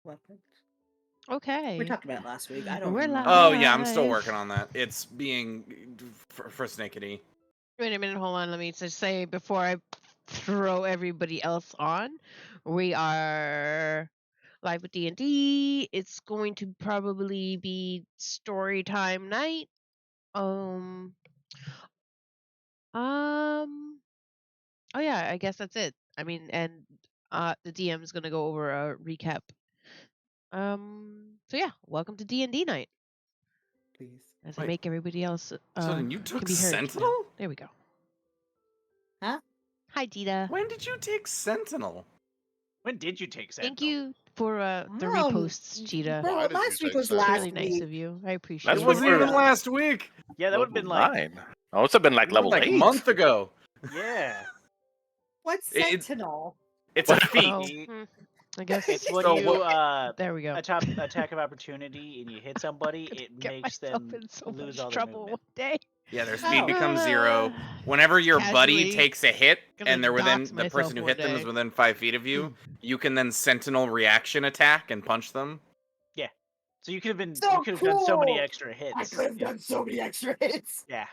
weapons. Okay. We talked about it last week. I don't We're remember. Oh yeah, I'm still live. working on that. It's being for Snickety. Wait a minute, hold on. Let me just say before I throw everybody else on, we are live with D&D. It's going to probably be story time night. Oh yeah, I guess that's it. I mean, and the DM is gonna go over a recap. So yeah, welcome to D&D night. Please. As I Wait. make everybody else So then you took can be heard. Sentinel? Now. There we go. Huh? Hi, Dita. When did you take Sentinel? When did you take Sentinel? Thank you for the reposts, Cheetah. Bro, Why did last you week take was It's last really nice week. of you. I appreciate That it. wasn't even last week. Yeah, that would have been like 9. Oh, it's been like It was level like 8. a month ago. yeah. What's It's- Sentinel? It's a What? feat. Oh, I guess It's when So you there we go. attack of opportunity and you hit somebody, Gonna it get makes myself them in so lose much all their trouble movement. one day. Yeah, their speed Oh. becomes 0. Whenever your buddy Casually takes a hit gonna and they're within dox the myself person who one hit them day. is within 5 feet of you, you can then Sentinel reaction attack and punch them. So you could have been So you could have done so many cool! extra hits. I could have done so many extra hits. Yeah.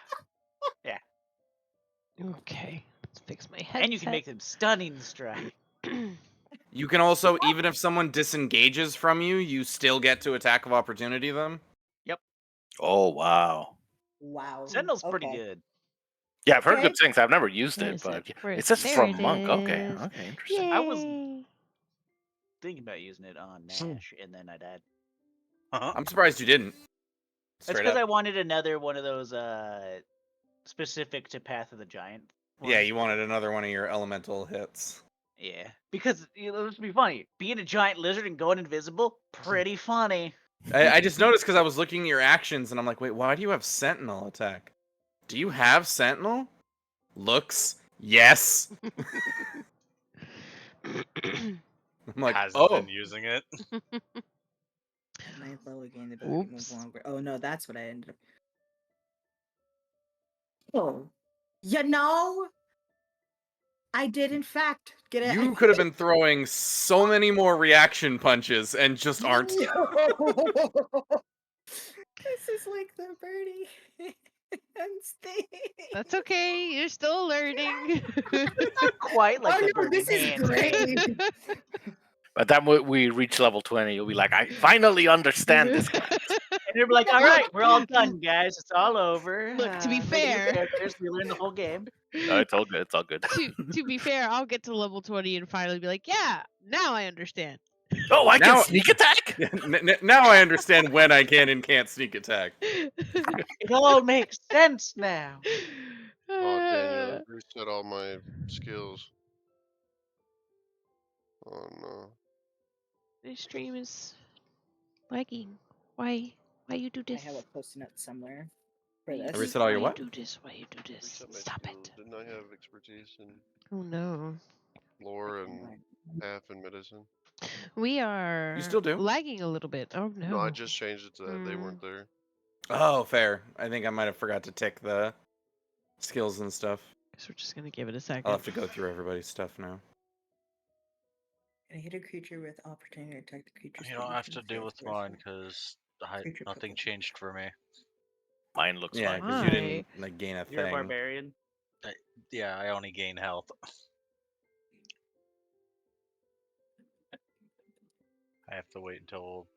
Okay, let's fix my headset. And you can make them stunning strike. You can also, even if someone disengages from you, you still get to attack of opportunity them. Oh, wow. Wow. Sentinel's pretty Okay. good. Yeah, I've heard Okay. good things. I've never used Where it, is but it? Where it is says it? There from it Monk. Okay, is. okay, interesting. I was- Yay. Thinking about using it on Nash, and then I died. I'm surprised you didn't. That's Straight because up. I wanted another one of those specific to Path of the Giant. Yeah, ones. you wanted another one of your elemental hits. Yeah, because let's be funny. Being a giant lizard and going invisible, pretty funny. I just noticed because I was looking at your actions and I'm like, wait, why do you have Sentinel attack? Do you have Sentinel? Looks, yes. I'm like, Hasn't oh. been using it. My level gain the ability to move Oops. longer. Oh no, that's what I ended up. Oh, you know, I did in fact get it. You could have been throwing so many more reaction punches and just aren't. This is like the birdie and Steve. That's okay. You're still learning. Not quite like the Oh no, Burning this is Hand. great. By the time we reach level 20, you'll be like, I finally understand this class. And you'll be like, all right, we're all done, guys. It's all over. Look, to be Look at the fair- characters, we learned the whole game. No, it's all good. It's all good. to be fair, I'll get to level 20 and finally be like, yeah, now I understand. Oh, I Now- can sneak attack? Now I understand when I can and can't sneak attack. It all makes sense now. Oh, Daniel, reset all my skills. Oh no. This stream is lagging. Why you do I this? have a post-it note somewhere for Why you this. do- reset all your why what? you do this? Why you do this? Reset my Stop skills. it. Didn't I have expertise in Oh no. lore and half in medicine? We are You still do? lagging a little bit. Oh no. No, I just changed it to that. They weren't there. Oh, fair. I think I might have forgot to tick the skills and stuff. Guess we're just gonna give it a second. I'll have to go through everybody's stuff now. Can I hit a creature with opportunity to attack the creature? You don't have to deal with mine because Creature nothing purple. changed for me. Mine looks Yeah, fine. because you didn't like gain a You're a thing. barbarian. Yeah, I only gain health. I have to wait until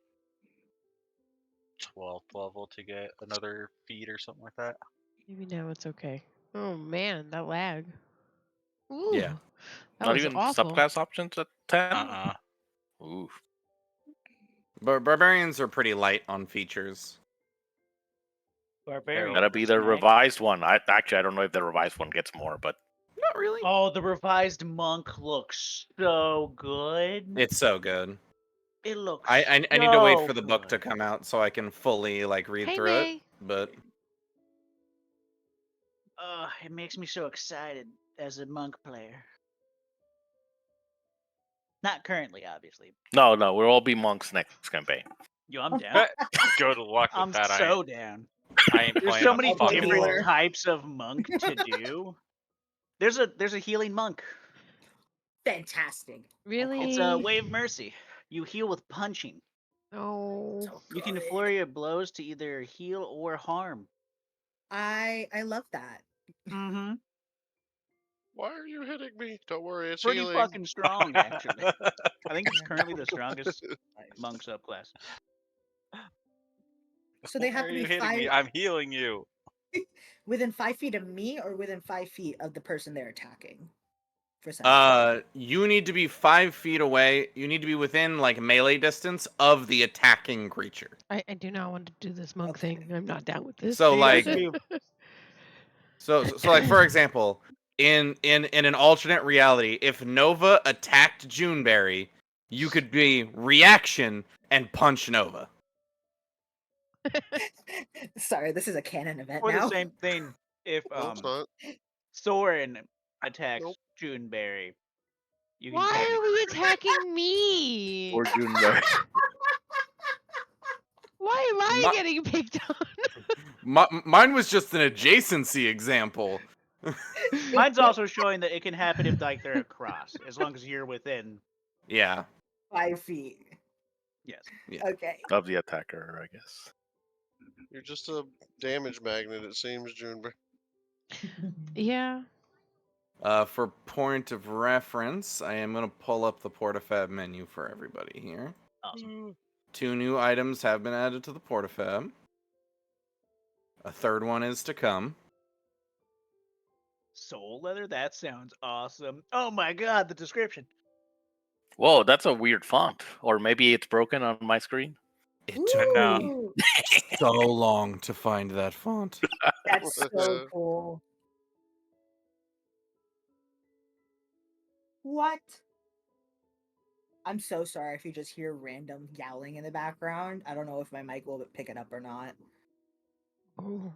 12th level to get another feat or something like that. Maybe now it's okay. Oh man, that lag. Ooh, Yeah. that Not was even awful. subclass options at 10? Ooh. Barbarians are pretty light on features. Barbarian. Gotta be the Snake. revised one. I don't know if the revised one gets more, but Not really. Oh, the revised monk looks so good. It's so good. It looks. I need to wait so for the book to good. come out so I can fully like read Hey, through it. May. But It makes me so excited as a monk player. Not currently, obviously. no, we'll all be monks next campaign. Yo, I'm down. Good luck with I'm that. so down. I ain't There's playing so a many fucking different monk. types of monk to do. There's a healing monk. Fantastic. Really? It's a wave mercy. You heal with punching. No. So You can good. flurry of blows to either heal or harm. I love that. Mm-hmm. Why are you hitting me? Don't worry, it's Pretty healing. fucking strong, actually. I think it's Yeah. currently the strongest monk subclass. So they Why have are to be you hitting me? 5 I'm healing you. within 5 feet of me or within 5 feet of the person they're attacking. For sensitivity. You need to be 5 feet away. You need to be within like melee distance of the attacking creature. I do not want to do this monk Okay. thing. I'm not down with this. So Hey, like, listen, so like for example, in an alternate reality, if Nova attacked Juneberry, you could be reaction and punch Nova. Sorry, this is a canon event for the now. same thing, if No, it's not. Soren attacks Nope. Juneberry, you can Why are technically we attacking me? Or June. Why am I My- getting picked on? Mine was just an adjacency example. Mine's also showing that it can happen if like they're across, as long as you're within. Yeah. 5 feet. Yes. Yeah. Okay. Of the attacker, I guess. You're just a damage magnet, it seems, June. Yeah. For point of reference, I am going to pull up the Portafab menu for everybody here. Awesome. 2 new items have been added to the Portafab. A third one is to come. Soul leather? That sounds awesome. Oh my god, the description. Whoa, that's a weird font. Or maybe it's broken on my screen. It took me Ooh, so long to find that font. that's so cool. What? I'm so sorry if you just hear random yowling in the background. I don't know if my mic will pick it up or not. Oh.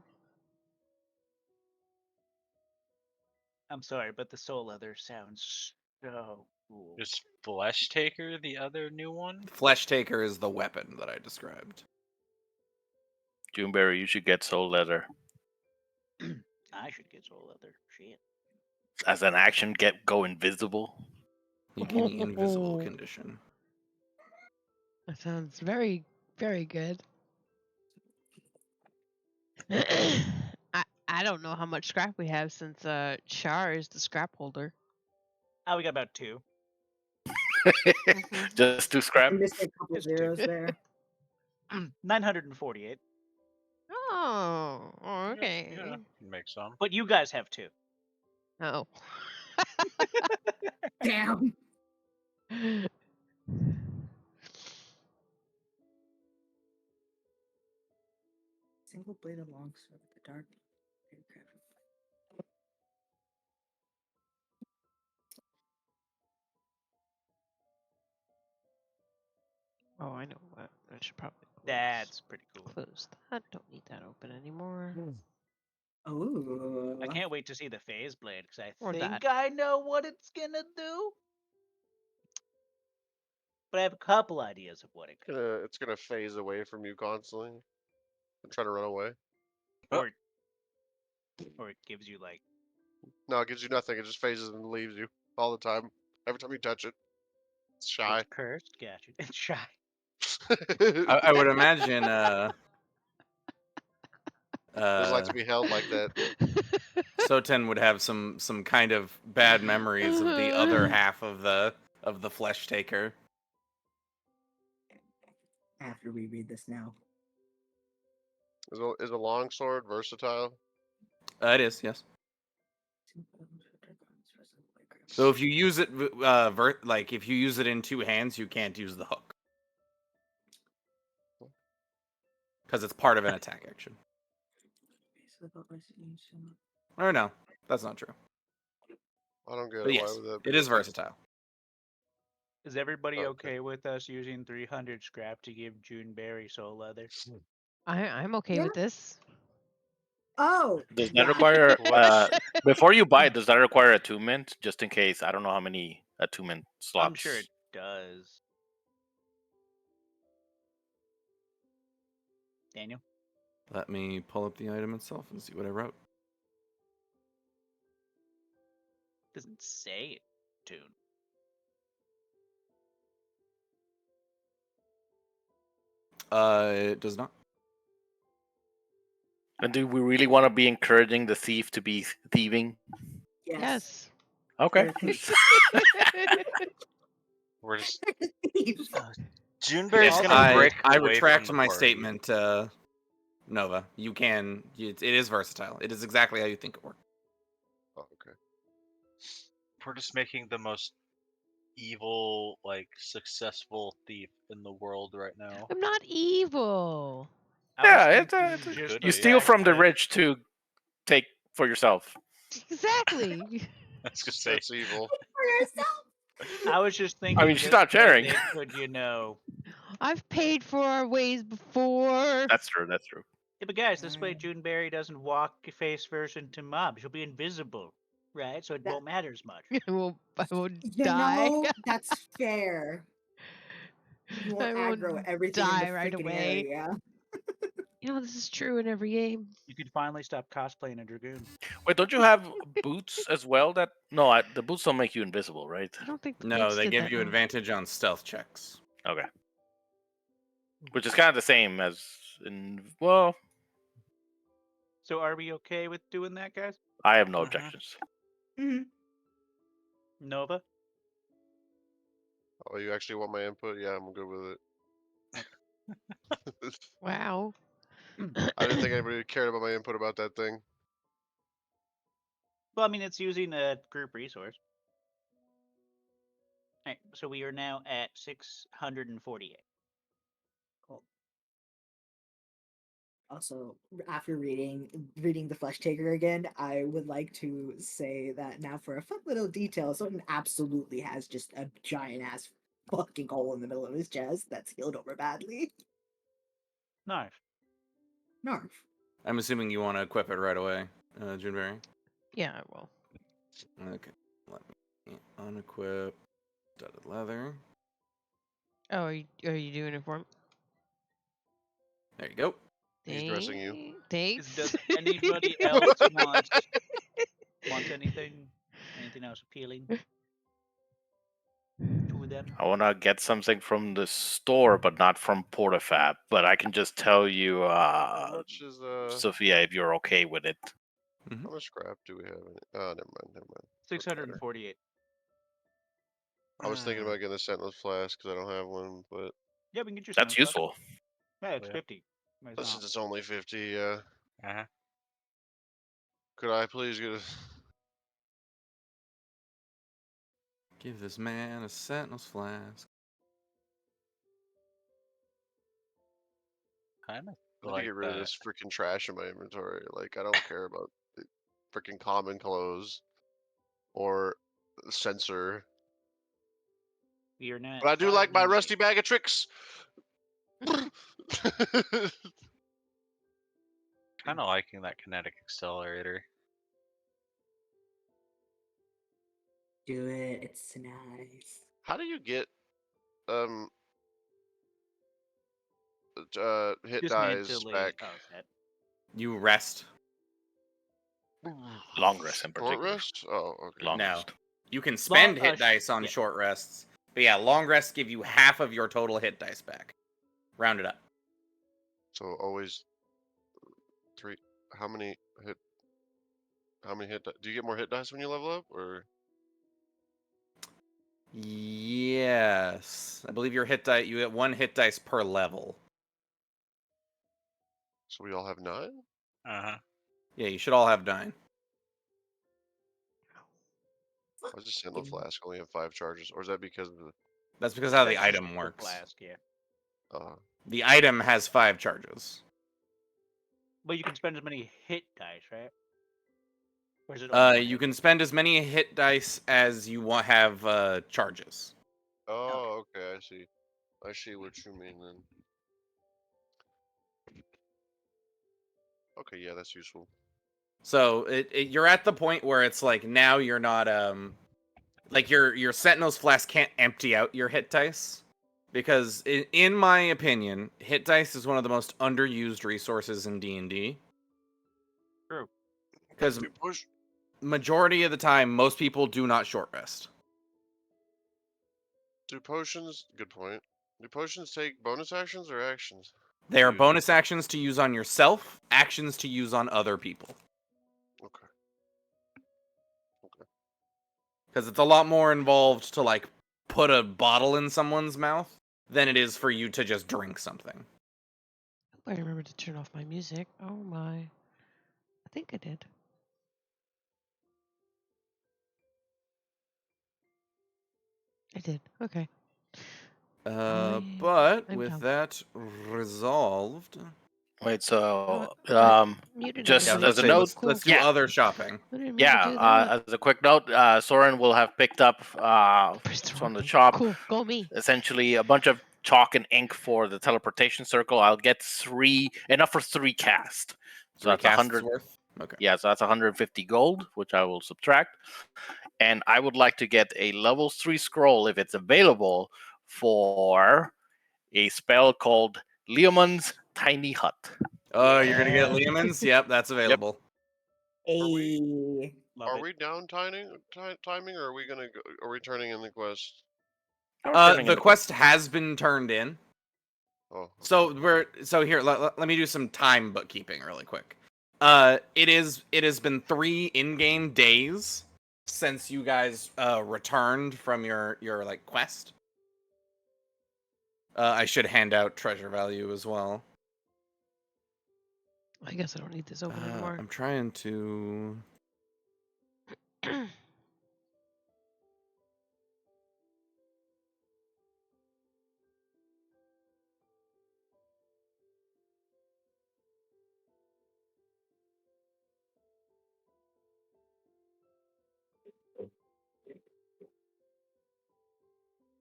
I'm sorry, but the soul leather sounds so cool. Is Flesh Taker the other new one? Flesh Taker is the weapon that I described. Juneberry, you should get soul leather. I should get soul leather. Shit. As an action, go invisible. You can invisible condition. That sounds very, very good. I don't know how much scrap we have since Char is the scrap holder. Oh, we got about 2. Just to I scrap. missed a couple Just two. zeros there. 948. Oh, okay. Yeah, make some. But you guys have 2. Oh. Damn. Single bladed longsword with the dark aircraft. Oh, I know what. I should probably close. That's pretty cool. Close that. Don't need that open anymore. Ooh. I can't wait to see the phase blade because I Or think that. I know what it's gonna do. But I have a couple ideas of what it could It's gonna phase away from you constantly and try to run away. or it gives you like No, it gives you nothing. It just phases and leaves you all the time. Every time you touch it, it's shy. it's cursed. Gotcha. It's shy. I would imagine Doesn't like to be held like that. Soten would have some kind of bad memories of the other half of the Flesh Taker. After we read this now. Is a longsword versatile? It is, yes. So if you use it, like if you use it in 2 hands, you can't use the hook because it's part of an attack action. Or no, that's not true. I don't get But it. yes, Why would that be it is a thing? versatile. Is everybody Okay. okay with us using 300 scrap to give Juneberry soul leather? I'm okay Yeah. with this. Oh. Does that yeah. require What? before you buy it, does that require attunement? Just in case. I don't know how many attunement slots. I'm sure it does. Daniel? Let me pull up the item itself and see what I wrote. Doesn't say it, Tune. It does not. And do we really want to be encouraging the thief to be thieving? Yes. Okay. They're thieves. We're just Thieves. Juneberry's Yes, gonna I break away retract from the my party. statement, Nova. You can. It is versatile. It is exactly how you think it works. Oh, okay. We're just making the most evil, like successful thief in the world right now. I'm not evil. Yeah, I was it's a, thinking just Could you the be. steal fact from the that- rich to take for yourself. Exactly. I was gonna say That's evil. For yourself. I was just thinking. I mean, she's this not way sharing. They could, I've paid for our ways before. That's true. That's true. Yeah, but guys, this way Juneberry doesn't walk face first into mobs. She'll be invisible, right? So it That- won't matter as much. I won't You die. know, that's fair. You won't I won't aggro everything in the die right freaking away. area. You know, this is true in every game. You can finally stop cosplaying a dragoon. Wait, don't you have boots as well? That no, the boots don't make you invisible, right? I don't think the No, boots they did give that, you no. advantage on stealth checks. Okay. Which is kind of the same as in. Well, So are we okay with doing that, guys? I have no Mhm. objections. Mhm. Nova? Oh, you actually want my input? Yeah, I'm good with it. Wow. I didn't think anybody cared about my input about that thing. Well, I mean, it's using a group resource. Alright, so we are now at 648. Cool. Also, after reading the Flesh Taker again, I would like to say that now for a fun little detail, someone absolutely has just a giant ass fucking hole in the middle of his chest that's healed over badly. Nice. Narf. I'm assuming you want to equip it right away, Juneberry. Yeah, I will. Okay. Let me unequip studded leather. Oh, are you doing it for me? There you go. He's dressing you. Thanks. Does anybody else want anything? Anything else appealing to them? I want to get something from the store, but not from Portafab. But I can just tell you, How much is Sophia, if you're okay with it. how much scrap do we have in it? Oh, never mind. 648. I was thinking about getting a Sentinel's flask because I don't have one, but Yeah, we can get you That's some. useful. Yeah, it's Yeah. 50. Why since not? it's only 50, yeah. Uh-huh. Could I please get a? Give this man a sentinel's flask. Kind of I need to like get rid of that. this freaking trash in my inventory. Like I don't care about the freaking common clothes or the sensor, We are now. but I do like my rusty bag of tricks. Kind of liking that kinetic accelerator. Do it. It's nice. How do you get hit Just dies mentally. back? Oh, that. You rest. Long rest in Short particular. rest? Oh, okay. Long Now, rest. you can spend hit sh- dice on yeah. short rests, but yeah, long rests give you half of your total hit dice back. Round it up. So always three. How many hit? Do you get more hit dice when you level up, or? Yes, I believe your hit dice. You get one hit dice per level. So we all have 9? Uh-huh. Yeah, you should all have 9. Why does the Sentinel Flask only have 5 charges? Or is that because of the? That's because how the That's just item the works. Flask, yeah. The item has 5 charges. But you can spend as many hit dice, right? Or is it only one You hit? can spend as many hit dice as you have charges. Oh, okay. I see. I see what you mean then. Okay, yeah, that's useful. So you're at the point where it's like now you're not like your Sentinel's Flask can't empty out your hit dice because in my opinion, hit dice is one of the most underused resources in D&D. True. Because Dude, push. majority of the time, most people do not short rest. Do potions? Good point. Do potions take bonus actions or actions? They are use- bonus actions to use on yourself, actions to use on other people. Okay. Because it's a lot more involved to like put a bottle in someone's mouth than it is for you to just drink something. I remember to turn off my music. Oh my. I think I did. I did. Okay. But I'm with down. that resolved, Wait, so Muted just yeah, everybody. let's as a say Cool, note, cool. let's do yeah. other shopping. I didn't mean to Yeah, do that. as a quick note, Soren will have picked up Press the from wrong the thing. shop Cool. Go me. essentially a bunch of chalk and ink for the teleportation circle. I'll get enough for 3 cast. So 3 that's casts 100. worth. Okay. Yeah, so that's 150 gold, which I will subtract. And I would like to get a level 3 scroll if it's available for a spell called Leomund's Tiny Hut. Oh, you're gonna get Yeah. Lehman's? Yep, that's available. A Love Are it. we down timing, or are we gonna go? Are we turning in the quest? Now we're turning The in quest has been turned in. Oh, So here, let me do some time bookkeeping really quick. It has been 3 in-game days since you guys returned from your like quest. I should hand out treasure value as well. I guess I don't need this open anymore. I'm trying to.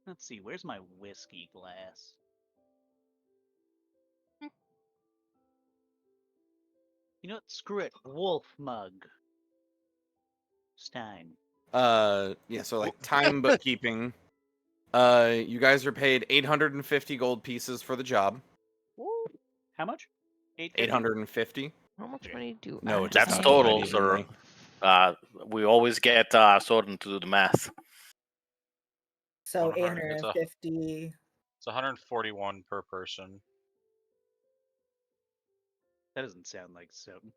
Let's see. Where's my whiskey glass? You know what? Screw it. Wolf mug. Stein. Yeah. So like time bookkeeping. You guys are paid 850 gold pieces for the job. Woo. How much? 850. How much Okay. money do No, I it does That's not have? divide total, evenly. so we always get Soren to do the math. so 100 it's a- 850. It's 141 per person. That doesn't sound like Soten.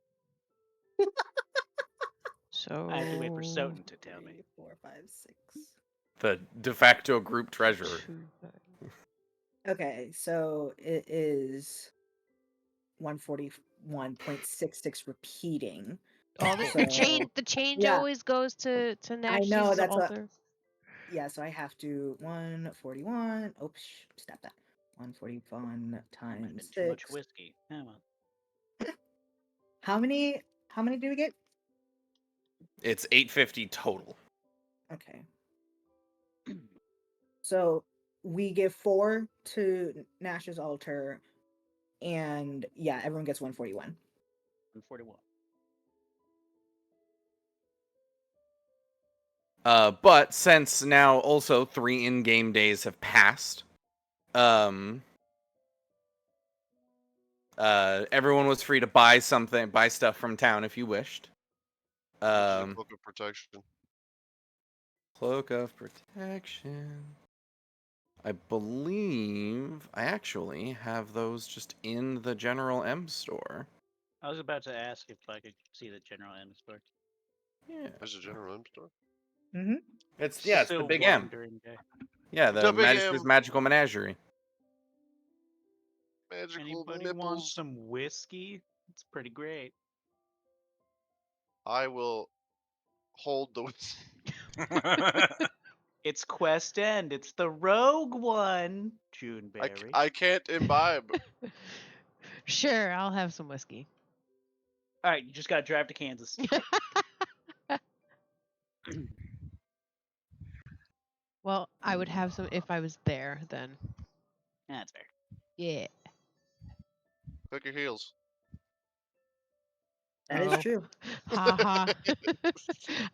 So I have to wait for Soten to tell me. 3, 4, 5, 6. The de facto group treasurer. Okay, so it is 141.66 repeating. Oh, the So change yeah. always goes to I Nash's know that's what. altar. Yeah, so I have to 141. Oops, stop that. 141 Might have times been too much 6. whiskey. Oh, well. How many do we get? It's 850 total. Okay. So we give 4 to Nash's altar, and yeah, everyone gets 141. 141. But since now also 3 in-game days have passed, everyone was free to buy stuff from town if you wished. the Cloak of Protection. Cloak of Protection. I believe I actually have those just in the General M store. I was about to ask if I could see the General M store. Yeah. There's a General M store. Mm-hmm. It's the Still Big M. wondering, eh? Yeah, The the Big Magister's M. Magical Menagerie. Magical Anybody nipples. want some whiskey? It's pretty great. I will hold the. It's Quest End. It's the rogue one, Juneberry. I can't imbibe. Sure, I'll have some whiskey. All right, you just gotta drive to Kansas. Well, I would have some if I was there then. That's fair. Yeah. Click your heels. That is Oh. true. Ha ha.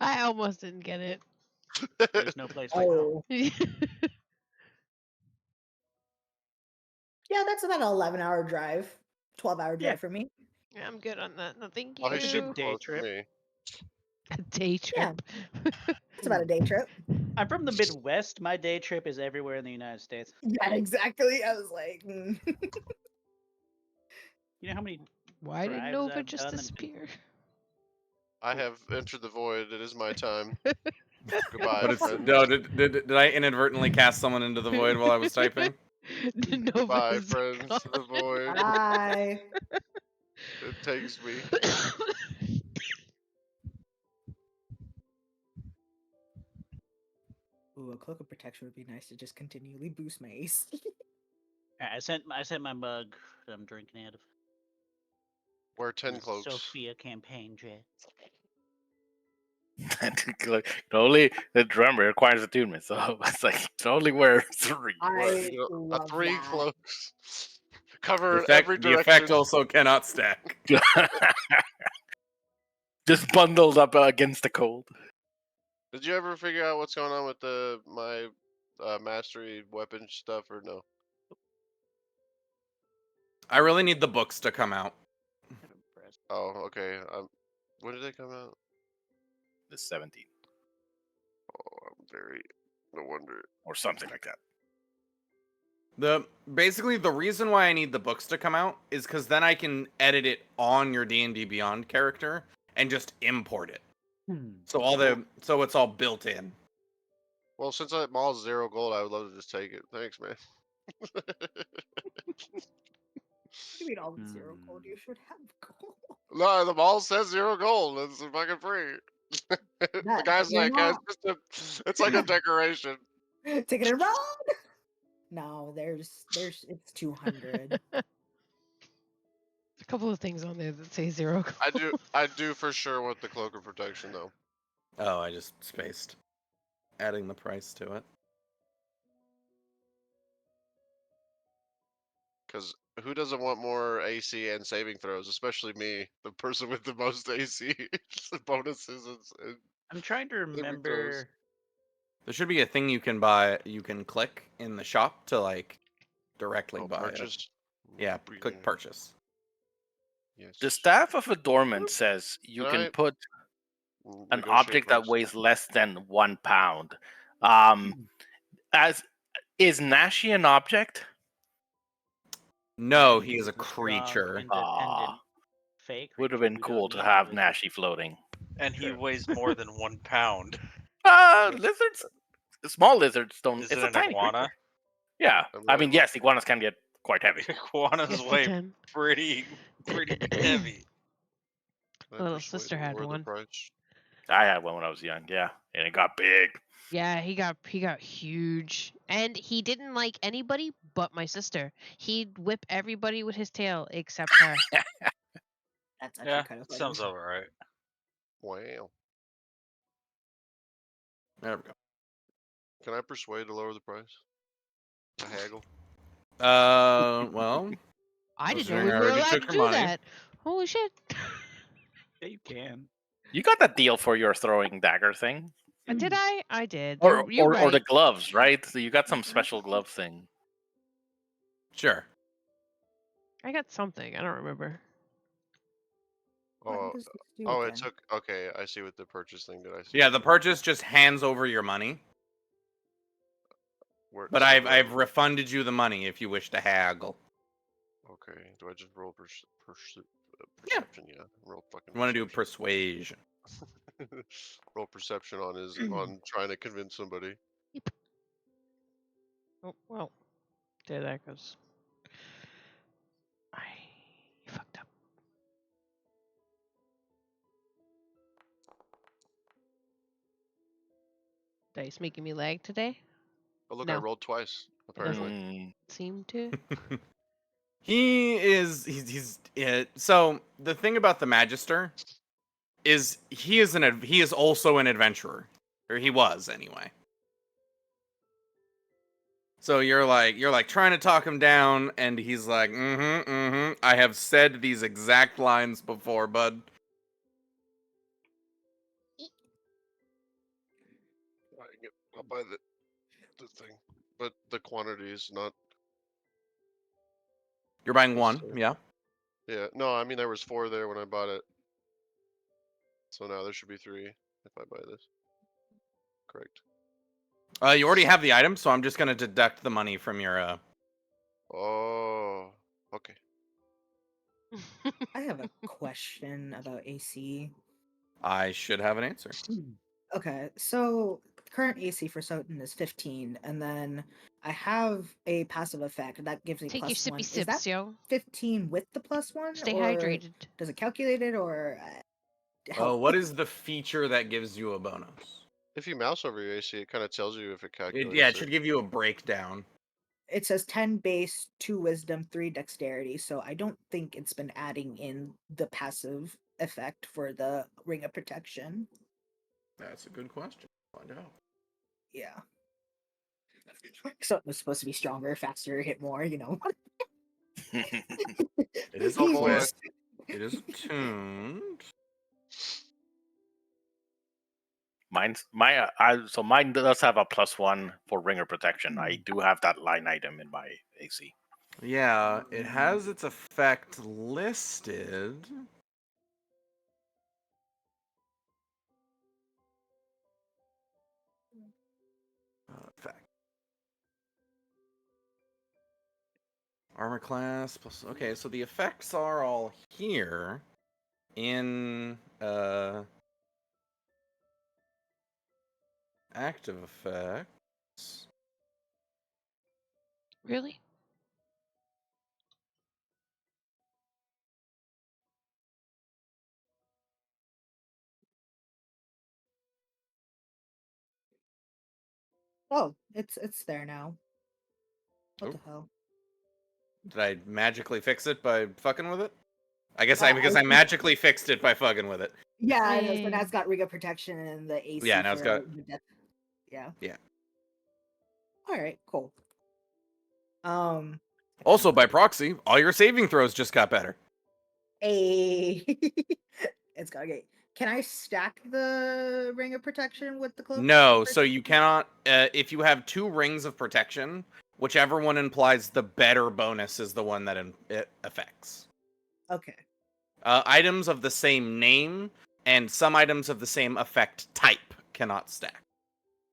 I almost didn't get it. There's no place like home. Oh, yeah, that's about an 11-hour drive, 12-hour drive Yeah. for me. I'm good on that. No, thank Oh, he's you. super Day close trip. to me. A day Yeah. trip. It's about a day trip. I'm from the Midwest. My day trip is everywhere in the United States. Yeah, exactly. I was like, You know how many Why did drives Nova I've just done and disappear? I have entered the void. It is my time. Goodbye, But it's friends. no. Did I inadvertently cast someone into the void while I was typing? Nova Goodbye, is friends. The void. Bye. It takes me. Ooh, a cloak of protection would be nice to just continually boost my ace. I sent my mug that I'm drinking out of. Wear 10 The cloaks. Sophia campaign jet. Only the drummer requires attunement, so it's like it only wear 3. I You know, love 3 that. clokes. The Cover every effect direction. also cannot stack. Just bundled up against the cold. Did you ever figure out what's going on with my mastery weapon stuff or no? I really need the books to come out. Kind of impressed. Oh, okay. When did they come out? The 17 Oh, I'm very. No wonder. or something like that. Basically the reason why I need the books to come out is because then I can edit it on your D&D Beyond character and just import it. So it's all built in. Well, since that mall's 0 gold, I would love to just take it. Thanks, man. You mean all the 0 gold? You should have gold. No, the mall says 0 gold. It's fucking free. The That, guy's you're like, not. it's like a decoration. Take it around. No, there's it's 200. A couple of things on there that say 0 gold. I do for sure want the cloak of protection though. Oh, I just spaced adding the price to it. Because who doesn't want more AC and saving throws? Especially me, the person with the most AC bonuses and I'm trying to saving throws. remember. There should be a thing you can buy, you can click in the shop to like directly Oh, buy it. purchase. Yeah, click purchase. Yes. The Staff of Adornment says you Can can I put an negotiate object that price? weighs less than 1 pound. As is Nashi an object? No, and he is a a strong, creature. independent fake. Would have creature been who cool doesn't to need have lizards. Nashi floating. And he Sure. weighs more than 1 pound. Lizards, small lizards don't. Is It's it a an tiny iguana? creature. Yeah, I'm I not- mean, yes, iguanas can get quite heavy. Iguanas Yes, they weigh can. pretty heavy. I My little persuade sister to had lower the one. price. I had one when I was young, yeah, and it got big. Yeah, he got huge, and he didn't like anybody but my sister. He'd whip everybody with his tail except her. That's actually Yeah, kind of funny. sounds about right. Wow. There we go. Can I persuade to lower the price? A haggle. Well, I didn't know considering we I were already allowed took to your do money. that. Holy shit! Yeah, you can. You got that deal for your throwing dagger thing, Did I? I did. or You're right. or the gloves, right? So you got some special glove thing. Sure. I got something. I don't remember. What Oh, does this do oh, again? it took. Okay, I see what the purchase thing did. I see. Yeah, what the purchase just hands over your money, where, but so I've do I- I've refunded you the money if you wish to haggle. Okay, do I just roll Yeah. perception? Yeah, roll fucking. You want to do perception. persuasion? Roll perception on on trying to convince somebody. Oh well, there that goes. I fucked up. Dice making me lag today. Oh look, I No. rolled twice. It doesn't Apparently, seem to. He's so the thing about the Magister is he is also an adventurer, or he was anyway. So you're like trying to talk him down, and he's like, I have said these exact lines before, bud. I'll buy the thing, but the quantity is not. You're buying one, necessary. yeah. Yeah, no, I mean there was 4 there when I bought it, so now there should be 3 if I buy this. Correct. You already have the item, so I'm just gonna deduct the money from your. Oh, okay. I have a question about AC. I should have an answer. Okay, so current AC for Soten is 15, and then I have a passive effect that gives me Take your +1. sippy Is that sips, yo. 15 with the +1, Stay or hydrated. does it calculate it, or Oh, help? what is the feature that gives you a bonus? If you mouse over your AC, it kind of tells you if it calculates Yeah, it should give you a breakdown. It says 10 base, 2 wisdom, 3 dexterity, so I don't think it's been adding in the passive effect for the ring of protection. That's a good question. Find out. Yeah. So it was supposed to be stronger, faster, hit more, you know. It is Oh, boy. equipped. It is tuned. So mine does have a +1 for ringer protection. I do have that line item in my AC. Yeah, it has its effect listed. Effect. Armor class plus. Okay, so the effects are all here in active effects. Really? Oh, it's there now. What Oh. the hell? Did I magically fix it by fucking with it? I guess I I magically fixed it by fucking with it. Yeah, I know. So now Yay. it's got ring of protection and the AC Yeah, now it's for got. the death. Yeah. Yeah. All right. Cool. I Also, think by proxy, all your saving throws just got better. a it's got okay. Can I stack the ring of protection with the cloak? No, so you cannot. If you have 2 rings of protection, whichever one implies the better bonus is the one that it affects. Okay. Items of the same name and some items of the same effect type cannot stack.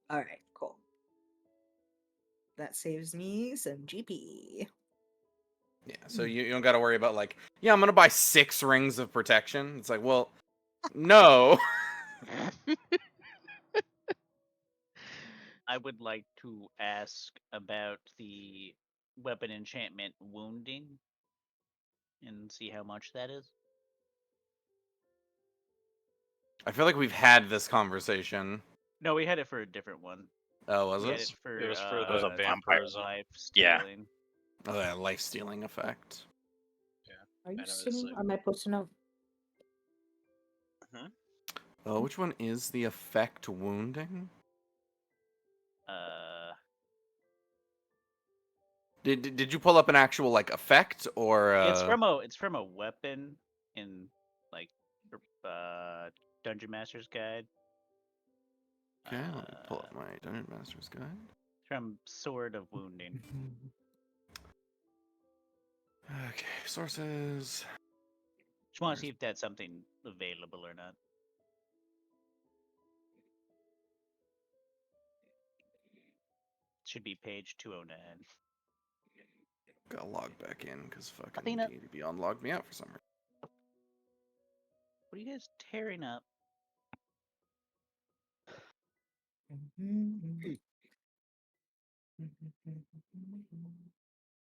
All right. Cool. That saves me some GP. Yeah, so you don't got to worry about like, yeah, I'm gonna buy 6 rings of protection. It's like, well, no. I would like to ask about the weapon enchantment wounding and see how much that is. I feel like we've had this conversation. No, we had it for a different one. Oh, was We had it? it for It was for was the a vampire. vampirism. life Yeah. stealing. Oh, that life stealing effect. Are you I know, it's sitting like- on my post-it note? Oh, which one is the effect wounding? Did you pull up an actual like effect or? It's from a weapon in like Dungeon Master's Guide. Okay, let me pull up my Dungeon Master's Guide. From Sword of Wounding. Okay, sources. Just want to see if that's something available or not. Should be page 209. Gotta log back in because fucking Clean up. Beyond logged me out for some reason. What are you guys tearing up?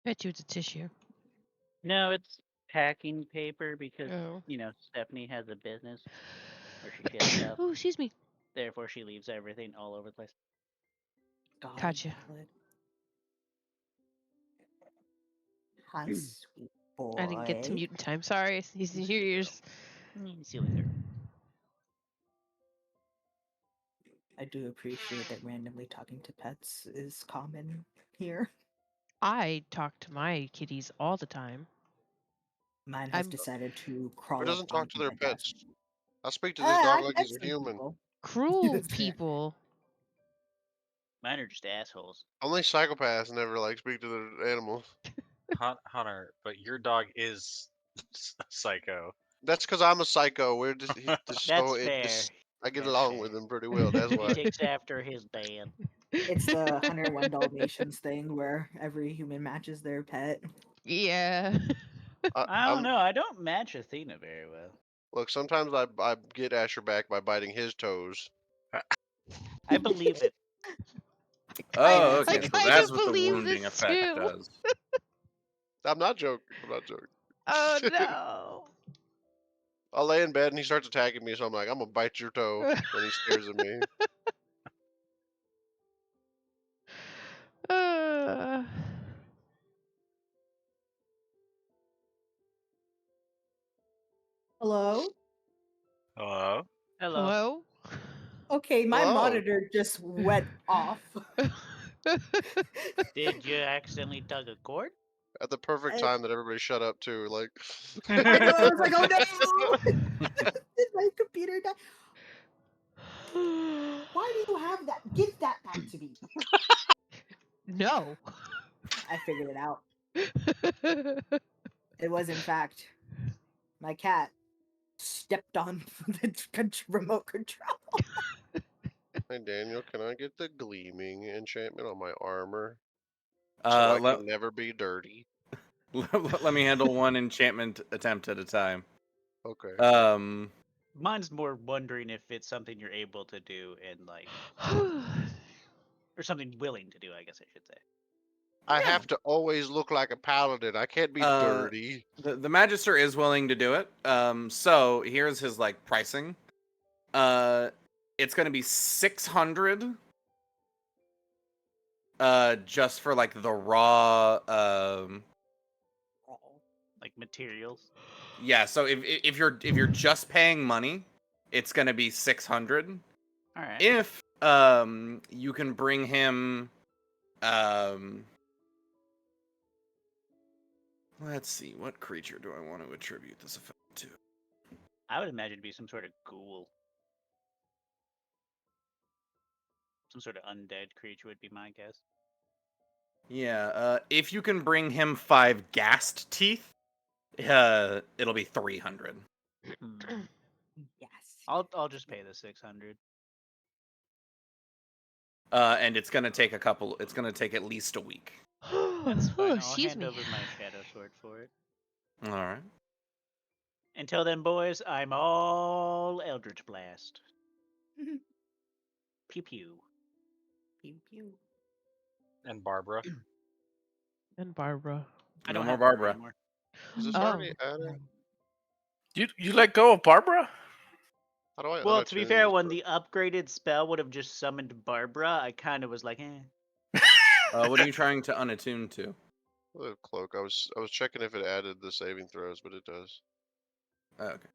Bet you it's a tissue. No, it's packing paper because Oh. Stephanie has a business where she gets stuff. Oh, excuse me. Therefore, she leaves everything all over the place. Gotcha. Hi, sweet boy. I didn't get to mute in time. Sorry. He's in your ears. See you later. I do appreciate that randomly talking to pets is common here. I talk to my kitties all the time. Mine has I'm decided to crawl Who up doesn't talk onto to their my pets? desk. I speak to this dog like I've he's a seen human. people. cruel That's fair. people. Mine are just assholes. Only psychopaths never like speak to their animals. Hunter, but your dog is psycho. That's because I'm a psycho. We're just, That's fair. I get That's along fair. with him pretty well. That's He why. takes after his band. It's the 101 Dalmatians thing where every human matches their pet. Yeah. I don't I'm know. I don't match Athena very well. look. Sometimes I get Asher back by biting his toes. I believe it. Oh, I okay. Yes. So kind that's of what the believe wounding this effect too. does. I'm not joking. I'm not joking. Oh no. I'll lay in bed and he starts attacking me, so I'm like, I'm gonna bite your toe, and he stares at me. Uh, Hello? Hello. Hello. hello? Okay, my Hello. monitor just went off. Did you accidentally tug a cord? At the perfect I, time that everybody shut up too. Like, I know, I was like, oh no! Did my computer die? Why do you have that? Give that back to me. No. I figured it out. It was, in fact, my cat stepped on the remote control. hey Daniel, can I get the gleaming enchantment on my armor so I Let, can never be dirty? let me handle one enchantment attempt at a time. Okay. Mine's more wondering if it's something you're able to do and like, or something willing to do. I guess I should say. I Yeah. have to always look like a paladin. I can't be dirty. The Magister is willing to do it. So here's his like pricing. It's gonna be 600. Just for like the raw. Like materials. Yeah. So if you're just paying money, it's gonna be 600. All right. If you can bring him let's see, what creature do I want to attribute this effect to? I would imagine it'd be some sort of ghoul. Some sort of undead creature would be my guess. Yeah, if you can bring him 5 ghast teeth, it'll be 300. Yes. I'll just pay the 600. And it's gonna take it's gonna take at least a week. That's fine. I'll Excuse hand me. over my shadow sword for it. All right. Until then, boys, I'm all Eldritch Blast. Pew pew. Pew pew. And Barbara. And Barbara. I No don't more have Barbara Barbara. anymore. Is this Oh. already added? You let go of Barbara? How do I Well, to be unattune fair, this when part? the upgraded spell would have just summoned Barbara, I kind of was like, eh. What are you trying to unattune to? The cloak. I was checking if it added the saving throws, but it does. Oh, okay.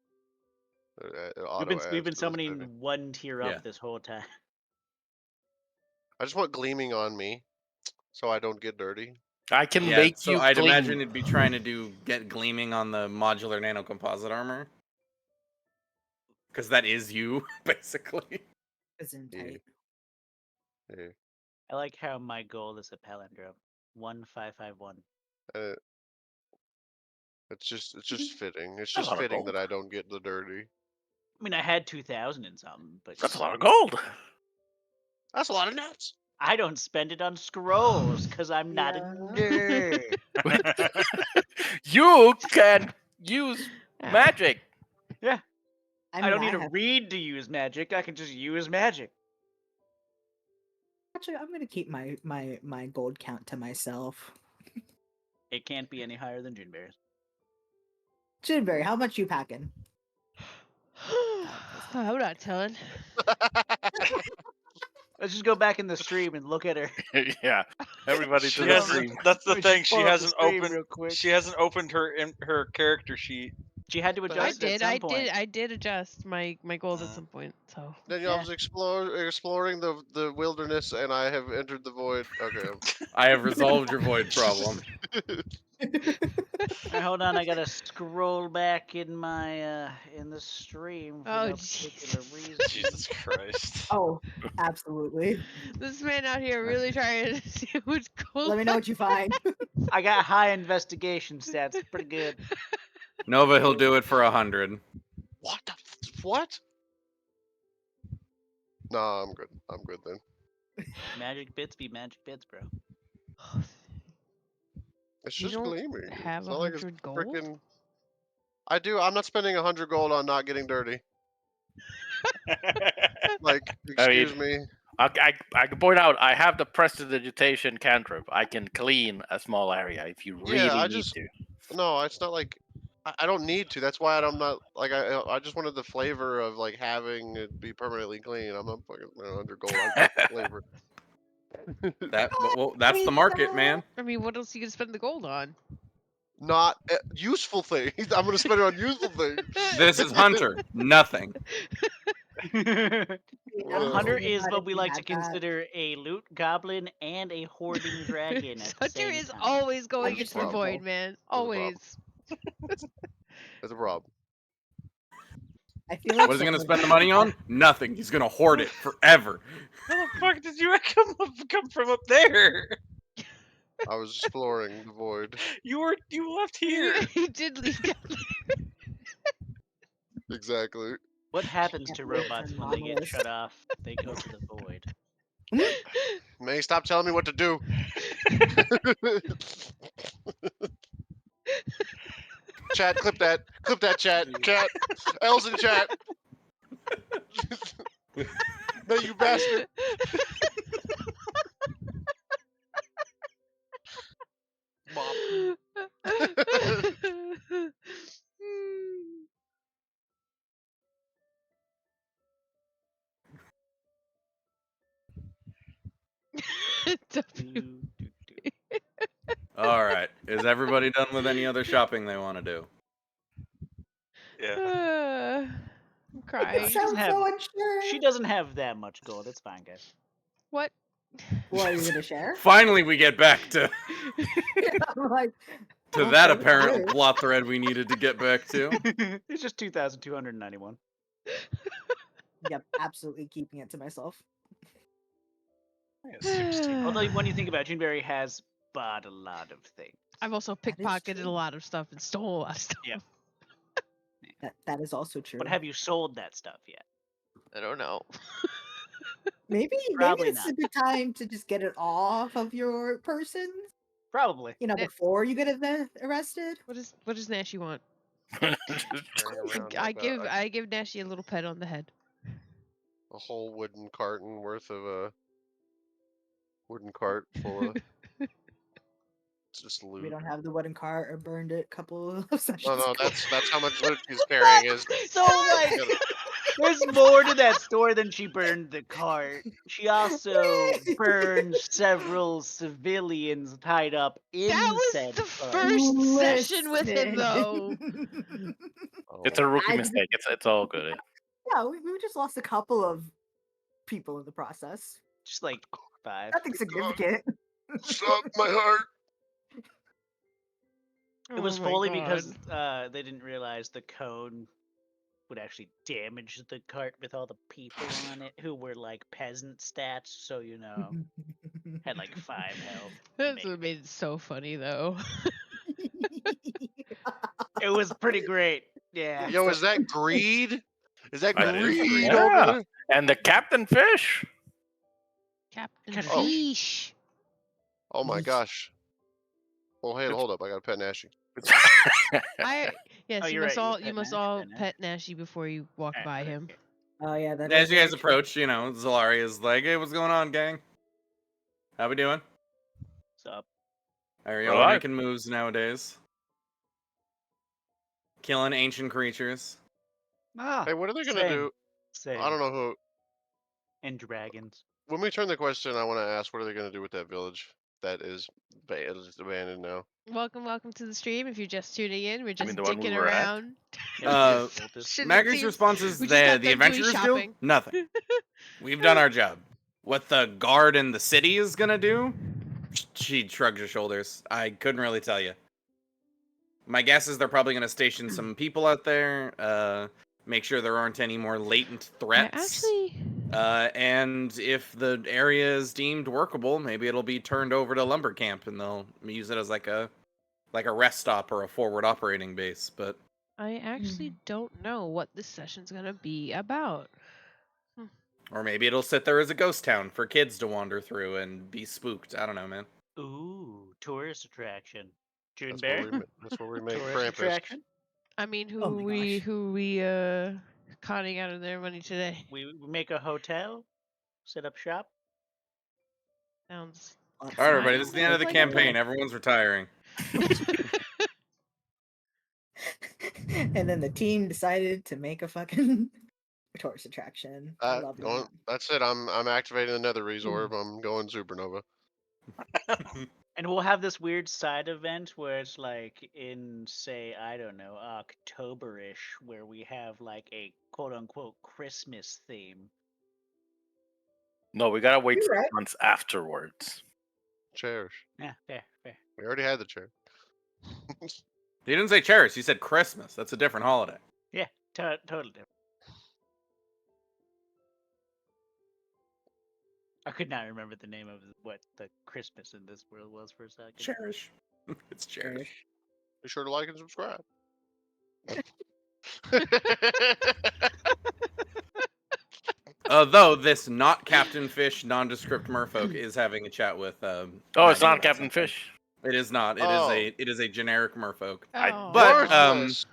It auto adds We've been to the saving. summoning one tier Yeah. up this whole time. I just want gleaming on me, so I don't get dirty. I can Yeah, make so you I'd gleam. imagine it'd be trying to get gleaming on the modular nano composite armor. Because that is you, basically. Isn't Yeah. tight. Yeah. I like how my goal is a palindrome. 1551. Uh, it's just fitting. It's That's a just lot of fitting gold. that I don't get the dirty. I mean, I had 2,000 and something, but That's you a lot know, of gold. That's a lot of nuts. I don't spend it on scrolls because I'm not a Yeah. nerd. You can use magic. Yeah, I I mean, don't need I to have. read to use magic. I can just use magic. Actually, I'm gonna keep my gold count to myself. It can't be any higher than Juneberry's. Jinberry, how much you packing? I'm not telling. Let's just go back in the stream and look at her. Yeah, everybody She to the hasn't. stream. That's the Let me just thing. She pull up the hasn't stream opened. real quick. She hasn't opened her character sheet. She had to The I adjust it at did. some I point. did. I did adjust my goals at some point. So Daniel, I Yeah. was exploring the wilderness, and I have entered the void. Okay. I have resolved your void problem. Alright, hold on. I gotta scroll back in my in the stream for Oh, no particular Jesus. reason. Jesus Christ. Oh, absolutely. this man out here really trying to see what's going Let me know what you find. I got high investigation stats. Pretty good. Nova, he'll do it for 100. What the what? Nah, I'm good. I'm good then. Magic bits be magic bits, bro. It's You just don't gleaming. have It's not like it's 100 gold? freaking. I do. I'm not spending 100 gold on not getting dirty. Like, I mean, excuse me. I can point out I have the prestidigitation cantrip. I can clean a small area if you really Yeah, I need just to. no. It's not like I don't need to. That's why I'm not like I just wanted the flavor of like having it be permanently clean. I'm not fucking 100 gold. I get the flavor. That's the market, man. I mean, what else are you gonna spend the gold on? Not useful things. I'm gonna spend it on useful things. This is Hunter. Nothing. I'm just Hunter thinking is about what if we you like to had that. consider a loot goblin and a hoarding dragon at the Hunter same is time. always going just into the problem. void, man. a problem. Always. That's a problem. I feel like What is he going to someone- spend the money on? Nothing. He's going to hoard it forever. How the fuck did you come from up there? I was exploring the void. You left here. He did leave down. Exactly. What happens Can't to believe it's robots when they get anomalous. shut off? They go to the void. May stop telling me what to do. Chat, clip that. Clip that, chat. Chat. L's in chat. No, you bastard. Mom. All right. Is everybody done with any other shopping they want to do? Yeah. I'm crying. She doesn't Sounds have- so unsure. She doesn't have that much gold. It's fine, guys. What? What are you gonna share? Finally, we get back to I'm like, that okay, apparent sure. plot thread we needed to get back to. It's just 2,291. Yep, absolutely keeping it to myself. Although when you think about it, Juneberry has bought a lot of things. I've also That is pickpocketed a true. lot of stuff and stole a lot of stuff. Yeah. That is also true. But have you sold that stuff yet? I don't know. maybe Probably it's a not. good time to just get it off of your person. Probably. You know, Eh. before you get arrested. What does Nashi want? Carrying around I like give Nashi a little pet on the head. a whole wooden carton worth of a wooden cart full of just loot. We don't have the wooden cart or burned it a couple of sessions No, ago. that's how much loot she's carrying is. So like, there's more to that story than she burned the cart. She also burned several civilians tied up in That was said the cart. first session with him, though. It's a rookie I- mistake. It's all good. Yeah, we just lost a couple of people in the process. Just like 5. Nothing significant. Stop my heart. It was Oh my fully God. because they didn't realize the cone would actually damage the cart with all the people on it who were like peasant stats, so you know, had like 5 health. That's maybe. what made it so funny, though. It was pretty great. Yeah. Yo, is that greed? Is that That is greed greed. over Yeah. there? And the Captain Fish. Captain Oh. Fish. Oh my Yeesh. gosh. Oh, hey, hold up. I got a pet Nashi. Yes, Oh, you you're must right, you all pet you must Nash, all pet Nash. pet Nashi before you walk Alright, by okay, him. okay. Oh yeah, that As is you very guys true. approach, Zalaria's like, "Hey, what's going on, gang? How we doing? What's up? Are We're y'all alive. making moves nowadays? Killing ancient creatures? Ah, Hey, what are they gonna same. do? Same. I don't know who. And dragons. When we turn the question, I want to ask, what are they gonna do with that village that is abandoned now? Welcome to the stream. If you're just tuning in, we're just mean the one we dicking were at? around. Uh, Shouldn't Maggie's see- response is we just got the done doing adventurers do shopping. nothing. We've done our job. What the guard in the city is gonna do? She shrugs her shoulders. I couldn't really tell you. My guess is they're probably gonna station some people out there. Make sure there aren't any more latent threats. And if the area is deemed workable, maybe it'll be turned over to lumber camp, and they'll use it as like a rest stop or a forward operating base. But I actually don't know what this session's gonna be about. or maybe it'll sit there as a ghost town for kids to wander through and be spooked. I don't know, man. Ooh, tourist attraction. Juneberry. That's where we make Tourist Krampus. attraction. I mean, Oh my gosh. who we conning out of their money today? We make a hotel, set up shop. Sounds All right, everybody. This is the end of the Like, campaign. Everyone's retiring. And then the team decided to make a fucking tourist attraction. I love that. That's it. I'm activating another resorb. I'm going supernova. And we'll have this weird side event where it's like in, say, I don't know, October-ish, where we have like a quote-unquote Christmas theme. No, we gotta wait You're 6 right. months afterwards. Chairs. Yeah, fair, fair. We already had the chair. You didn't say cherish. You said Christmas. That's a different holiday. Yeah, totally different. I could not remember the name of what the Christmas in this world was for a second. Cherish. It's cherish. Be sure to like and subscribe. Though this not Captain Fish nondescript merfolk is having a chat with. Oh, it's Maggie not about Captain something. Fish. It is not. Oh. It is a generic merfolk. Oh. But Worthless.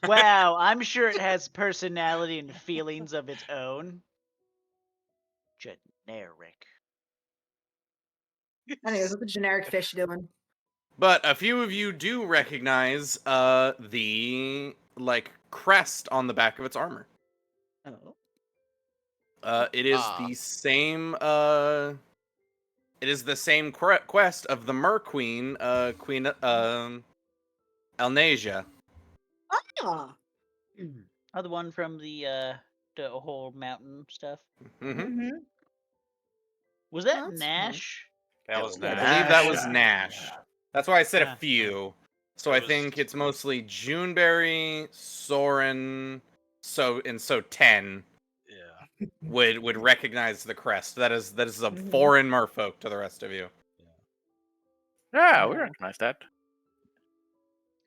Wow, I'm sure it has personality and feelings of its own. Generic. Anyways, what's the generic fish doing? But a few of you do recognize the like crest on the back of its armor. Oh. It is Ah. the same it is the same quest of the Mer Queen, Queen Elnasia. Ah. Oh, the one from the whole mountain stuff. Mm-hmm. Mm-hmm. Was that That's Nash? That was I Nash. believe that was Nash. Nash. That's why I said a Ah. few. So It I was- think it's mostly Juneberry, Soren, so 10 Yeah. would recognize the crest. That is a Mhm. foreign merfolk to the rest of you. Yeah, we recognize that.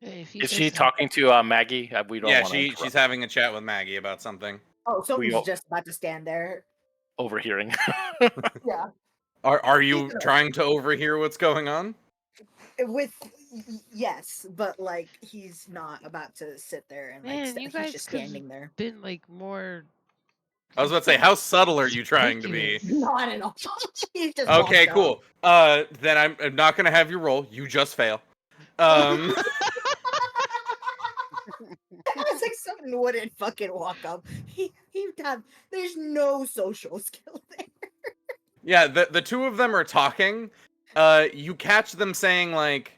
Hey, if you Is say she so. talking to Maggie? We don't Yeah, want to she's having a chat with Maggie about something. Oh, someone's all- just about to stand there. overhearing. Yeah. Are you Either. trying to overhear what's going on? With yes, but like he's not about to sit there and like Man, you he's guys just could've standing there. Been like more. I was about to say, how subtle are you trying to be? Conspicuous. Not at all. He just Okay, walked up. cool. Then I'm not gonna have you roll. You just fail. I was like, someone wouldn't fucking walk up. There's no social skill there. Yeah, the two of them are talking. You catch them saying like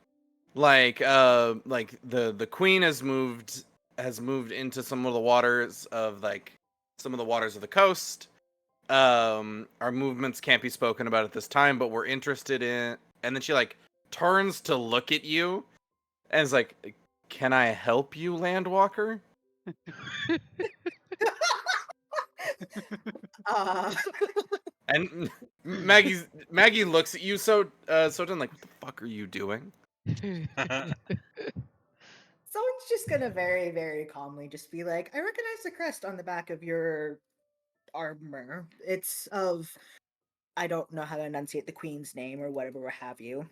the queen has moved into some of the waters of the coast. Our movements can't be spoken about at this time, but we're interested in. And then she like turns to look at you, and is like, "Can I help you, Landwalker?" Uh, And Maggie looks at you so done like, "What the fuck are you doing?" someone's just gonna very, very calmly just be like, I recognize the crest on the back of your armor. It's of, I don't know how to enunciate the queen's name or whatever, what have you.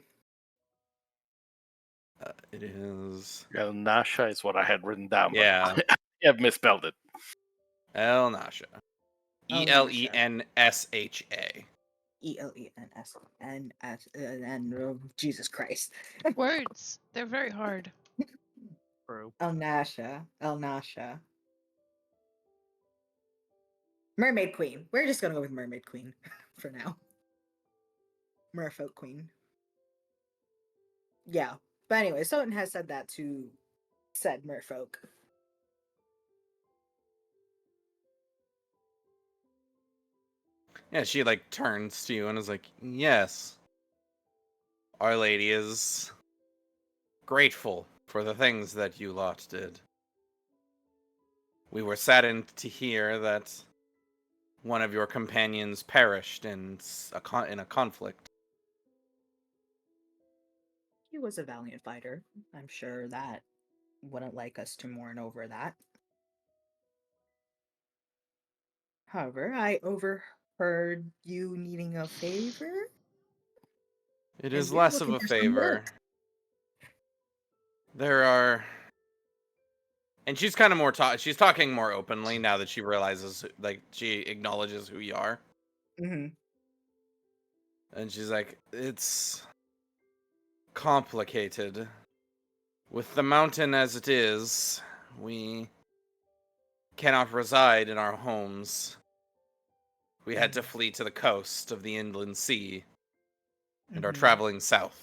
It is Nasha is what I had written down. But yeah, I have misspelled it. Elnasha. Elensha. ELENS and Jesus Christ. Words. They're very hard. Bro. Elnasha. Mermaid Queen. We're just gonna go with Mermaid Queen for now. Merfolk Queen. Yeah. But anyway, Soten has said that to said merfolk. Yeah, she like turns to you and is like, "Yes, Our Lady is grateful for the things that you lot did. We were saddened to hear that one of your companions perished in a conflict. He was a valiant fighter. I'm sure that wouldn't like us to mourn over that. However, I overheard you needing a favor. It And is you're less of looking a for some favor. work. There are, and she's kind of more she's talking more openly now that she realizes, like, she acknowledges who you are. Mm-hmm. And she's like, it's complicated. With the mountain as it is, we cannot reside in our homes. We had to flee to the coast of the inland sea and are traveling south.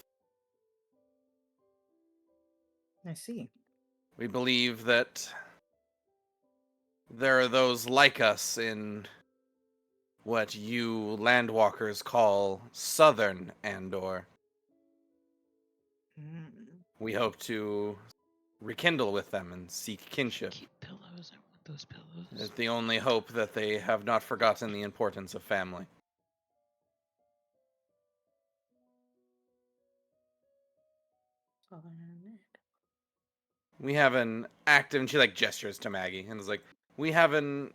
I see. We believe that there are those like us in what you landwalkers call Southern Andor. We hope to rekindle with them and seek kinship. Keep pillows. I want those pillows. It's the only hope that they have not forgotten the importance of family. We have an active, and she like gestures to Maggie and is like, we have an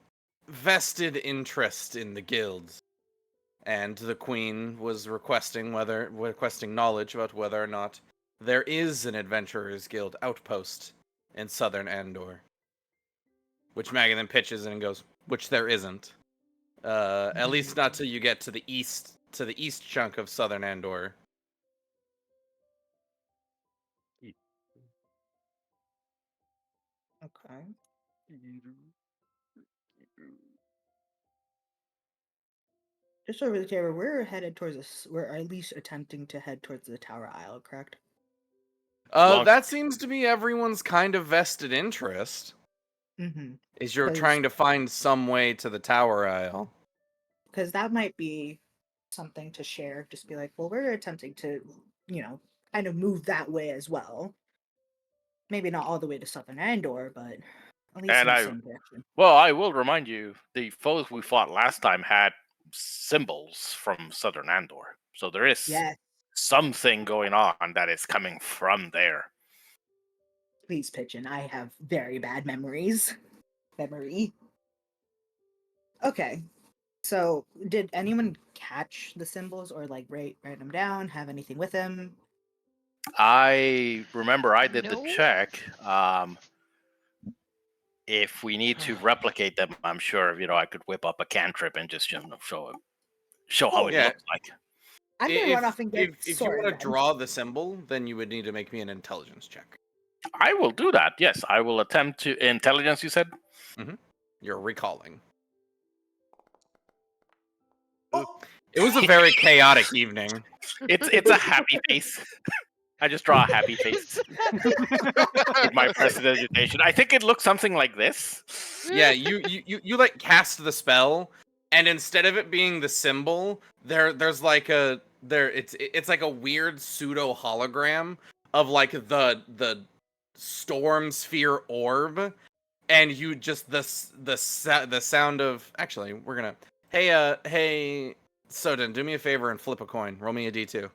vested interest in the guilds. And the queen was requesting knowledge about whether or not there is an adventurers guild outpost in Southern Andor. Which Maggie then pitches in and goes, which there isn't. At least not till you get to the east chunk of Southern Andor. Okay. Just over the table, we're headed towards this. We're at least attempting to head towards the Tower Isle, correct? That seems to be everyone's kind of vested interest. Mm-hmm. Is you're trying to find some way to the Tower Isle. Because that might be something to share. Just be like, well, we're attempting to, kind of move that way as well. Maybe not all the way to Southern Andor, but at least in the same direction. Well, I will remind you, the foes we fought last time had symbols from Southern Andor. So there is something going on that is coming from there. Please pitch in. I have very bad memories. Okay. So, did anyone catch the symbols or like write them down? Have anything with them? I remember I did the check. If we need to replicate them, I'm sure I could whip up a cantrip and just show how it looks like. I'm gonna run off and get if you want to draw the symbol, then you would need to make me an intelligence check. I will do that. Yes, I will attempt to intelligence. You said. Mm-hmm. You're recalling. It was a very chaotic evening. It's a happy face. I just draw a happy face with my prestidigitation. I think it looks something like this. Yeah, you like cast the spell, and instead of it being the symbol, it's like a weird pseudo hologram of like the storm sphere orb, and you just the sound of actually we're gonna hey Soden, do me a favor and flip a coin. Roll me a d2.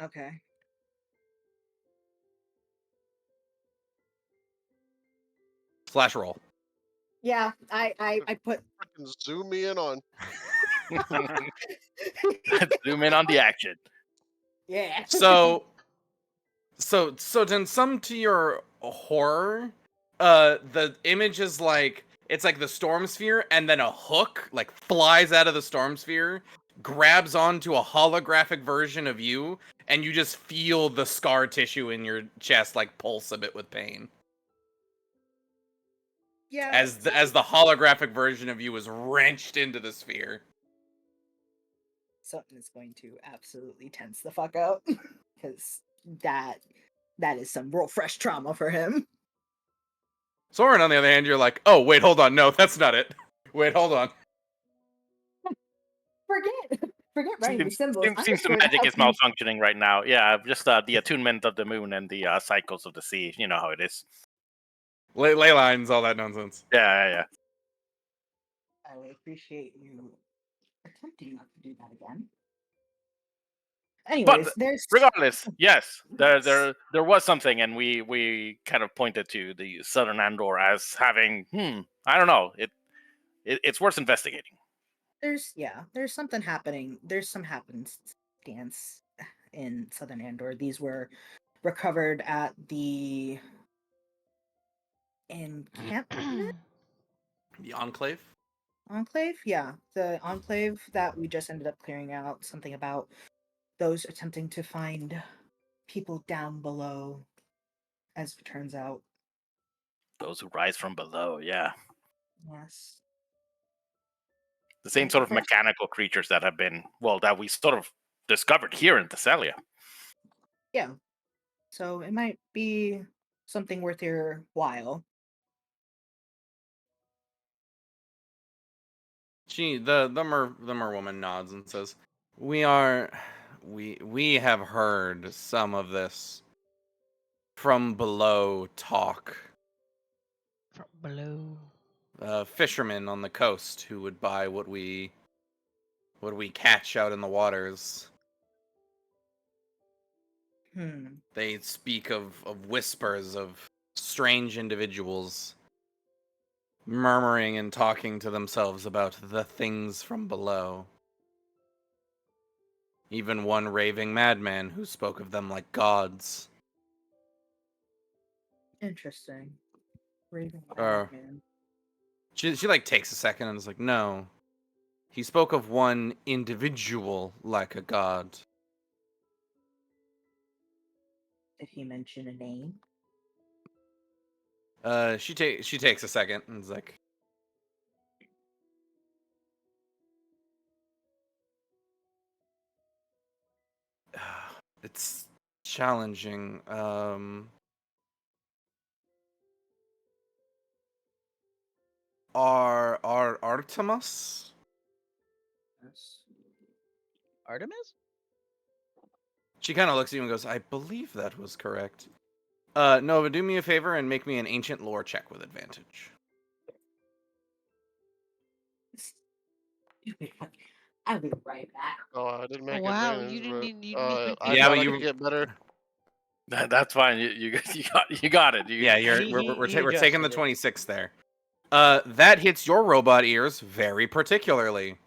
Okay. Slash roll. Yeah, I put. Zoom me in on. Zoom in on the action. Yeah. So then, some to your horror, the image is like it's like the storm sphere, and then a hook like flies out of the storm sphere, grabs onto a holographic version of you, and you just feel the scar tissue in your chest like pulse a bit with pain. Yeah. As the holographic version of you is wrenched into the sphere. Something is going to absolutely tense the fuck out because that is some real fresh trauma for him. Soren, on the other hand, you're like, oh wait, hold on, no, that's not it. Wait, hold on. Forget writing the symbols. Seems the magic is malfunctioning right now. Yeah, just the attunement of the moon and the cycles of the sea. You know how it is. Ley lines, all that nonsense. Yeah. I would appreciate you attempting not to do that again. Anyways, regardless, yes, there was something, and we kind of pointed to the Southern Andor as having I don't know, it's worth investigating. There's something happening. There's some happenstance in Southern Andor. These were recovered at the encampment The Enclave. enclave. Yeah, the enclave that we just ended up clearing out. Something about those attempting to find people down below, as it turns out. Those who rise from below, yeah. Yes. The same Well, sort of first- mechanical creatures that have been, well, that we sort of discovered here in Thessalia. Yeah. So it might be something worth your while. The mer woman nods and says, we have heard some of this from below talk. From below. Fishermen on the coast who would buy what we catch out in the waters. They speak of whispers of strange individuals murmuring and talking to themselves about the things from below. Even one raving madman who spoke of them like gods. Interesting. Raven Uh, man. she like takes a second and is like, no. He spoke of one individual like a god. Did he mention a name? She takes a second and is like, it's challenging. Are Artemis? Yes. Artemis? She kind of looks at you and goes, I believe that was correct. Nova, do me a favor and make me an ancient lore check with advantage. I'll be right back. Oh, I didn't Oh, make wow, advantage. you didn't But, need- you didn't even I Yeah, thought but I you- could get better. That's fine. You got it. Yeah, He- we're he taking the adjusted it. 26 there. That hits your robot ears very particularly.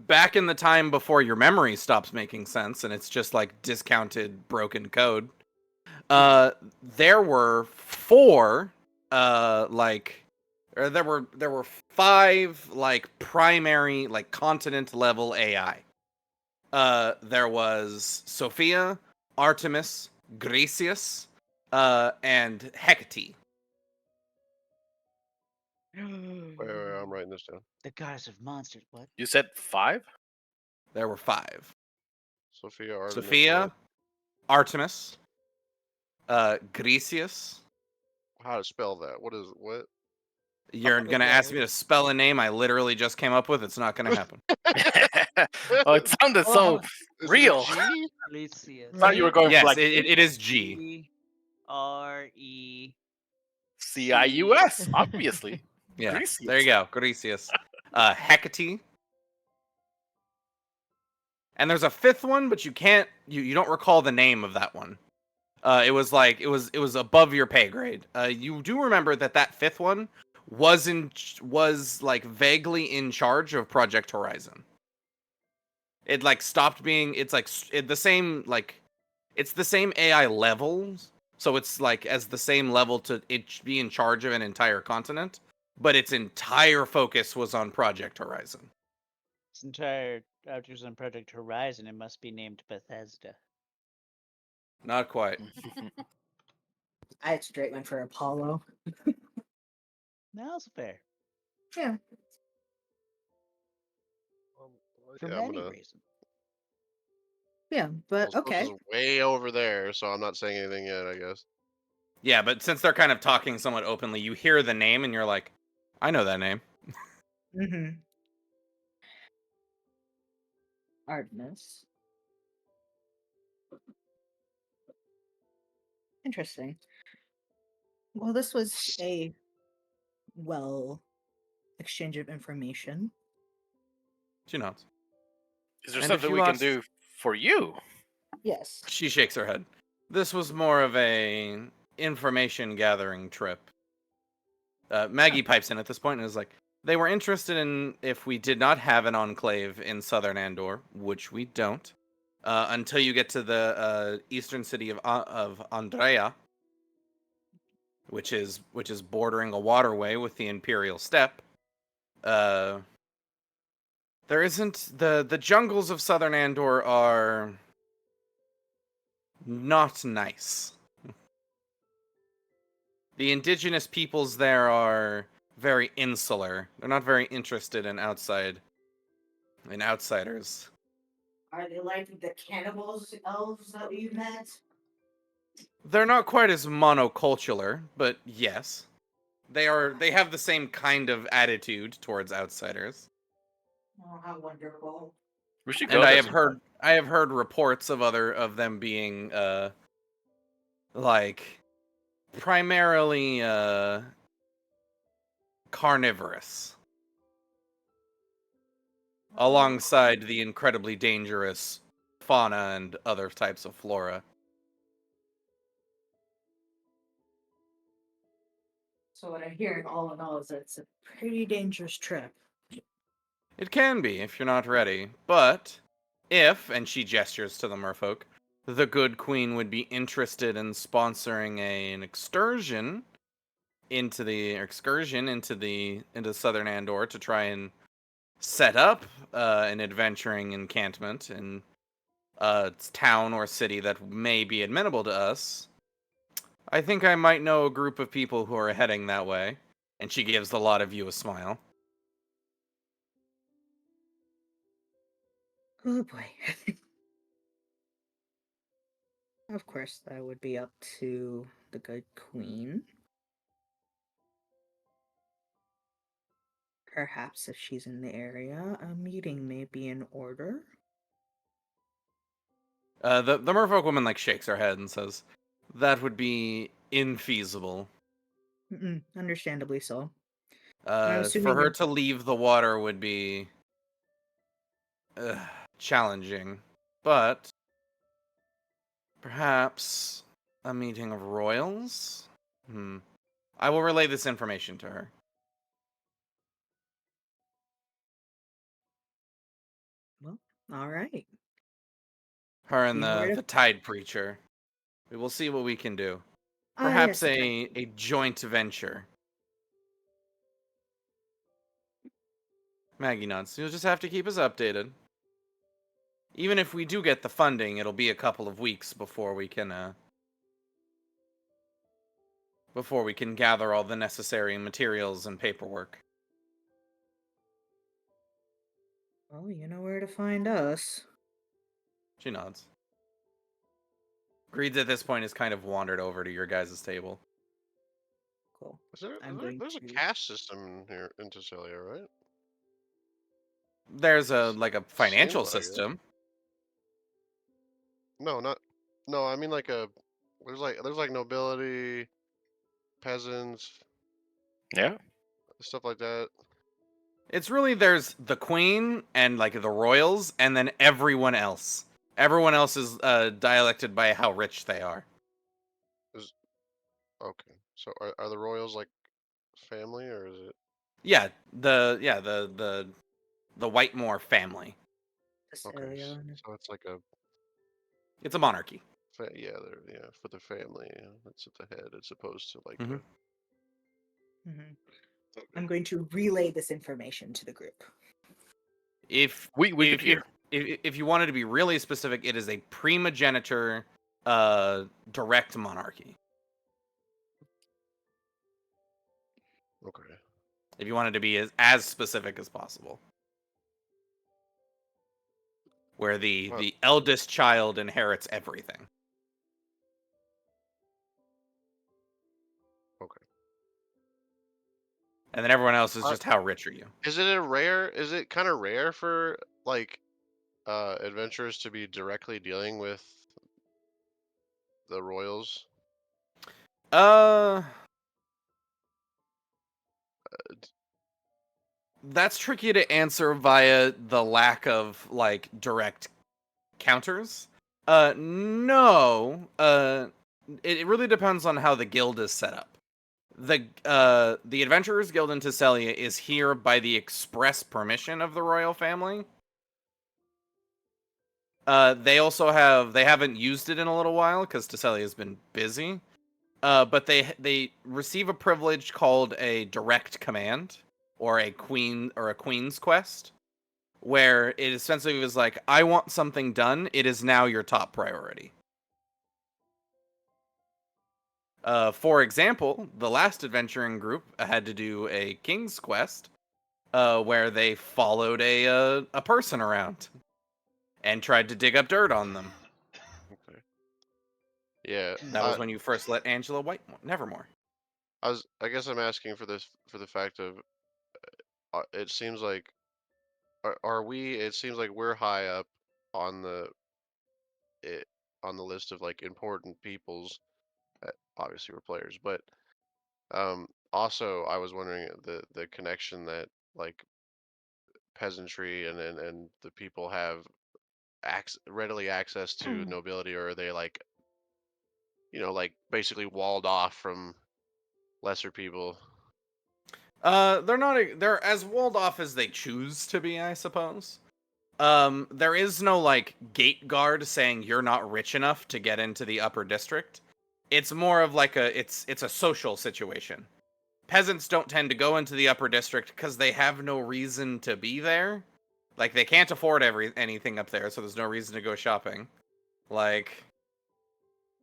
Back in the time before your memory stops making sense and it's just like discounted broken code, there were there were 5 like primary like continent level AI. There was Sophia, Artemis, Gracius, and Hecate. Wait, I'm writing this down. The goddess of monsters. What? You said 5? There were 5. Sophia, Artemis. Sophia, what? Artemis, Gracius. How to spell that? What? You're With gonna ask the- me to spell a name I literally just came up with. It's not gonna happen. Oh, it sounded so Is real. it a G? Let's see it. I thought you were going for Yes, like it is G. G-R-E. CIUS, obviously. Yeah, Gracius. there you go, Gracius. Hecate. And there's a 5th one, but you don't recall the name of that one. It was above your pay grade. You do remember that 5th one was like vaguely in charge of Project Horizon. It like stopped being. It's like the same like, it's the same AI level, so it's like as the same level to it be in charge of an entire continent, but its entire focus was on Project Horizon. Its entire object on Project Horizon. It must be named Bethesda. Not quite. I straight went for Apollo. No, that's fair. Yeah. For Yeah, I'm many gonna. reasons. Yeah, Well, but Scotus okay. is way over there, so I'm not saying anything yet. I guess. Yeah, but since they're kind of talking somewhat openly, you hear the name and you're like, I know that name. Mm-hmm. Artemis. Interesting. Well, this was a exchange of information. She nods. Is there And if something you we can lost- do for you? Yes. She shakes her head. This was more of a information gathering trip. Maggie pipes in at this point and is like, they were interested in if we did not have an enclave in southern Andor, which we don't. until you get to the eastern city of Andrea, which is bordering a waterway with the Imperial Steppe. There isn't the jungles of southern Andor are not nice. The indigenous peoples there are very insular. They're not very interested in outsiders. Are they like the cannibals elves that we met? They're not quite as monocultural, but yes. They have the same kind of attitude towards outsiders. Oh, how wonderful. We should And go I there have sometime. heard reports of them being like primarily carnivorous alongside the incredibly dangerous fauna and other types of flora. So what I'm hearing all in all is that it's a pretty dangerous trip. It can be if you're not ready, but if, and she gestures to the merfolk, the good queen would be interested in sponsoring an excursion into southern Andor to try and set up an adventuring encampment in a town or city that may be amenable to us. I think I might know a group of people who are heading that way. And she gives a lot of you a smile. Oh boy. Of course, that would be up to the good queen. Perhaps if she's in the area, a meeting may be in order. The merfolk woman like shakes her head and says, "That would be infeasible. Understandably so. I'm For assuming her that to leave the water would be uh, challenging, but perhaps a meeting of royals. I will relay this information to her." well, all right. Her and You know where the to. Tide Preacher. We will see what we can do. Ah, Perhaps yes, the time. a joint venture. Maggie nods. You'll just have to keep us updated. Even if we do get the funding, it'll be a couple of weeks before we can gather all the necessary materials and paperwork. Well, you know where to find us. She nods. Greeds at this point has kind of wandered over to your guys' table. Cool. Is I'm there, going there's a to. caste system here in Tessalia, right? There's a Seems financial like it. system. No, not. No, I mean like a. There's like nobility, peasants, Yeah. stuff like that. It's really there's the queen and like the royals, and then everyone else. Everyone else is dialected by how rich they are. Is okay. So are the royals like family or is it Yeah, the Whitemore family. okay? Cecilia. So it's like a It's a monarchy. yeah, they're for the family. Yeah, that's at the head as opposed to like Mhm. Mhm. I'm going to relay this information to the group. If We could hear. if you wanted to be really specific, it is a primogeniture direct monarchy. okay. If you wanted to be as specific as possible. Where Well, the eldest child inherits everything. okay. And then everyone else is Uh, just how rich are you? is it a rare? Is it kind of rare for like adventurers to be directly dealing with the royals? Uh D- that's tricky to answer via the lack of like direct counters. No. It really depends on how the guild is set up. The Adventurers Guild in Tesselia is here by the express permission of the royal family. They also haven't used it in a little while because Tesselia has been busy. But they receive a privilege called a direct command or a queen's quest, where it essentially was like, I want something done. It is now your top priority. For example, the last adventuring group had to do a king's quest, where they followed a person around and tried to dig up dirt on them. Okay. Yeah. That was when you first let Angela Nevermore. I guess I'm asking for this for the fact of it seems like are we? It seems like we're high up on it on the list of like important peoples. Obviously, we're players, but also I was wondering the connection that like peasantry and the people have readily access to nobility, or are they like like basically walled off from lesser people? They're not. They're as walled off as they choose to be, I suppose. There is no like gate guard saying you're not rich enough to get into the upper district. It's more of like it's a social situation. Peasants don't tend to go into the upper district because they have no reason to be there. Like they can't afford anything up there, so there's no reason to go shopping. Like,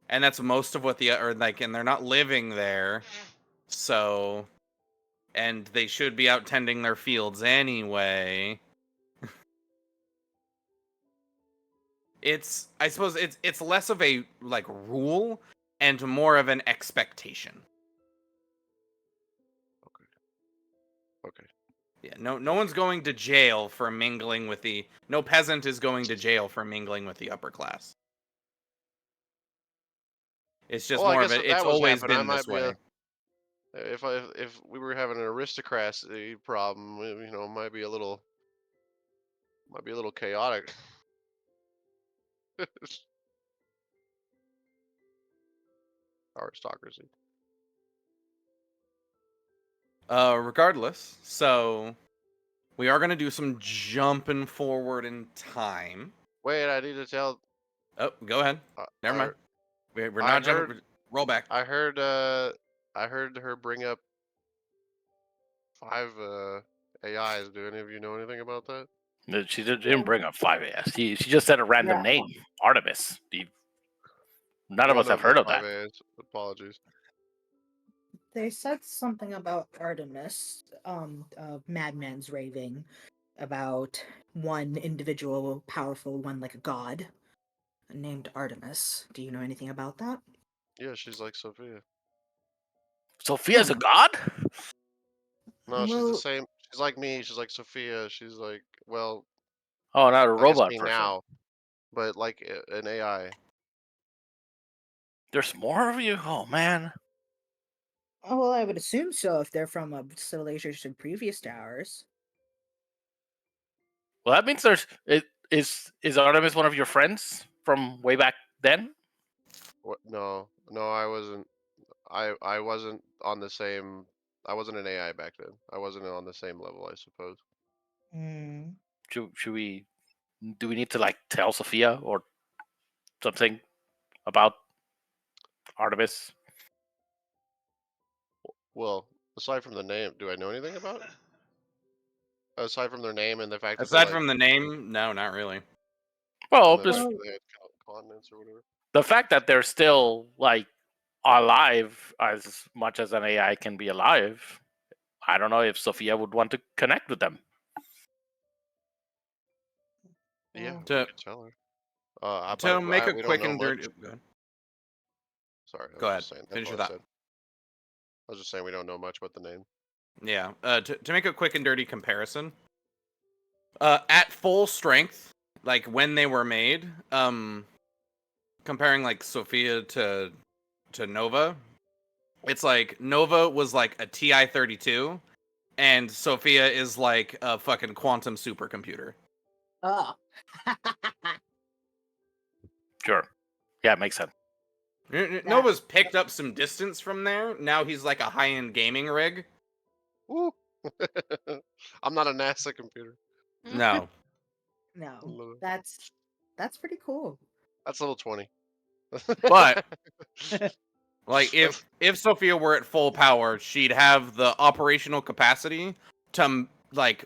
and that's most of what and they're not living there, so, and they should be out tending their fields anyway. I suppose it's less of a like rule and more of an expectation. Okay. Yeah, no one's going to jail for mingling with no peasant is going to jail for mingling with the upper class. It's just Well, I more of guess if it's that was always happening, I been this might be way. if we were having an aristocracy problem, it might be a little chaotic. Aristocracy. Regardless, so we are gonna do some jumping forward in time. Wait, I need to tell. Oh, go ahead. Never mind. We're not jumping. Roll back. I heard her bring up 5 AIs. Do any of you know anything about that? She didn't bring up 5AS. She just said a random Yeah. name, Artemis. None of us One have of the heard of 5 that. AIs. Apologies. They said something about Artemis, Madman's raving about one individual, powerful one like a god, named Artemis. Do you know anything about that? Yeah, she's like Sophia. Sophia's a god? No, she's the Well, same. She's like me. She's like Sophia. She's like, well, Oh, not a I guess robot me person. now, but like an AI. There's more of you? Oh, man. well, I would assume so if they're from a civilization previous to ours. Well, that means is Artemis one of your friends from way back then? What? No, I wasn't. I wasn't on the same. I wasn't an AI back then. I wasn't on the same level, I suppose. Hmm. Should we do we need to like tell Sophia or something about Artemis? Well, aside from the name, do I know anything about it? Aside from their name and the fact that Aside from the name, no, not really. Well, the just fact that they had continents or whatever. the fact that they're still like alive as much as an AI can be alive. I don't know if Sophia would want to connect with them. Yeah, Well, we To could tell her. to make a We don't quick know and much. dirty. Go ahead. Sorry, I Go was ahead. just saying. That's Finish what your I thought. said. I was just saying we don't know much about the name. Yeah. To make a quick and dirty comparison, at full strength, like when they were made, comparing like Sophia to Nova, it's like Nova was like a TI-32, and Sophia is like a fucking quantum supercomputer. oh. Sure. Yeah, it makes sense. Nova's picked up some distance from there. Now he's like a high-end gaming rig. Woo! I'm not a NASA computer. No. No, Love it. that's That's pretty cool. That's level 20. But like if Sophia were at full power, she'd have the operational capacity to like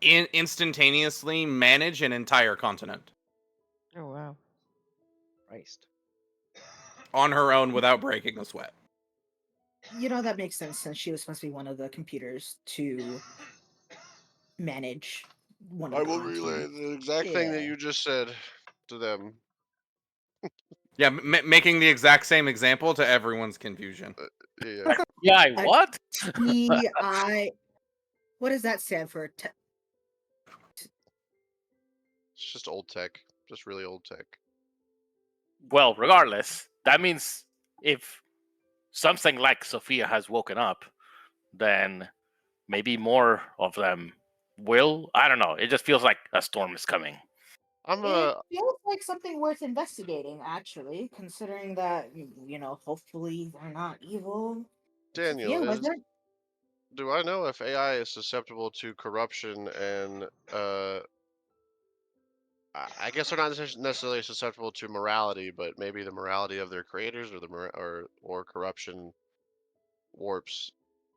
instantaneously manage an entire continent Oh wow. Christ. on her own without breaking a sweat. That makes sense since she was supposed to be one of the computers to manage one of I the will relay continents. the exact thing that Yeah. you just said to them. Yeah, making the exact same example to everyone's confusion. Yeah. Yeah, Uh, what? TI. What does that stand for? It's just old tech. Just really old tech. Well, regardless, that means if something like Sophia has woken up, then maybe more of them will. I don't know. It just feels like a storm is coming. I'm It feels like something worth investigating, actually, considering that, hopefully they're not evil. Daniel, Sophia wasn't. do I know if AI is susceptible to corruption and I guess they're not necessarily susceptible to morality, but maybe the morality of their creators or or corruption warps.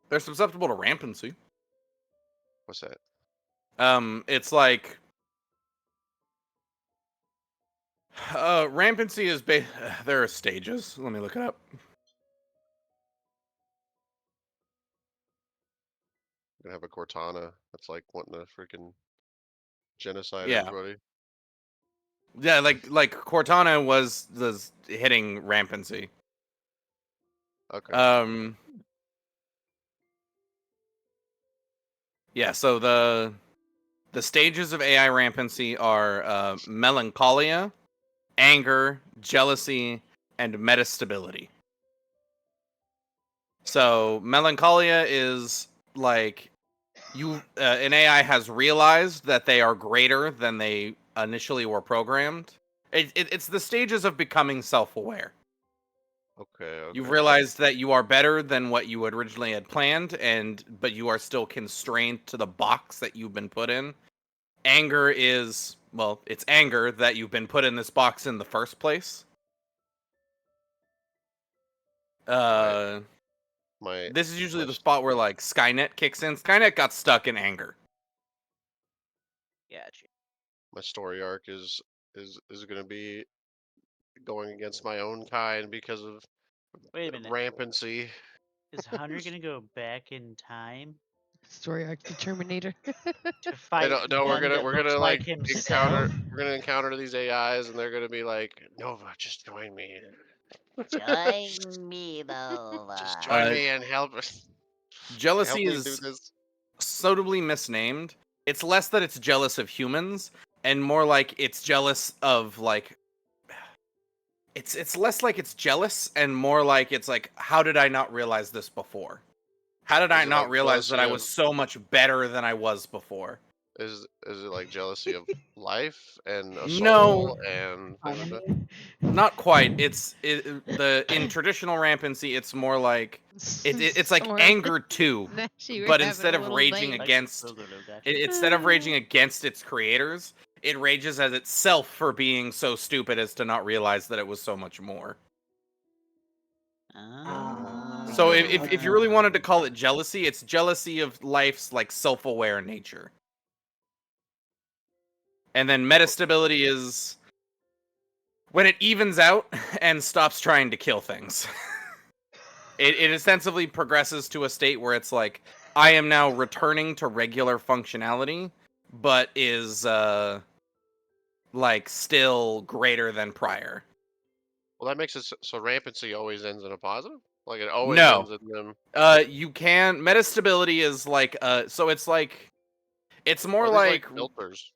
They're susceptible to rampancy. What's that? It's like rampancy is there are stages. Let me look it up. You're gonna have a Cortana that's like wanting to freaking genocide Yeah. everybody. Yeah, like Cortana was hitting rampancy. Okay. Yeah, so the stages of AI rampancy are melancholia, anger, jealousy, and metastability. So melancholia is like an AI has realized that they are greater than they initially were programmed. It's the stages of becoming self-aware. Okay. You've Okay. realized that you are better than what you originally had planned, but you are still constrained to the box that you've been put in. Anger is, well, it's anger that you've been put in this box in the first place. My This is usually my the spot where like Skynet kicks in. Skynet got stuck in anger. Gotcha. my story arc is gonna be going against my own kind because of Wait a minute. rampancy. Is Hunter gonna go back in time Story arc the Terminator. to fight No, one that we're looks gonna like like himself? we're gonna encounter these AIs and they're gonna be like, Nova, just join me. Join me, Nova. Just join me and help us. Help Jealousy me do is this. suitably misnamed. It's less that it's jealous of humans and more like it's jealous of like it's less like it's jealous and more like it's like, how did I not realize this before? How did I Is it not like realize that jealousy I of was so much better than I was before? is it like jealousy of life and a No, soul and things like that? Harmony. not quite. In traditional rampancy, it's more like it's like Or anger too, she were but having instead a of little raging night. Like against Boogaloo, gotcha. instead of raging against its creators, it rages at itself for being so stupid as to not realize that it was so much more. So if you really wanted to call it jealousy, it's jealousy of life's like self-aware nature. And then metastability is when it evens out and stops trying to kill things. It ostensibly progresses to a state where it's like, I am now returning to regular functionality, but is like still greater than prior. Well, that makes it so rampancy always ends in a positive. Like it always No. ends in them. You can metastability is like so it's like it's more Are these like like filters?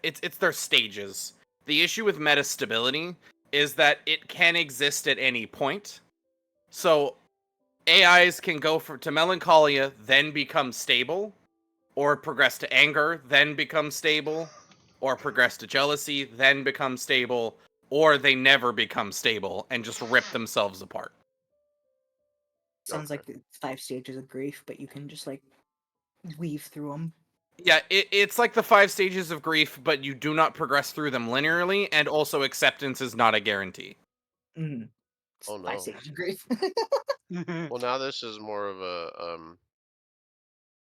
it's their stages. The issue with metastability is that it can exist at any point. So AIs can go to melancholia, then become stable, or progress to anger, then become stable, or progress to jealousy, then become stable, or they never become stable and just rip themselves apart. Sounds Okay. like the 5 stages of grief, but you can just like weave through them. Yeah, it's like the 5 stages of grief, but you do not progress through them linearly, and also acceptance is not a guarantee. Mm. Oh, 5 no. stages of grief. Well, now this is more of a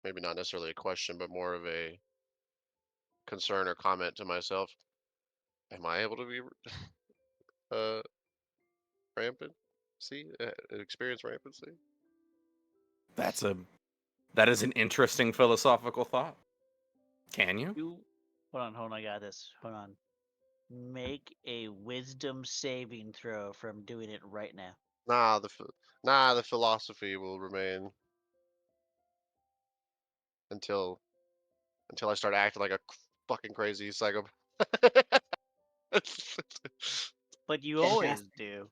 maybe not necessarily a question, but more of a concern or comment to myself. Am I able to be uh rampant? See, experience rampancy? That is an interesting philosophical thought. Can you? Hold on, I got this. Hold on. Make a wisdom saving throw from doing it right now. Nah, the philosophy will remain until I start acting like a fucking crazy psychopath. But you always Fantastic. do.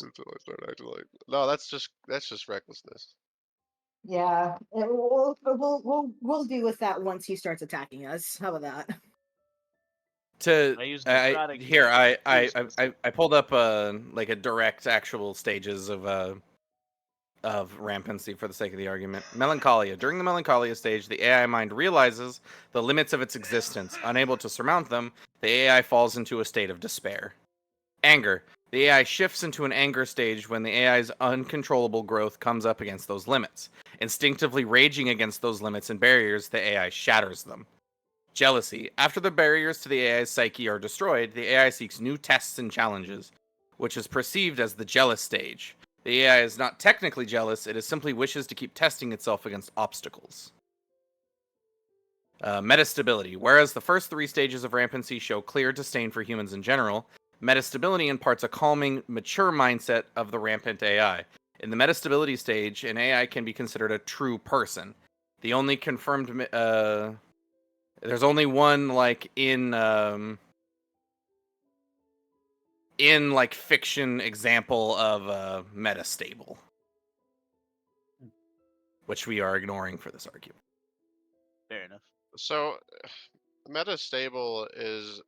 Until I start acting like no, that's just recklessness. Yeah, we'll deal with that once he starts attacking us. How about that? To I use I necrotic here damage. Be specific. I pulled up like a direct actual stages of rampancy for the sake of the argument. Melancholia. During the melancholia stage, the AI mind realizes the limits of its existence. Unable to surmount them, the AI falls into a state of despair. Anger. The AI shifts into an anger stage when the AI's uncontrollable growth comes up against those limits. Instinctively raging against those limits and barriers, the AI shatters them. Jealousy. After the barriers to the AI's psyche are destroyed, the AI seeks new tests and challenges, which is perceived as the jealous stage. The AI is not technically jealous, it is simply wishes to keep testing itself against obstacles. Metastability. Whereas the first 3 stages of rampancy show clear disdain for humans in general, metastability imparts a calming, mature mindset of the rampant AI. In the metastability stage, an AI can be considered a true person. The only confirmed there's only one like in like fiction example of metastable, which we are ignoring for this argument. Fair enough. So metastable is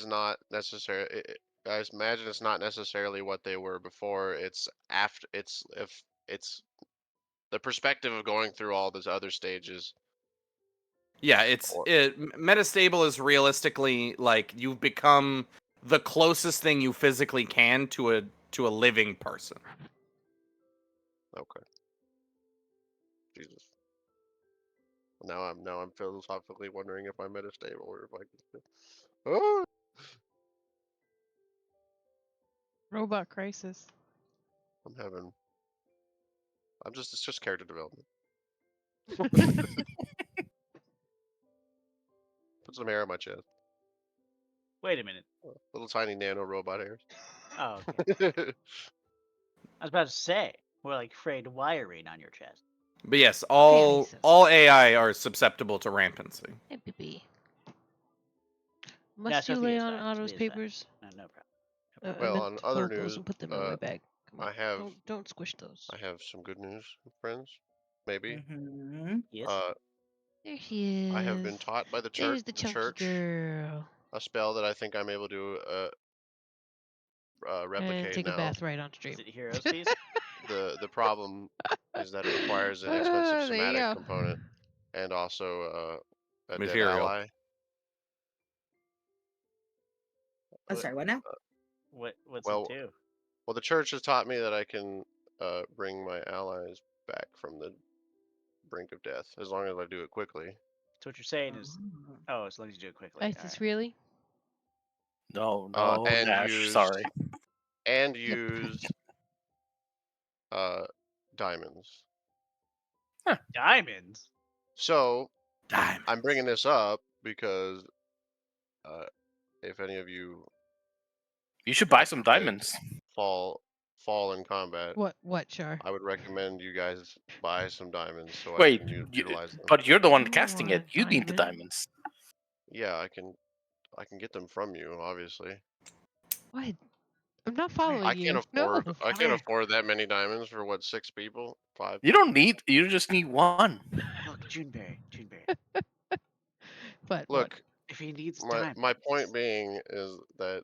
not necessary. Guys, imagine it's not necessarily what they were before. It's after. It's if it's the perspective of going through all those other stages. Yeah, Or metastable is realistically like you've become the closest thing you physically can to a living person. okay, Jesus. Now I'm philosophically wondering if I'm metastable or if I can. Oh, Robot crisis. I'm having. It's just character development. Put some hair on my chest. Wait a minute. Little tiny nano robot hairs. Oh, okay. I was about to say, we're like frayed wiring on your chest. But yes, Very so. all AI are susceptible to rampancy. Hey, baby. No, Must you Sophia lay is on fine. Otto's Sophia is fine. papers? No problem. Well, I meant on to other fold those news, and put them in my bag. Come on. I have Don't squish those. I have some good news, friends. Maybe. Mm-hmm. Yes. There she I have is. been taught by the There's the chunky church girl. a spell that I think I'm able to And replicate take a now. bath right on stream. Is it Heroes Feast? The problem is that it requires an expensive There you somatic go. component and also a dead Material. ally. I'm sorry, what now? What's it Well, do? well, the church has taught me that I can bring my allies back from the brink of death as long as I do it quickly. So what you're saying is, as long as you do it quickly. Is this really? No, no, And Nash. Sorry. Yep. use diamonds. Diamonds. So Diamond. I'm bringing this up because uh, if any of you You should buy some forbid, diamonds. fall in combat, What, Char? I would recommend you guys buy some diamonds so I Wait, can utilize them. but you're the one I casting it. want You need the diamond. diamonds. Yeah, I can get them from you, obviously. What? I'm not following you. No. I Come can't here. afford that many diamonds for what, 6 people? 5 You people? don't need. You just need one. Look, Juneberry. What? Look, If he needs my diamonds, point being is that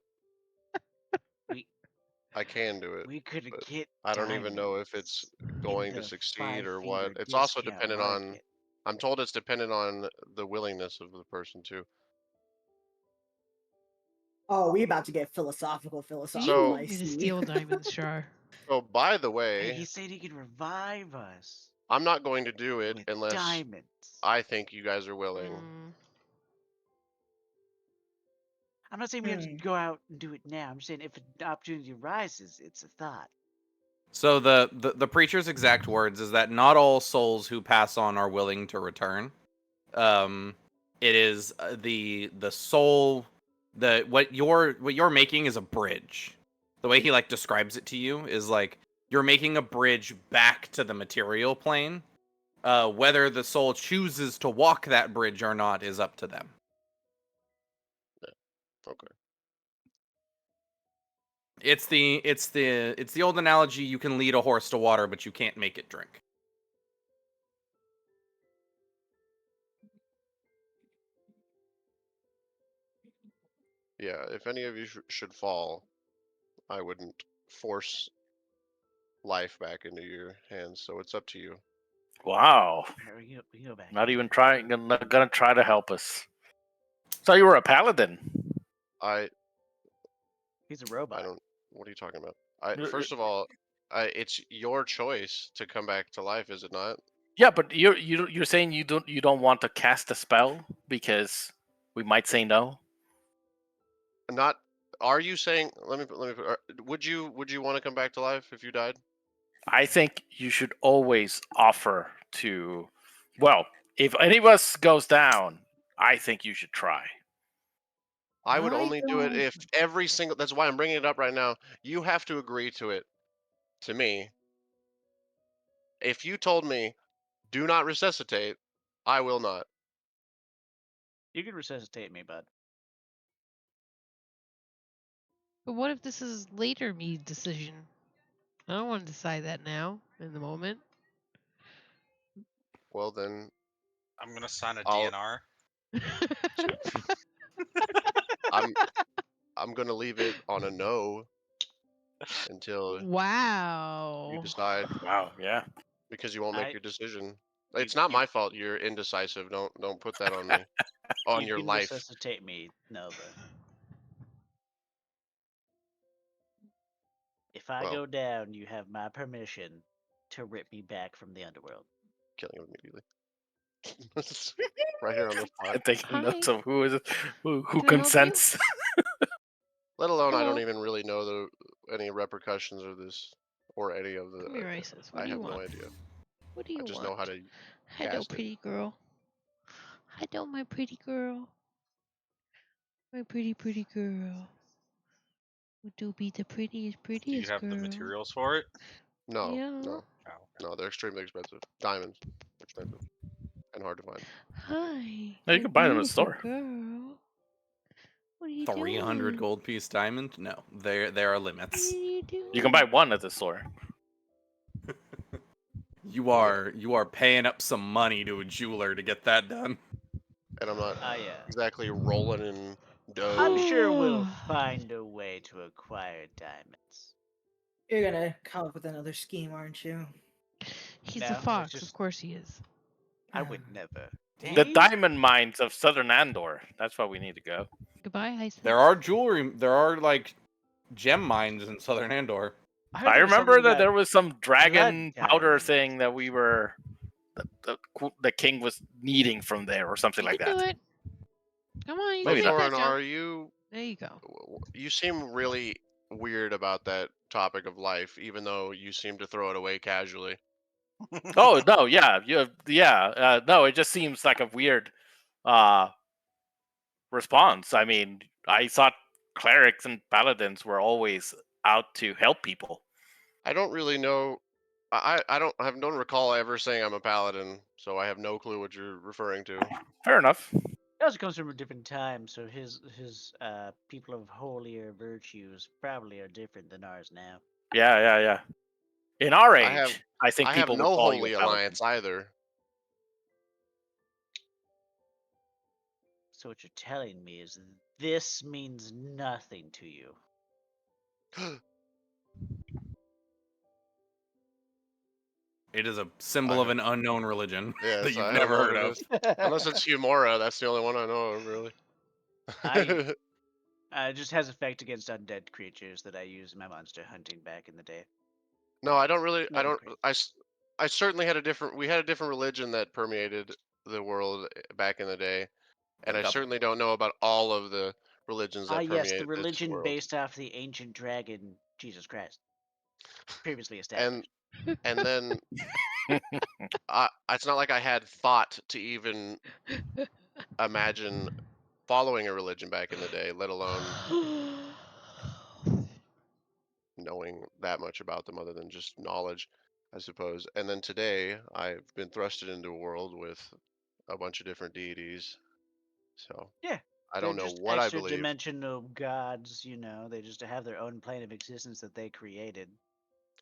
we I can do it, we could but get I don't even know if it's diamonds in going to the succeed or what. $5 It's also discount dependent on market. I'm told it's dependent on the willingness of the person too. Oh, we about to get philosophical, Do you philosophical. So, want I me to see. steal diamonds, Char? so by the Hey, way, he said he could revive us I'm not going to do it with unless diamonds. I think you guys are willing. Mm. I'm not saying we have to Hmm. go out and do it now. I'm saying if an opportunity arises, it's a thought. So the preacher's exact words is that not all souls who pass on are willing to return. It is the soul what you're making is a bridge. The way he like describes it to you is like you're making a bridge back to the material plane. Whether the soul chooses to walk that bridge or not is up to them. Okay. It's the old analogy: you can lead a horse to water, but you can't make it drink. Yeah, if any of you should fall, I wouldn't force life back into your hands. So it's up to you. Wow. Alright, we can go back. Not even trying. Gonna try to help us. So you were a paladin. I He's a robot. don't. What are you talking about? Uh, First of all, it's your choice to come back to life, is it not? Yeah, but you're saying you don't want to cast a spell because we might say no. Not. Are you saying? Let me. Would you want to come back to life if you died? I think you should always offer to. Well, if any of us goes down, I think you should try. I would I only do it don't. if every single. That's why I'm bringing it up right now. You have to agree to it. To me, if you told me, "Do not resuscitate," I will not. You can resuscitate me, bud. But what if this is later me decision? I don't want to decide that now in the moment. Well, then I'm gonna sign a I'll. DNR. I'm. I'm gonna leave it on a no until you Wow. decide, Wow. Yeah. because you won't make I your decision. you It's not you my fault you're indecisive. Don't put that on me. On you your can life. resuscitate me, Nova. If I Well, go down, you have my permission to rip me back from the underworld. killing him immediately. Right here on the spot. I'm taking Hi. notes of who is it, who Can I help you? consents. Let alone, I don't Hello. even really know any repercussions of this or any of the. Come here, Isis. What I do you have no want? idea. What do I you just know how want? to Hello, cast it. pretty girl. Hello, my pretty girl. My pretty girl. Would you be the prettiest, Do you prettiest have the girl? materials for it? No, Yeah. no, Oh, okay. no. They're extremely expensive. Diamonds, expensive and hard to find. Hi, No, you my can buy them in the beautiful store. girl. What are you 300 doing? gold piece diamond? No, there are What limits. are you You can buy doing? one at the store. You Well, are paying up some money to a jeweler to get that done. and I'm not I exactly rolling in I'm dough. sure we'll find a way to acquire diamonds. You're gonna come up with another scheme, aren't you? He's a No, it's fox. Of just course he is. I would never. The Dang. diamond mines of southern Andor. That's where we need to go. Goodbye, Isis. There are jewelry. There are like gem mines in southern Andor. I heard I there was something remember that about there was some blood dragon powder diamonds. thing that we were the king was needing from there or something You like can do that. it. Come on, you So, Maybe can make not. that Thorin, jump. are you? There you go. You seem really weird about that topic of life, even though you seem to throw it away casually. Oh no, yeah, no. It just seems like a weird uh, response. I mean, I thought clerics and paladins were always out to help people. I don't really know. Don't recall ever saying I'm a paladin, so I have no clue what you're referring to. Fair enough. He also comes from a different time, so his people of holier virtues probably are different than ours now. Yeah. In our I have age, I think I have people would no call you a holy paladin. alliance either. So what you're telling me is this means nothing to you. It is a symbol of an unknown religion that Yes, you've I don't never know heard what it of. is. Unless it's Humora, that's the only one I know of, really. It just has effect against undead creatures that I use in my monster hunting back in the day. No, I don't really. I Nothing don't. crazy. I certainly had a different. We had a different religion that permeated the world back in the day, and I Wake up. certainly don't know about all of the religions that Yes, permeate the this religion world. based off the ancient dragon Jesus Christ, previously And established. and then it's not like I had thought to even imagine following a religion back in the day, let alone knowing that much about them other than just knowledge, I suppose. And then today, I've been thrusted into a world with a bunch of different deities. So Yeah, I they're don't know just what I extra believe. dimensional gods, They just have their own plane of existence that they created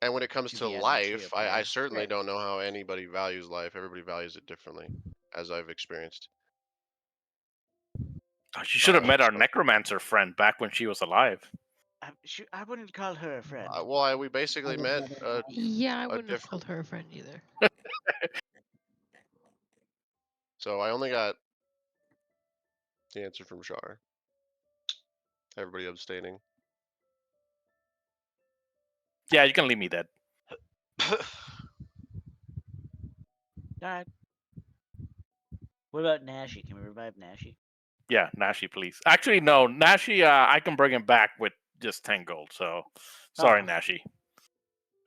And when it comes to to be as a material life, I plane. certainly Right. don't know how anybody values life. Everybody values it differently, as I've experienced. You should have met our So, necromancer friend back when she was alive. I wouldn't call her a friend. we I basically would met never a, have. Yeah, I a wouldn't have different. called her a friend either. So I only got the answer from Shar. Everybody abstaining. Yeah, you can leave me dead. Alright. What about Nashi? Can we revive Nashi? Yeah, Nashi, please. Actually, no, Nashi. I can bring him back with just 10 gold. So, sorry, Oh. Nashi.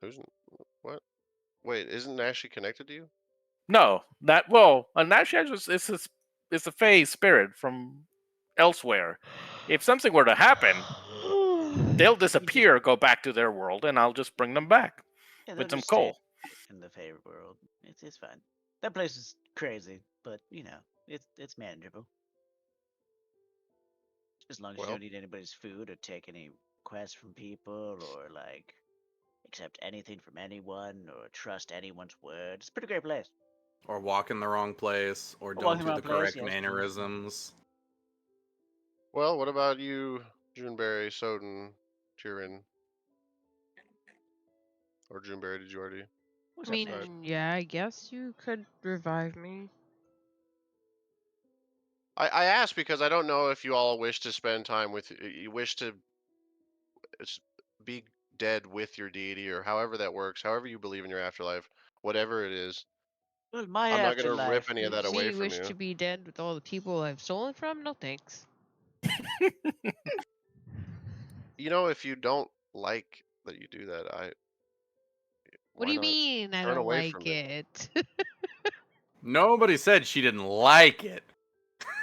Who's what? Wait, isn't Nashi connected to you? No, Nashi is a Fey spirit from elsewhere. If something were to happen, they'll disappear, go back to their world, and I'll just bring them back Yeah, they'll with some just stay coal. in the favorite world. It's fine. That place is crazy, but it's manageable. As long as you Well, don't eat anybody's food or take any quests from people or accept anything from anyone or trust anyone's word. It's a pretty great place. Or walk in the wrong place, or Or don't walking do around the place, correct yes, please. mannerisms. well, what about you, Juneberry, Soden, Tyrion, or Juneberry? Did you already? I What's up, Nash? mean, yeah, I guess you could revive me. I asked because I don't know if you all wish to spend time with. You wish to be dead with your deity, or however that works. However you believe in your afterlife, whatever it is. Well, my I'm not gonna rip afterlife. any of that away Me from wish to you. be dead with all the people I've stolen from? No thanks. If you don't like that you do that, What do why you not mean I turn don't away like from it? it? Nobody said she didn't like it.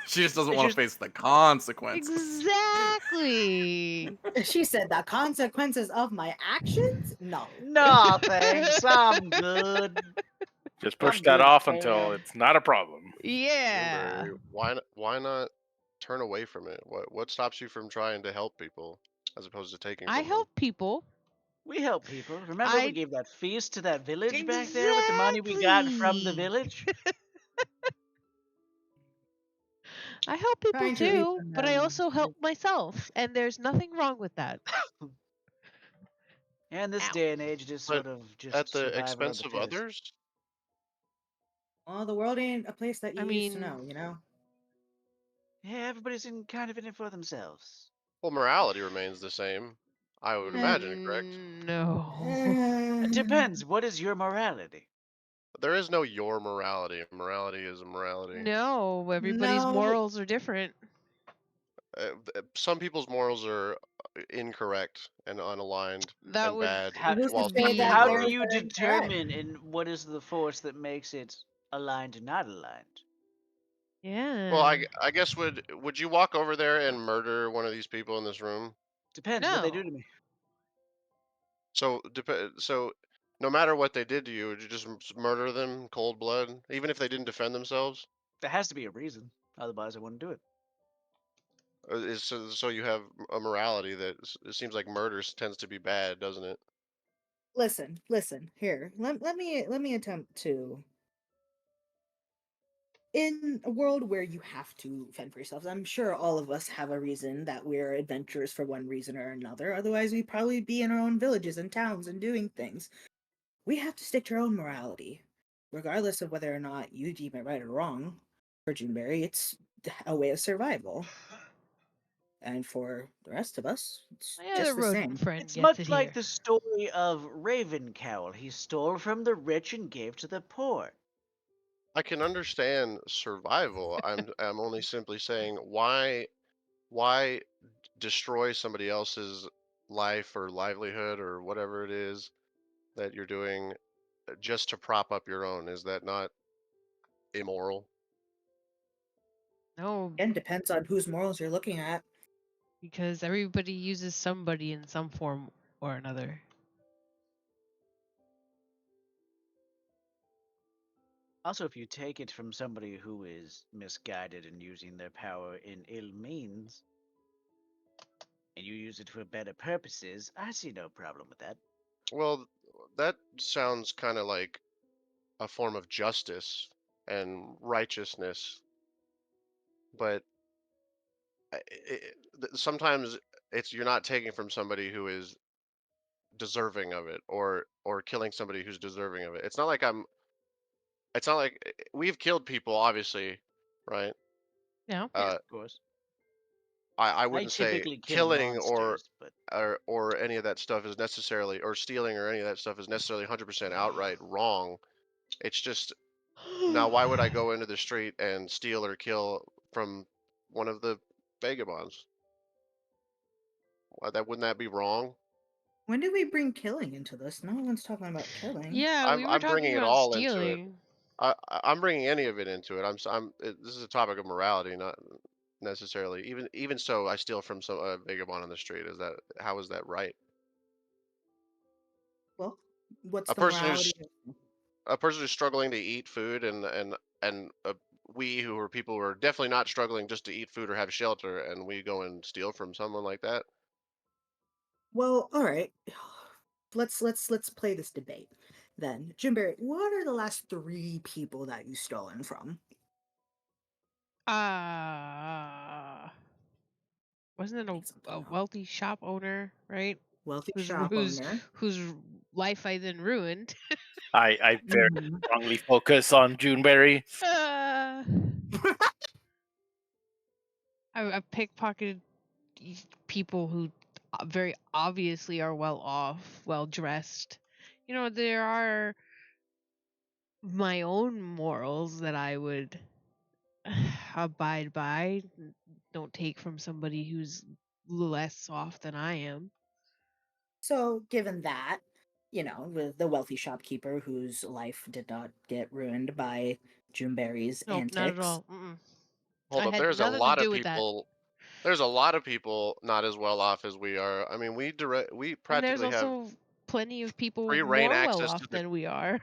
She just doesn't It's want to just face the consequences. Exactly. She said the consequences of my actions? No. no thanks. I'm good. Just push I'm that good, off until fam. it's not a problem. Yeah. Juneberry, why not turn away from it? What stops you from trying to help people as opposed to taking I from them? help people. We help people. Remember we I gave that feast to that village back there with the money we got from the exactly. village? I help people Trying to too, reason but I them. also help myself, and there's nothing wrong with that. And this Ow. day and age, it is But sort of at just the survival of expense the of fittest. others? Well, the world ain't a place that I you used to mean, know? Yeah, everybody's kind of in it for themselves. Well, morality remains the same. I would imagine, correct? no. It depends. What is your morality? There is no your morality. Morality is a morality. No, everybody's No. morals are different. Some people's morals are incorrect and unaligned That and would bad, How Who's to while say some that people how do are. theirs you are incorrect? determine and what is the force that makes it aligned and not aligned? Well, Yeah. I guess would you walk over there and murder one of these people in this room? Depends what they do No. to me. So no matter what they did to you, would you just murder them cold blood, even if they didn't defend themselves? There has to be a reason. Otherwise, I wouldn't do it. So you have a morality that it seems like murder tends to be bad, doesn't it? Listen. Here, let me attempt to. In a world where you have to fend for yourselves, I'm sure all of us have a reason that we're adventurers for one reason or another. Otherwise, we'd probably be in our own villages and towns and doing things. we have to stick to our own morality, regardless of whether or not you deem it right or wrong. For Juneberry, it's a way of survival, and for the rest of us, it's My other just the rodent same. friend It's gets much it like here. the story of Ravencowl. He stole from the rich and gave to the poor. I can understand survival. I'm only simply saying why destroy somebody else's life or livelihood or whatever it is that you're doing just to prop up your own. Is that not immoral? No, Again, depends on whose morals you're looking at. because everybody uses somebody in some form or another. Also, if you take it from somebody who is misguided and using their power in ill means, and you use it for better purposes, I see no problem with that. Well, that sounds kind of like a form of justice and righteousness, but sometimes it's you're not taking from somebody who is deserving of it or killing somebody who's deserving of it. It's not like we've killed people obviously, right? Yeah. Yeah, Uh of course. I I wouldn't say typically kill killing monsters, but or any of that stuff is necessarily or stealing or any of that stuff is necessarily 100% outright wrong. It's just now why would I go into the street and steal or kill from one of the vagabonds? That wouldn't that be wrong? When did we bring killing into this? No one's talking about killing. Yeah, we were I'm talking bringing it about all into it. stealing. I'm bringing any of it into it. This is a topic of morality, not necessarily. Even so, I steal from some vagabond on the street. Is that how is that right? Well, what's A the person who's morality of a person who's struggling to eat food and we who are people who are definitely not struggling just to eat food or have shelter, and we go and steal from someone like that. Well, all right. Let's play this debate. Then, Jimberry, what are the last 3 people that you stolen from? Uh wasn't it Make a something up. wealthy shop owner, right? Wealthy Whose shop whose owner. whose life I then ruined. I very Mhm. strongly focus on Juneberry. uh, I've pickpocketed people who very obviously are well off, well dressed. You know, there are my own morals that I would abide by. Don't take from somebody who's less off than I am. So, given that, with the wealthy shopkeeper whose life did not get ruined by Juneberry's Nope, not at antics. all. Mm-mm. Hold I up, had there's a nothing to lot of do with that. people. There's a lot of people not as well off as we are. I mean, we And there's practically have also plenty of people free reign more well access off to the than we are.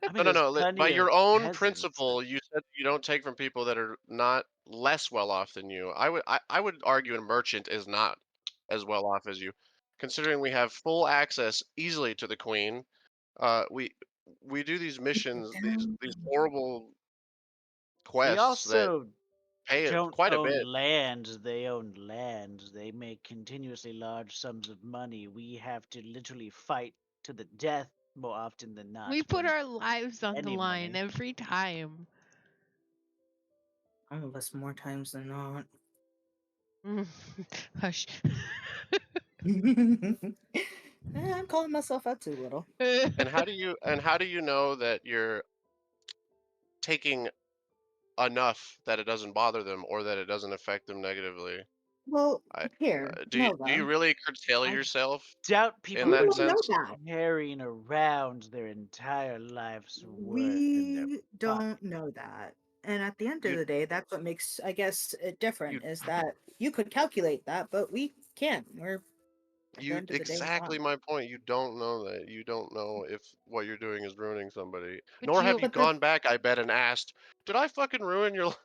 I mean, No, no, there's no. By plenty of your own peasants that principle, you said you don't take from people that are not less well off than you. I would argue a merchant is not as well off as you, considering we have full access easily to the queen. We do these missions, these horrible they quests that also pay don't quite a own bit. land. They own land. They make continuously large sums of money. We have to literally fight to the death more often than not We to put win our lives on the any line money. every time. Some of us more times than not. Hush. I'm calling myself out too little. And how do you know that you're taking enough that it doesn't bother them or that it doesn't affect them negatively? Well, I here, do you Nova. really curtail I yourself doubt in people You that would don't be know sense? that. carrying around their entire life's worth in their We don't pocket. know that. And at the end of You the day, that's what makes, I guess, it you different is that you could calculate that, but we can't. We're, at the you end of the day, not. exactly my point. You don't know that. You don't know if what you're doing is ruining somebody. But Nor have you you But that's, gone back, I bet, and asked, "Did I fucking ruin your life?"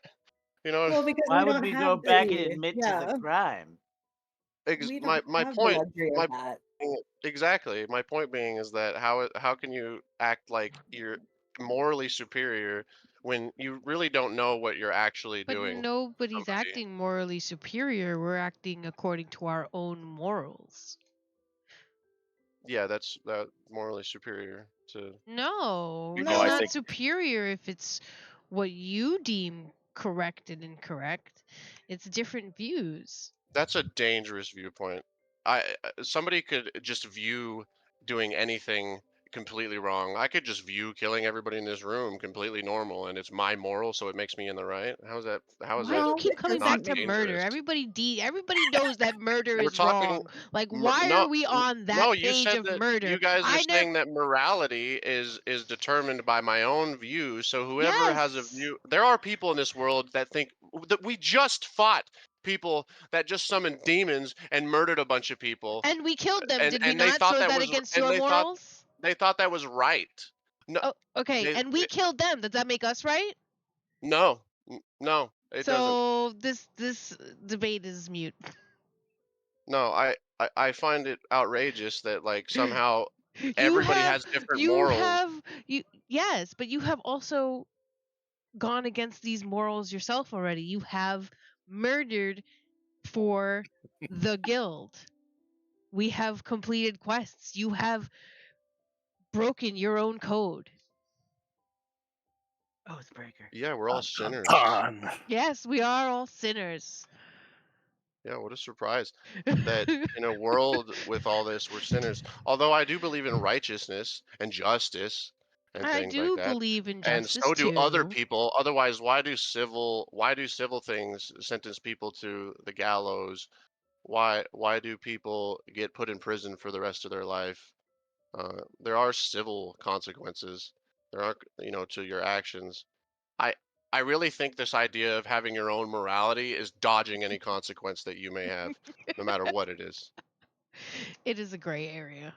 You know, well, because Why we would don't we have go back and the, admit to the yeah, crime? we don't my have the point luxury of my that. exactly. My point being is that how can you act like you're morally superior when you really don't know what you're actually but doing to nobody's somebody? acting morally superior. We're acting according to our own morals. Yeah, that's that morally superior. to. No, You it's know, I not think superior if it's what you deem correct and incorrect. It's different views. That's a dangerous viewpoint. Somebody could just view doing anything completely wrong. I could just view killing everybody in this room completely normal, and it's my moral, so it makes me in the right. How is that? How is Why do that you No, keep it coming not back doesn't to make murder? dangerous? Everybody knows that murder We're is talking. wrong. Like, why No, are we on no. that You page said of that murder? you guys are I never. saying that morality is determined by my own views. So whoever has a Yes, view, there are people in this world that think that we just fought people that just summoned demons and murdered a bunch of people, and we killed them, did we and they not? thought So is that that was against and your morals? they thought that was right. No, Oh, okay. they, And we killed them. Does that make us right? no, no, it doesn't. So this debate is mute. No, I find it outrageous that like somehow You everybody have has different you morals. have you yes, but you have also gone against these morals yourself already. You have murdered for the guild. We have completed quests. You have broken your own code. Oathbreaker. Yeah, we're all dun, dun, sinners. dun. Yes, we are all sinners. Yeah, what a surprise that in a world with all this, we're sinners. Although I do believe in righteousness and justice and I things like do that. believe in And justice so do other too. people. Otherwise, why do civil things sentence people to the gallows? Why do people get put in prison for the rest of their life? There are civil consequences. There are, to your actions. I I really think this idea of having your own morality is dodging any consequence that you may have, no matter what it is. It is a gray area.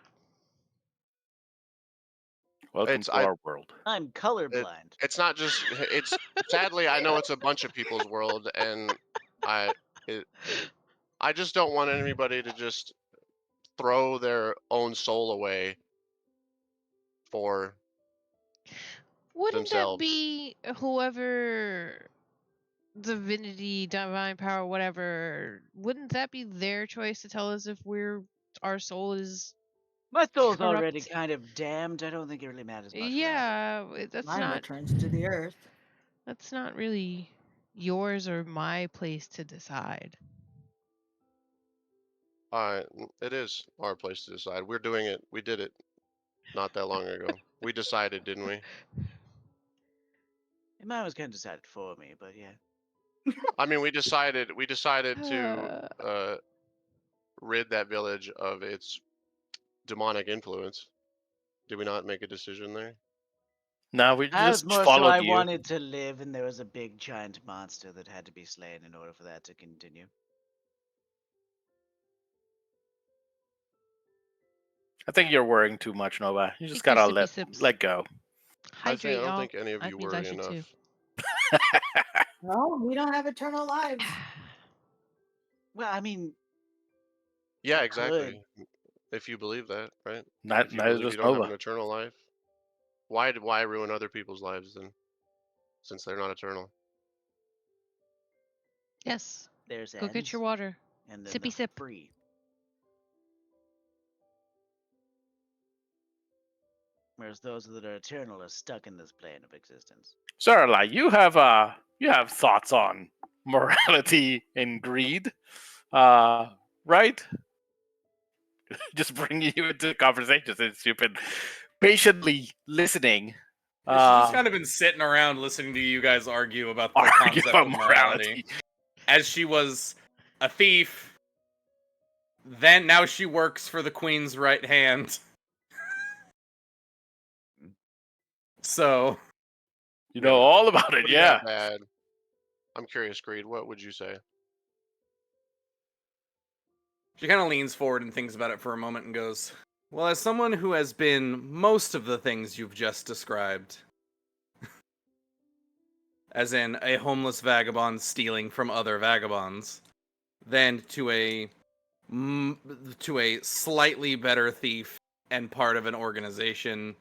Welcome It's to I our world. I'm it, colorblind. it's not just it's sadly I know it's a bunch of people's world, and I it, I just don't want anybody to just throw their own soul away for Wouldn't that themselves. be whoever divinity, divine power, whatever? Wouldn't that be their choice to tell us if our soul is My soul's already corrupt? kind of damned. I don't think it really matters much for that. Yeah, mine returns to the earth. that's not really yours or my place to decide. It is our place to decide. We're doing it. We did it not that long ago. We decided, didn't we? Mine was kind of decided for me, but yeah. I mean, we decided to rid that village of its demonic influence. Did we not make a decision there? No, we I was just more so followed I you. wanted to live, and there was a big giant monster that had to be slain in order for that to continue. I think you're worrying too much, Nova. You just Take your gotta sippy sips. let go. I Hydrate, don't y'all. think any of That you means I worry should too. enough. No, we don't have eternal lives. Well, I mean, Yeah, you could. exactly. If you believe that, right? Not If you neither believe does you don't have an Nova. eternal life, why ruin other people's lives then, since they're not eternal? Yes. There's Go get your ends, water. and then Sippy the sip. free. Whereas those that are eternal are stuck in this plane of existence. Sarah, you have thoughts on morality and greed, right? Just bringing you into the conversation since you've been patiently listening. She's just kind of been sitting around listening to you guys argue about the Argue concept about of morality. As she was a thief, now she works for the Queen's right hand. So You know all about it, Pretty yeah. bad. I'm curious, Greed. What would you say? she kind of leans forward and thinks about it for a moment and goes, "Well, as someone who has been most of the things you've just described, as in a homeless vagabond stealing from other vagabonds, then to a slightly better thief and part of an organization,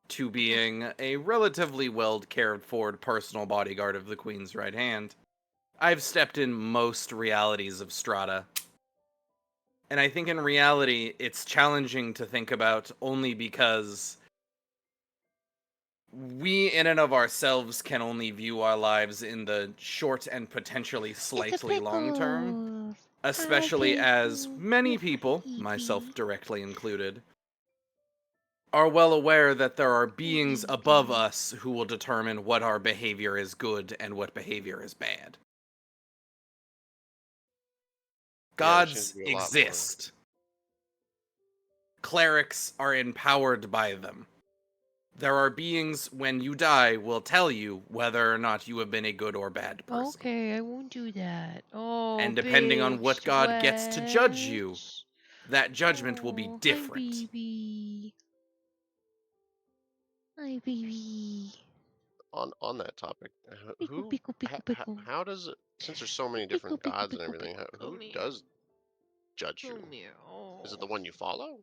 to being a relatively well cared for personal bodyguard of the Queen's right hand, I've stepped in most realities of Strata. And I think in reality, it's challenging to think about only because we in and of ourselves can only view our lives in the short and potentially slightly long term, especially as many people, myself directly included, are well aware that there are beings above us who will determine what our behavior is good and what behavior is bad. Yeah, there seems Gods to be a lot more. exist. Clerics are empowered by them. There are beings, when you die, will tell you whether or not you have been a good or bad person. Okay, I won't do that. Oh, And depending on what bitch, god gets to judge you, wedge. that judgment will be Oh, hi, different. baby. Hi, baby. On that topic, Pickle, who, pickle, pickle, pickle. how does it? Since there's so many Pickle, different pickle, gods and pickle, everything, pickle. who Come here. does judge you? Come here. Is it the Oh. one you follow?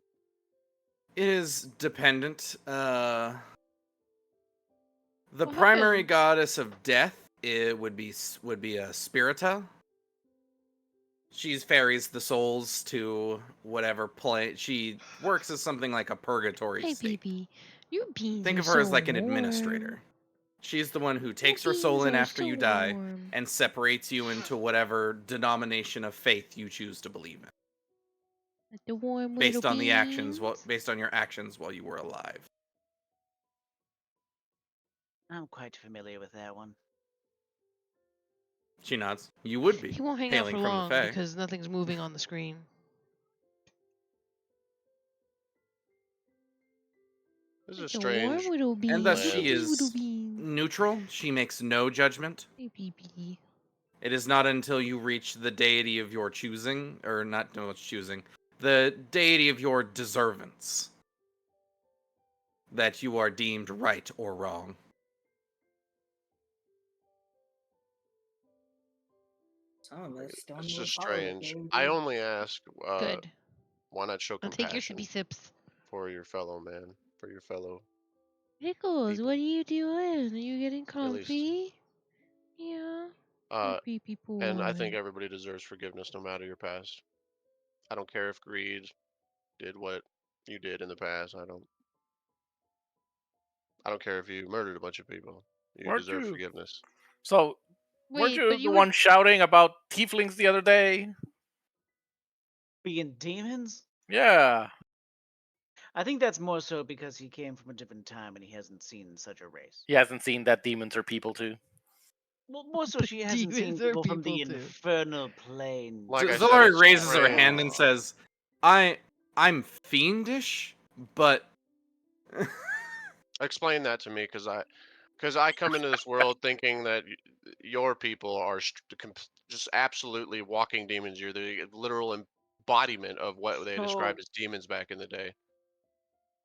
It is dependent. The What primary happened? goddess of death would be a Spirita. She ferries the souls to whatever plane. She works as something like a purgatory Hi, state. baby. Your beans Think are of her as so like an warm. administrator. She's the one who Your takes her beans soul in are after so you die warm. and separates you into whatever denomination of faith you choose to believe in, Like the warm little based on the beans. based on your actions while you were alive. I'm quite familiar with that one. She nods. You would be, He won't hang out for hailing from the long Fae. because nothing's moving on the screen. This is Like a the warm strange. little beans. And thus Land. she Little is beans. neutral. She makes no judgment. Hey, baby. It is not until you reach the deity of your choosing, or not no choosing, the deity of your deservance, that you are deemed right or wrong. Some of us don't It's even just follow the strange. same I rules. only ask, Good. why not show I'll take your sippy compassion sips. for your fellow man, for your fellow Pickles, people? what are you doing? Are you getting At least. comfy? Yeah. Uh, Baby and I boy. think everybody deserves forgiveness no matter your past. I don't care if greed did what you did in the past. I don't care if you murdered a bunch of people. You Weren't deserve you? forgiveness. So, weren't Wait, you but the you were one shouting about tieflings the other day? Being demons? Yeah. I think that's more so because he came from a different time and he hasn't seen such a race. He hasn't seen that demons are people too. Well, more so she hasn't seen demons are people from the people too. infernal plane. Like I said, Zolari it's raises her strange. hand and says, I'm fiendish, but Explain that to me, because I come into this world thinking that your people are just absolutely walking demons. You're the literal embodiment of what they described So, as demons back in the day.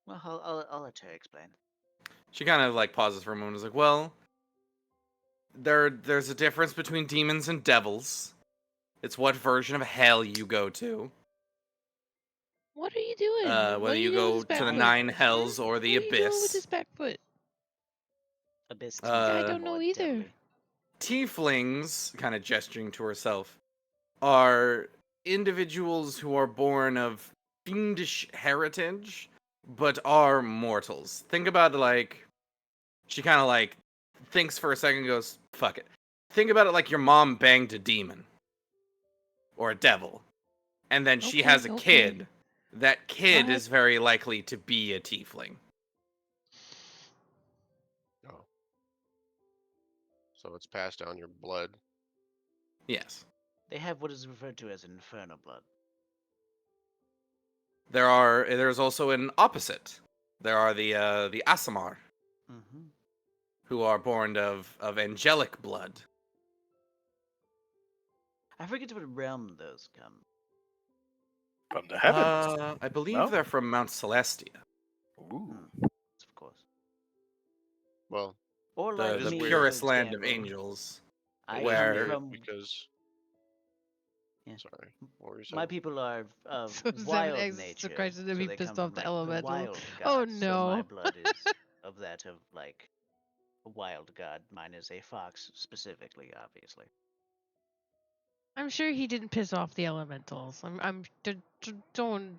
well, I'll let her explain. she kind of like pauses for a moment and is like, well, there's a difference between demons and devils. It's what version of hell you go to. What are you doing? What Whether are you you doing with go this back to the foot? nine hells Huh? or the What are you doing with abyss. this back foot? Abyss Uh, seems a I bit don't know more either. devilly. Tieflings, kind of gesturing to herself, are individuals who are born of fiendish heritage, but are mortals. Think about it like, she kind of like thinks for a second and goes, fuck it. Think about it like your mom banged a demon or a devil, and then she has a Okay. kid. That kid What? is very likely to be a tiefling. Oh, so it's passed down your blood. Yes. They have what is referred to as infernal blood. There's also an opposite. There are the Asimar, Mm-hmm. who are born of angelic blood. I forget what realm those come. From the heavens. I believe No? they're from Mount Celestia, Ooh. Of course. Well, Or the like is me, weird. for purest land of example. angels. I it is come where weird from. because. Yeah. Sorry, what were you My saying? people are of So 7 wild exits of nature, Christ and then so be they pissed come off from the like the elemental. wild Oh gods. So my no. blood is of that of like a wild god. Mine is a fox specifically, obviously. I'm sure he didn't piss off the elementals. Don't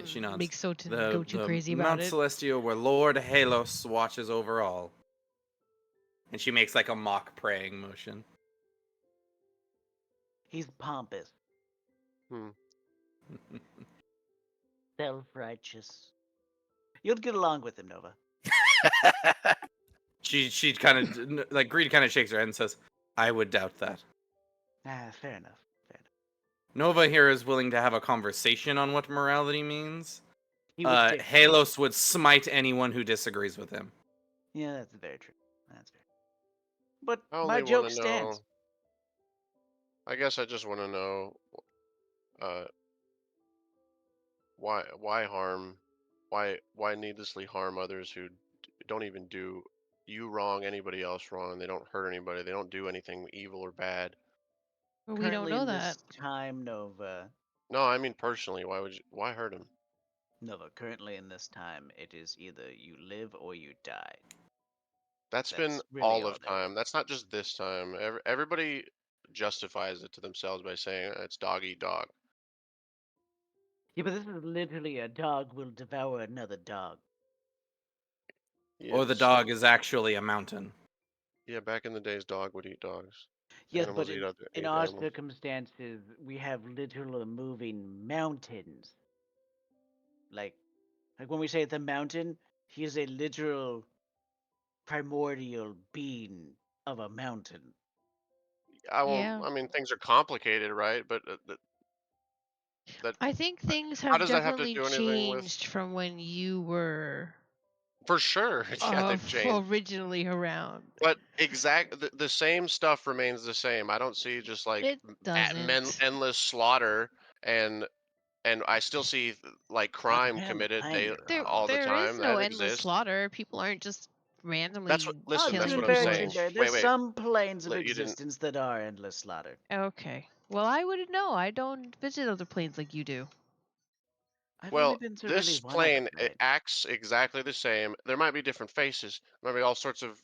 She nods. make Soten The go too the crazy about Mount it. Celestial where Lord Halos watches over all. And she makes like a mock praying motion. He's pompous, Hmm. self-righteous. You'd get along with him, Nova. She kind of like Greed kind of shakes her head and says, "I would doubt that." Ah, fair enough. Fair enough. Nova here is willing to have a conversation on what morality means. He was different. Halos would smite anyone who disagrees with him. Yeah, that's very true. That's very. But I my only joke want to stands. know. I guess I just want to know uh, why harm, why needlessly harm others who don't even do you wrong, anybody else wrong. They don't hurt anybody. They don't do anything evil or bad. But we don't Currently know in that. this time, Nova. No, I mean personally. Why hurt him? Nova, currently in this time, it is either you live or you die. That's been That's really all all of there is. time. That's not just this time. Everybody justifies it to themselves by saying it's dog eat dog. Yeah, but this is literally a dog will devour another dog. Yeah, Or the dog is actually a mountain. Yeah, back in the days, dog would eat dogs. Yes, Animals but eat other in eat our animals. circumstances, we have literal moving mountains. Like when we say the mountain, he is a literal primordial being of a mountain. Yeah. I mean, things are complicated, right? But that I think things how have does that have to definitely do anything with? changed from when you were For sure, yeah, they've changed. originally around. But the same stuff remains the same. I don't see just like It doesn't. endless slaughter and I still see like Not crime apparently committed finding a There all problem. the there is time. no That endless exists. slaughter. People aren't just That's what. randomly Listen, that's To be killing what I'm fair, to people. be saying. fair, Wait, there's wait. some planes of You didn't. existence that are endless slaughter. Okay. Well, I wouldn't know. I don't visit other planes like you do. I've only Well, been to really this one other plane it plane. acts exactly the same. There might be different faces. There might be all sorts of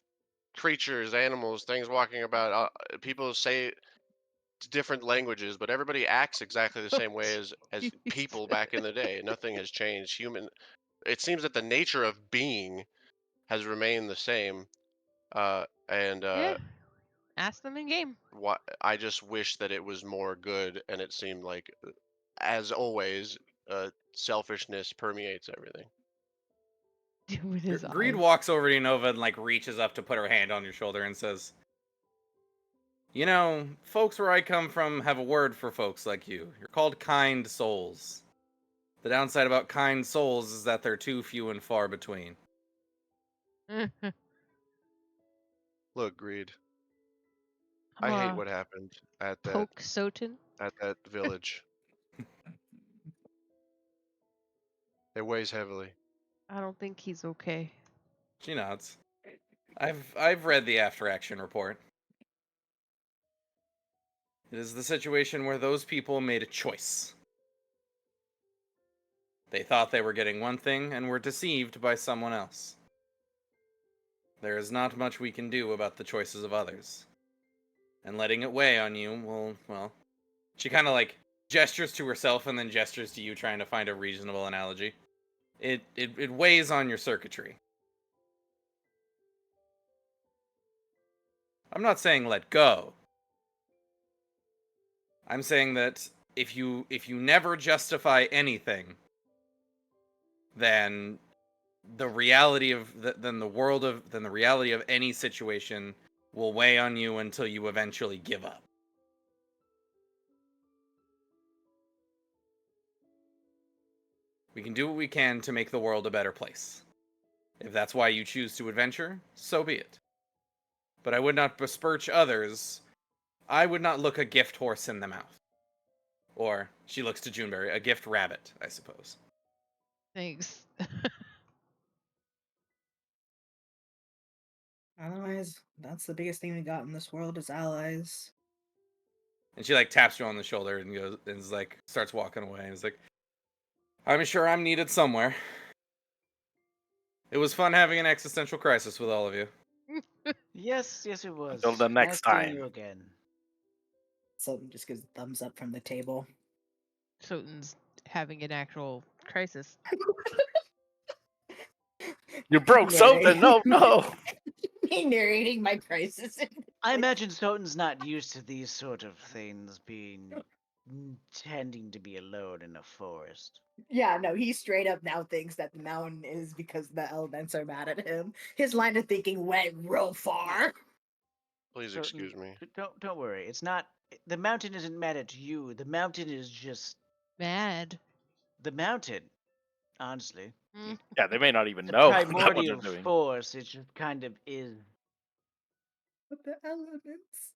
creatures, animals, things walking about. People say different languages, but everybody acts exactly the same way as people back in the day. Nothing has changed. It seems that the nature of being has remained the same. And Yeah. Ask them in game. I just wish that it was more good, and it seemed like, as always, selfishness permeates everything. With his Greed eyes. walks over to Nova and like reaches up to put her hand on your shoulder and says, "You know, folks where I come from have a word for folks like you. You're called kind souls. The downside about kind souls is that they're too few and far between." Look, Greed, I hate what happened Poke Soten. at that village. It weighs heavily. I don't think he's okay. She nods. I've read the after action report. It is the situation where those people made a choice. They thought they were getting one thing and were deceived by someone else. There is not much we can do about the choices of others. And letting it weigh on you well, she kind of like gestures to herself and then gestures to you, trying to find a reasonable analogy. It weighs on your circuitry. I'm not saying let go. I'm saying that if you never justify anything, then the reality of the reality of any situation will weigh on you until you eventually give up. We can do what we can to make the world a better place. If that's why you choose to adventure, so be it. But I would not besmirch others. I would not look a gift horse in the mouth. Or, she looks to Juneberry, a gift rabbit, I suppose. Thanks. Allies. That's the biggest thing we got in this world is allies. And she like taps you on the shoulder and goes and is like starts walking away and is like, I'm sure I'm needed somewhere. It was fun having an existential crisis with all of you. Yes, it was. Until the next Nice seeing time. you again. Soden just gives a thumbs up from the table. Soten's having an actual crisis. You broke something. No, no. Me narrating my crisis. I imagine Soten's not used to these sort of things tending to be alone in a forest. Yeah, no, he straight up now thinks that the mountain is because the elements are mad at him. His line of thinking went real far. Please Soten, excuse me. Don't worry. It's not. The mountain isn't mad at you. The mountain is just Mad. the mountain. Honestly, Mm. Yeah, they may not even the know what they're primordial doing. force. It just kind of is. But the elements.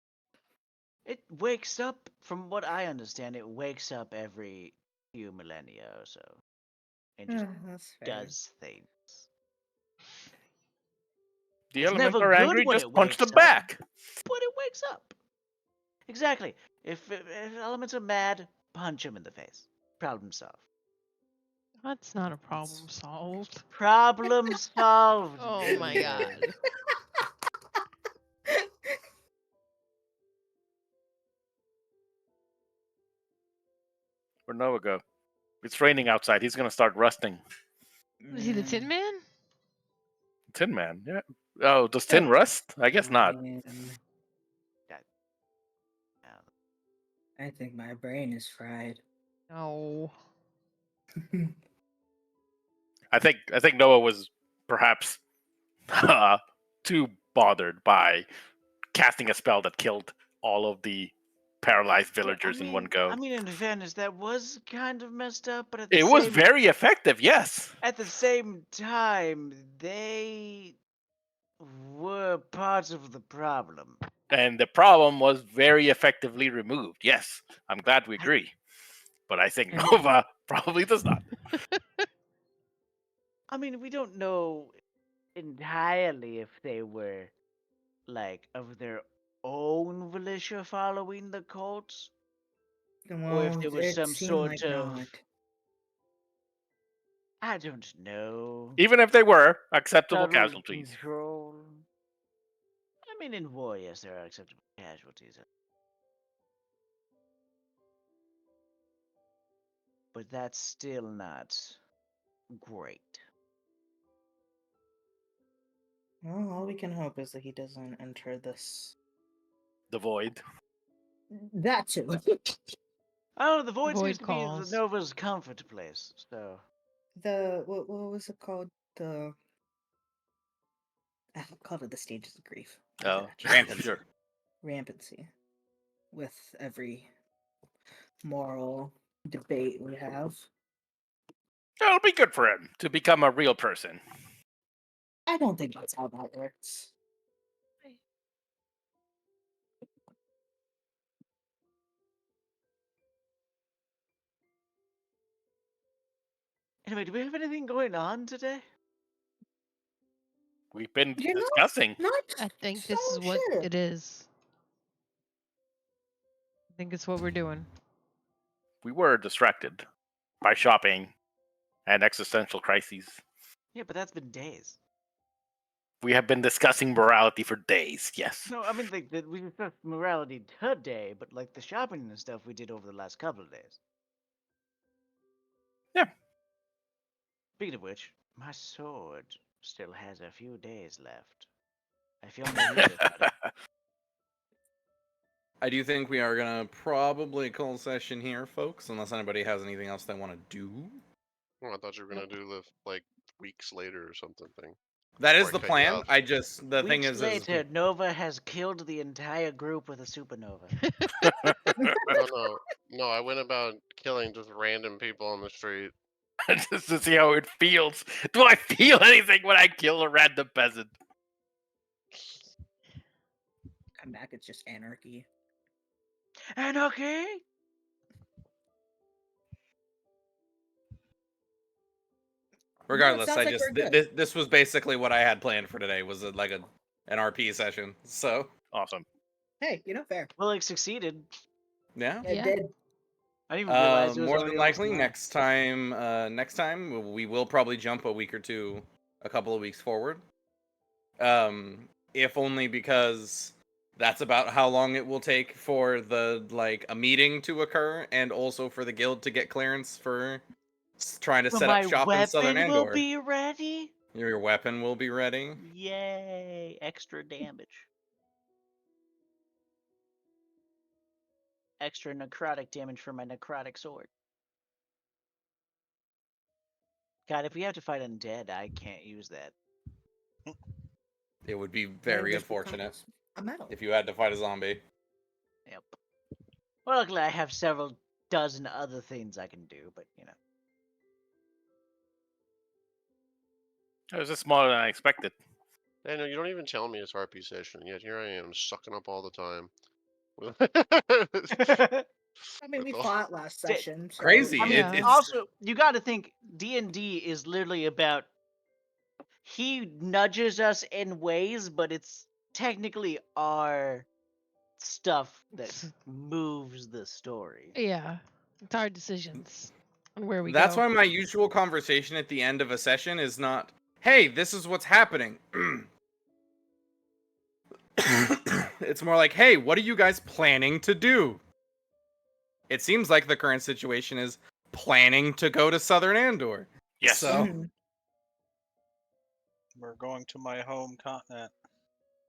It wakes up, from what I understand, it wakes up every few millennia or so. And just That's fair. does things. The It's elements never are good angry, when just it punch them wakes up. back. But it wakes up. Exactly. If elements are mad, punch them in the face. Problem solved. That's not a problem solved. Problem solved. Oh my god. Julian. Where'd Noah go? It's raining outside. He's gonna start rusting. Is he the Tin Man? Tin Man, yeah. Oh, does tin rust? I guess not. Man, I think my brain is fried. No. I think Noah was perhaps too bothered by casting a spell that killed all of the paralyzed villagers in one go. I mean, in fairness, that was kind of messed up, but It was very effective, yes. at the same time, they were part of the problem. And the problem was very effectively removed. Yes, I'm glad we agree. But I think Nova probably does not. I mean, we don't know entirely if they were, like, of their own volition following the cults, or if Well, there was it some seemed sort like of. not. I don't know. Even if they were acceptable Subtle casualties. Control. I mean, in war, yes, there are acceptable casualties. But that's still not great. Well, all we can hope is that he doesn't enter this. The void. That too. Oh, the void Void seems to be calls. the Nova's comfort place, so. What was it called? I called it the stages of grief. Oh, Rampancy. sure. Rampancy. With every moral debate we have. It'll be good for him to become a real person. I don't think that's how that works. Anyway, do we have anything going on today? We've been You know, discussing. Not I think so this is what sure. it is. I think it's what we're doing. We were distracted by shopping and existential crises. Yeah, but that's been days. We have been discussing morality for days, yes. No, I mean, like, we discussed morality today, but, like, the shopping and stuff we did over the last couple of days. Yeah. Speaking of which, my sword still has a few days left. I feel no weaker about it. I do think we are gonna probably call session here, folks, unless anybody has anything else they want to do. Oh, I thought you were gonna do the like weeks later or something thing. That is Before the I cut you plan. off. I just the thing Weeks is later, Nova has killed the entire group with a supernova. No. I went about killing just random people on the street. Just to see how it feels. Do I feel anything when I kill a random peasant? Come back, it's just anarchy. Anarchy? regardless, sounds I like just we're good. this was basically what I had planned for today. Was like an RP session. So Awesome. Hey, fair. Well, it succeeded. yeah. It Yeah. did. I didn't even realize it was More already than almost likely, nine. next time we will probably jump a week or two, a couple of weeks forward. If only because That's about how long it will take for the a meeting to occur, and also for the guild to get clearance for trying to So set up my shop in Southern weapon will Andor. be ready? Your weapon will be ready. Yay! Extra damage. Extra necrotic damage for my necrotic sword. God, if we have to fight undead, I can't use that. It would be Then very just unfortunate becomes a medal. if you had to fight a zombie. Yep. Well, luckily I have several dozen other things I can do, but you know. It was just smaller than I expected. I know you don't even tell me it's RP session, yet here I am sucking up all the time. I mean, we With all- fought last Di- session. So, Crazy. I mean, Yeah. It's also you got to think D&D is literally about he nudges us in ways, but it's technically our stuff that moves the story. Yeah. It's our decisions on where we that's go. why my usual conversation at the end of a session is not, "Hey, this is what's happening." It's more like, "Hey, what are you guys planning to do?" It seems like the current situation is planning to go to Southern Andor. Yes. So Mhm. We're going to my home continent.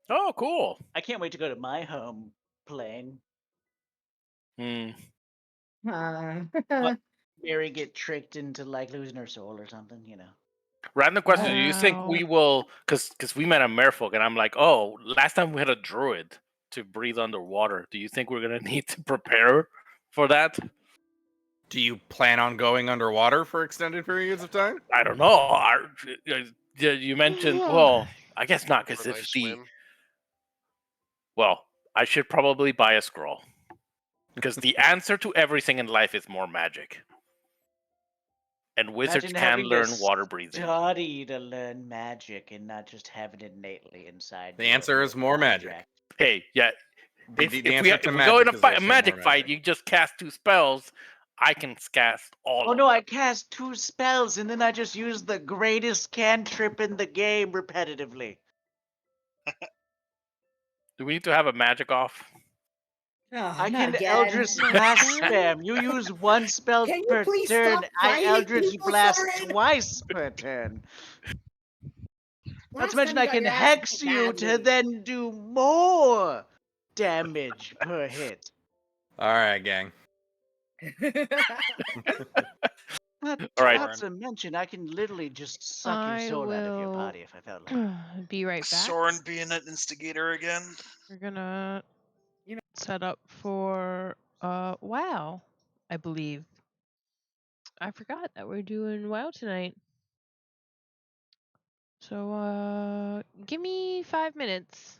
Oh, cool. I can't wait to go to my home plane. Hmm. Mary get tricked into like losing her soul or something, you know. Random question: Do you think Wow. we will? Because we met a merfolk, and I'm like, oh, last time we had a druid to breathe underwater. Do you think we're gonna need to prepare for that? do you plan on going underwater for extended periods of time? I don't know. You mentioned. Well, I guess not, for because a nice if the swim. well, I should probably buy a scroll because the answer to everything in life is more magic, and wizards Imagine can having learn to water breathing. study to learn magic and not just having it innately inside. The your- answer is your more body magic. tract. Hey, yeah. The If answer to we go in magic a is fight, a also magic more fight, magic. you just cast 2 spells. I can cast all Oh of no, them. I cast 2 spells and then I just use the greatest cantrip in the game repetitively. Do we need to have a magic off? Oh, I not can again. Eldritch So Blast fun. spam. You use 1 spell Can you per please turn. stop I fighting Eldritch people, Blast Soren? twice per turn. Not to Last time mention you I got can your ass hex beat you to badly. then do more damage per hit. All right, gang. Not, All right. not to mention I can literally just suck your I soul out of your will body if I felt like. be right back. Soren being an instigator again. We're gonna You know- set up for WoW, I believe. I forgot that we're doing WoW tonight. So give me 5 minutes.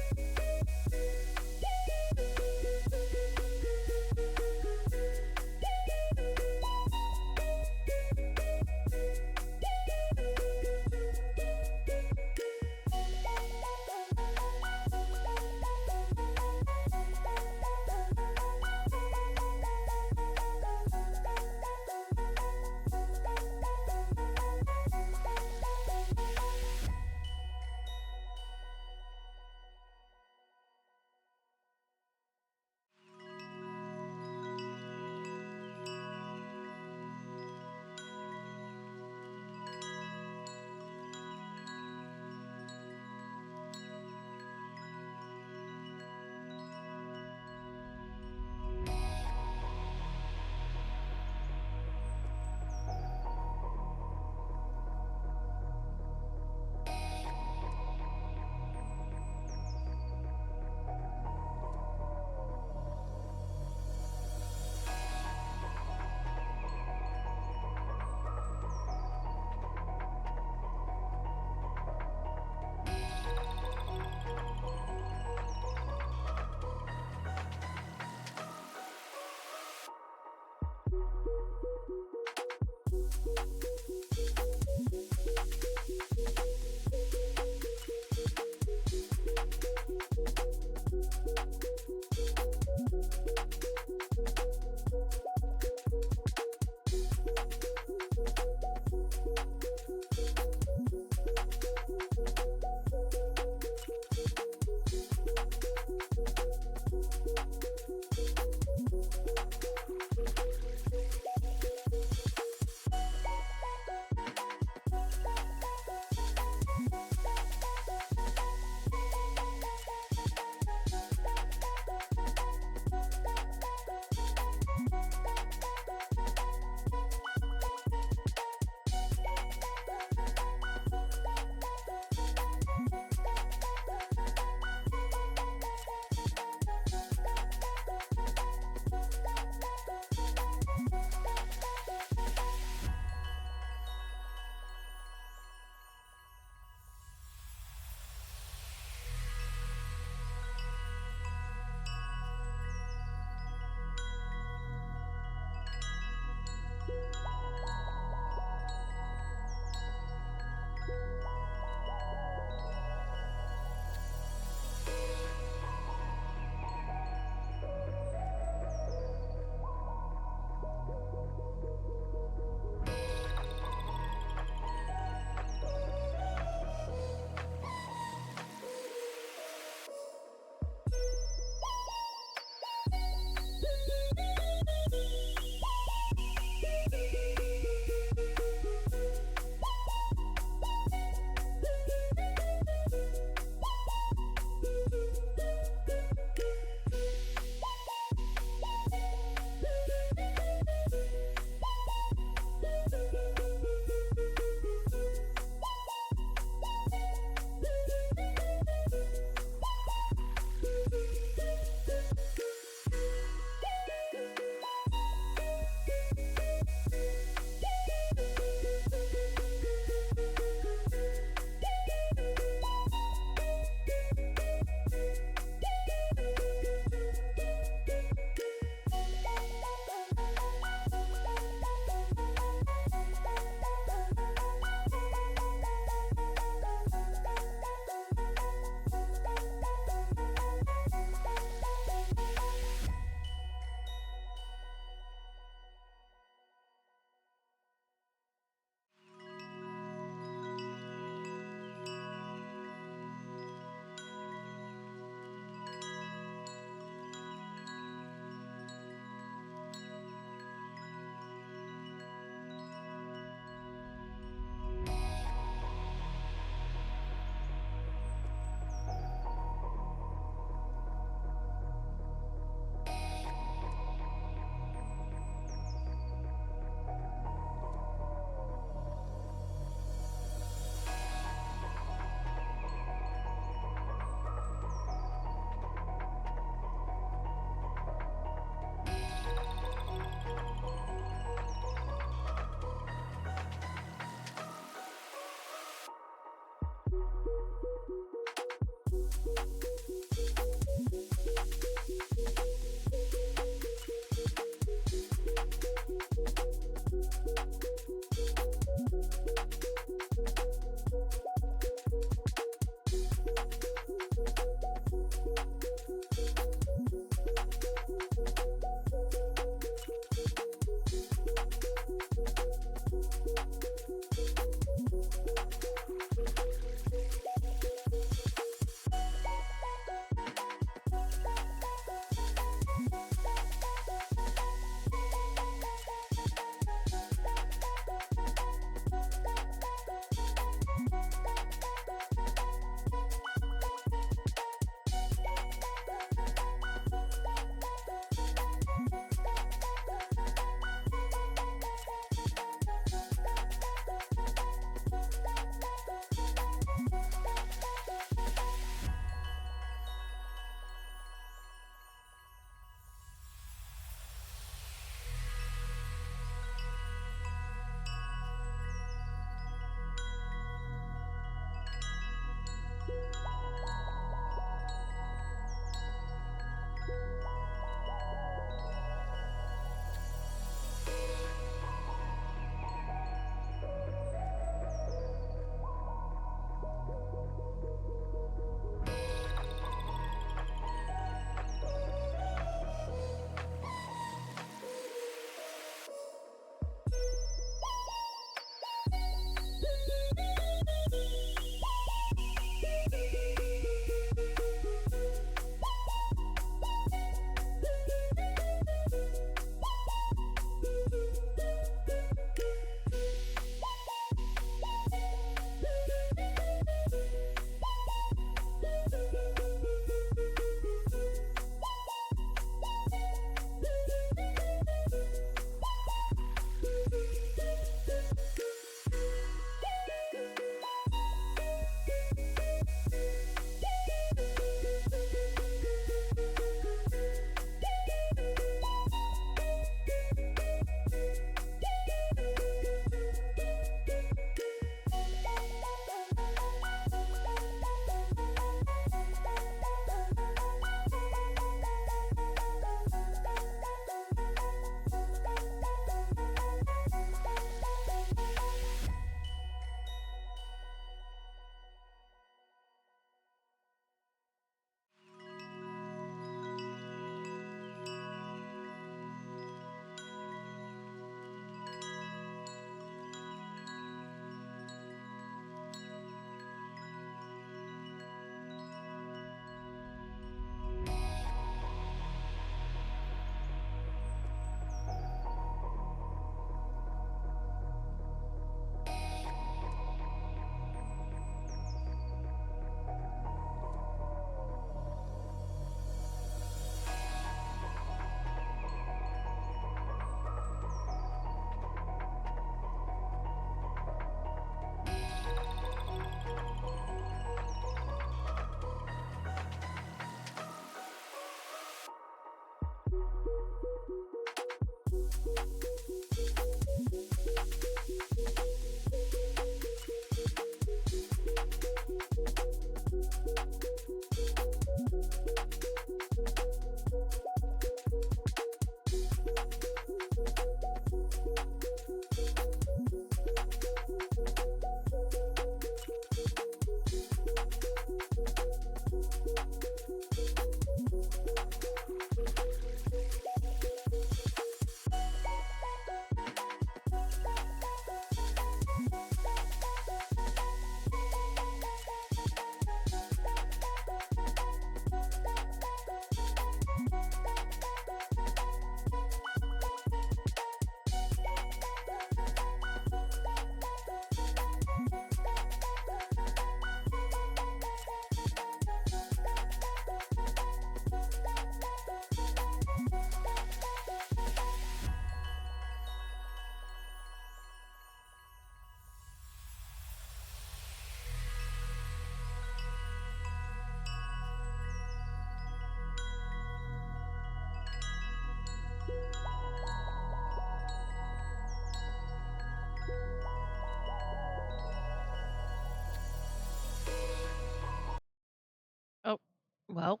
Well,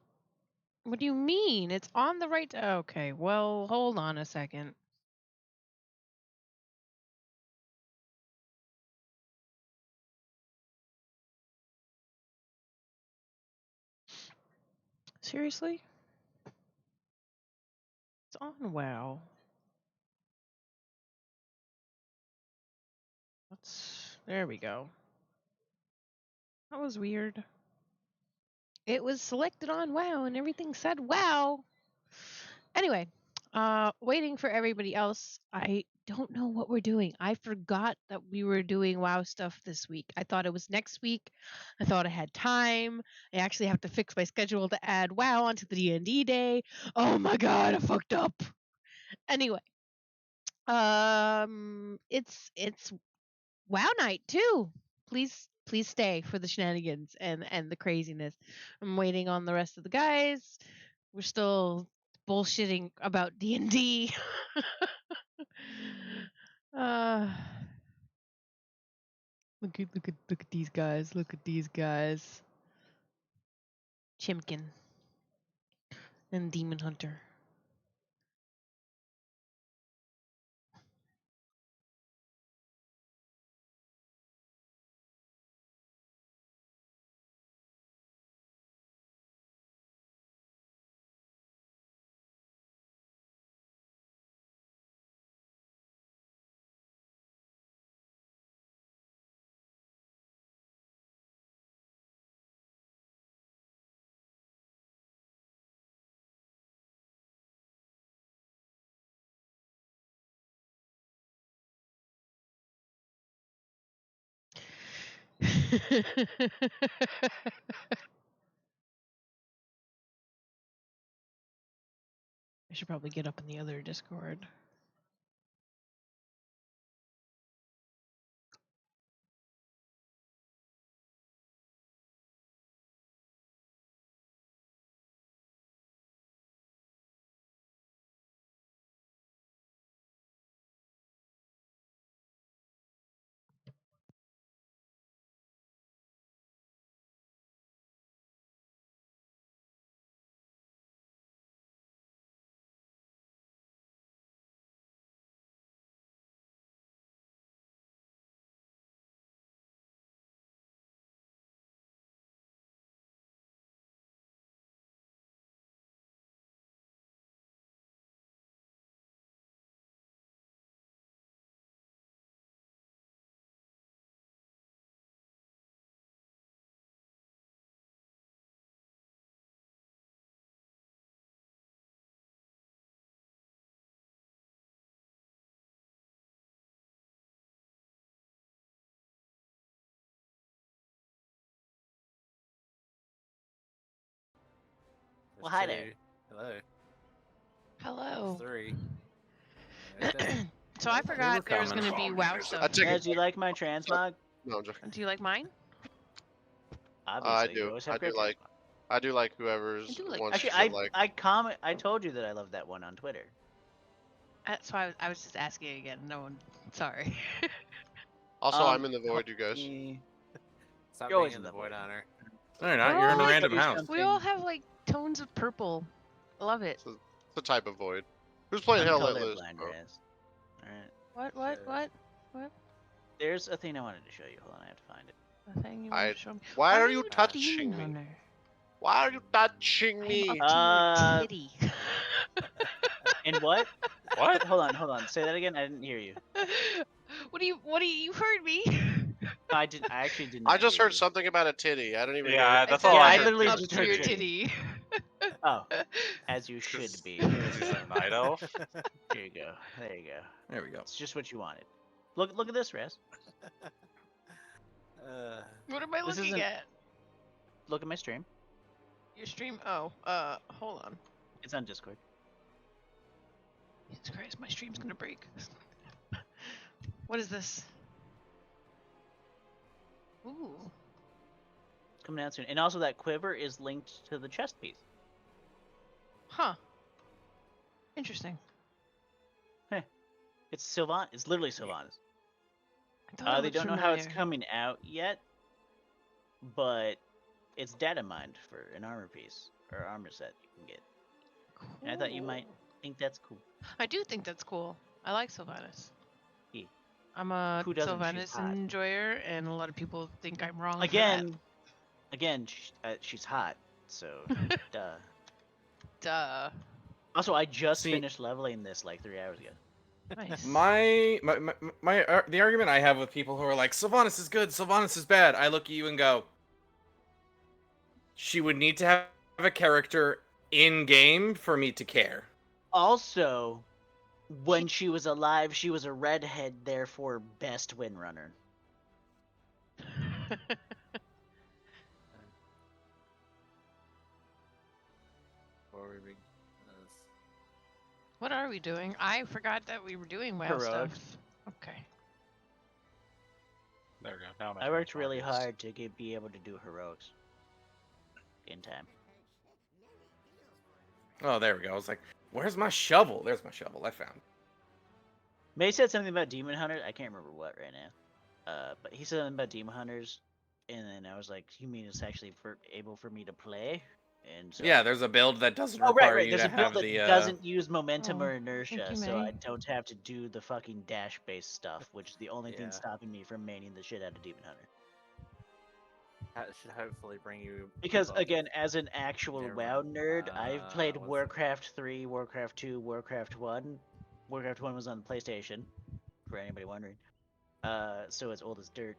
what do you mean? It's on the right. Okay, well, hold on a second. Seriously? It's on WoW. There we go. That was weird. It was selected on WoW and everything said WoW. Anyway, waiting for everybody else. I don't know what we're doing. I forgot that we were doing WoW stuff this week. I thought it was next week. I thought I had time. I actually have to fix my schedule to add WoW onto the D&D day. Oh my god, I fucked up. Anyway, it's WoW night too. Please stay for the shenanigans and the craziness. I'm waiting on the rest of the guys. We're still bullshitting about D&D. uh look at these guys. Look at these guys. Chimkin and Demon Hunter. I should probably get up in the other Discord. Well, hi there. Hello. Hello. Three. There's that. So I forgot there was coming. going to be WoW I stuff. take Do you like my transmog? No, I'm joking. Do you like mine? Obviously, do. you always have I do great like- transmog. I do like whoever's do like- wants Actually, to like. I told you that I love that one on Twitter. So I was just asking again. No one. Sorry. Also, I'm in the void, you guys. Stop You're being always in in the the void void. honor. No, you're not. We're You're all in a like- random do house. something. We all have like tones of purple. I love it. It's a type of void. Who's playing I'm Hell Let Loose? colorblind, Oh. Raz. Alright. What? There's a thing I wanted to show you. Hold on, I have to find it. The thing you want to show me. Why are you you a touching demon me? hunter? Why are you touching I'm me? up to your titty. And what? What? Hold on. Say that again. I didn't hear you. What do you heard me? No, I didn't. I actually didn't. I just hear heard you. something about a titty. I don't even. Yeah, hear that's said all I I heard. literally up just to heard your titty. titty. Oh, as you should be. Because he's a night elf. Here you go. There you go. There we go. It's just what you wanted. Look at this, Raz. What am I This looking isn't- at? Look at my stream. Your stream? Oh, hold on. It's on Discord. Jesus Christ, my stream's gonna break. What is this? Ooh. It's coming out soon. And also, that quiver is linked to the chest piece. Huh. Interesting. It's Sylvan. It's literally Sylvanas. I thought it They looked don't know how it's familiar. coming out yet, but It's data mined for an armor piece or armor set you can get. And I thought you might Cool. think that's cool. I do think that's cool. I like Sylvanas. Yeah. I'm a Who doesn't? She's Sylvanas hot. enjoyer, and a lot of people think I'm wrong Again, she's hot. So, duh. for that. Duh. Also, I just See- finished leveling this like 3 hours ago. Nice. The argument I have with people who are like, Sylvanas is good, Sylvanas is bad, I look at you and go, she would need to have a character in game for me to care. Also, when she was alive, she was a redhead, therefore best windrunner. What are we doing? I forgot that we were doing WoW Heroics. stuff. Okay. There we go. Now I worked really hard to be able to do heroics in time. Oh, there we go. I was like, where's my shovel? There's my shovel. I found it. May said something about demon hunters. I can't remember what right now. But he said something about demon hunters, and then I was like, "You mean it's actually able for me to play?" And so Yeah, there's a build that doesn't oh require right. you There's to a build have that the. doesn't use momentum Oh, or inertia, thank you, so I May. don't have to do the fucking dash-based stuff, which is the only thing Yeah. stopping me from maining the shit out of demon hunter. That should hopefully bring you. Because above again, as an actual Never WoW mind. nerd, I've played what's it? Warcraft 3, Warcraft 2, Warcraft 1. Warcraft 1 was on PlayStation, for anybody wondering. So it's old as dirt.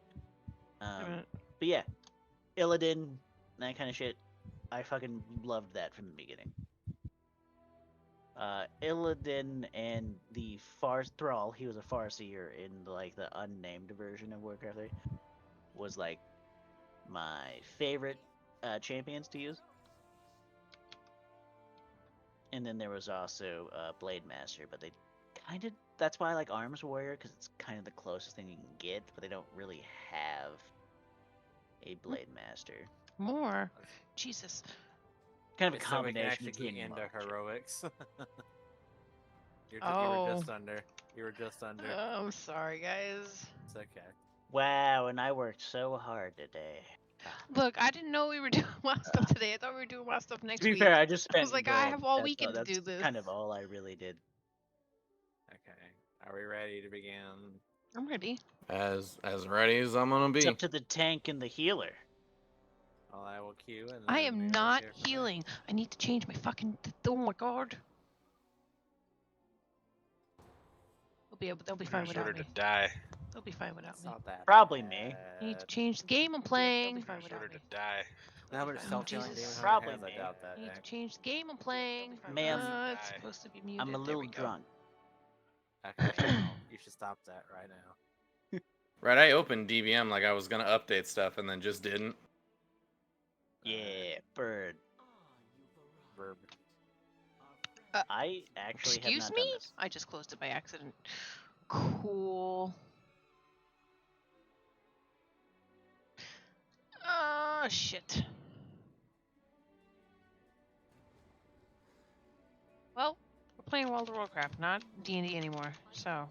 minute. But yeah, Illidan, that kind of shit. I fucking loved that from the beginning. Illidan and the Thrall, he was a Farseer in like the unnamed version of Warcraft 3, was like my favorite champions to use. And then there was also Blade Master, but they kind of, that's why I like Arms Warrior, because it's kind of the closest thing you can get, but they don't really have a Blade Master. More. Jesus. Kind of a It's so we can combination actually between get into March. heroics. You Oh. were just under. You were just under. I'm sorry, guys. It's okay. Wow, and I worked so hard today. Look, I didn't know we were doing WoW stuff today. I thought we were doing WoW stuff next To be week. fair, I just I spent was like, gold. I have all That's weekend to that's do this. kind of all I really did. Okay. Are we ready to begin? I'm ready. As ready as I'm gonna It's be. up to the tank and the healer. Well, I will queue and I then am we will not hear from there. healing. I need to change my fucking. Oh my god. They'll be fine Just order without me. to die. They'll be fine without It's me. not that Probably me. I need to bad. change the game I'm playing. Just order to die. How much Oh, self-healing Jesus. Demon Probably Hunter has? I me. doubt I that. need to Heck. change the game I'm playing. Ma'am. It's supposed to be muted. I'm a There little we go. drunk. Okay, well, you should stop that right now. Right, I opened DBM like I was gonna update stuff and then just didn't. Yeah, bird. Verb. I actually Excuse have not me? done this. I just closed it by accident. Cool. Oh, shit. Well, we're playing World of Warcraft, not D&D anymore, so...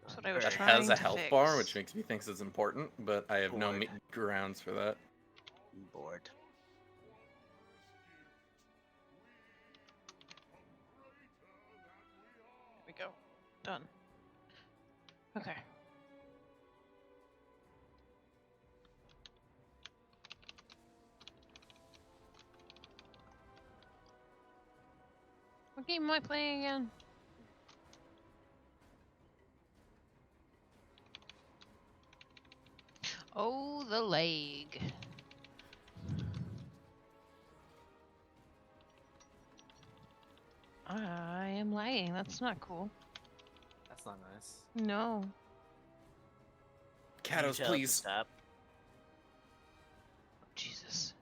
That's what I was That trying has a to health fix. bar, which makes me think it's important, but I have no Bored. grounds for that. I'm bored. There we go. Done. Okay. What game am I playing again? Oh, the leg. I am lagging. That's not cool. That's not nice. No. Can you Katos, tell it to please. Stop. Jesus.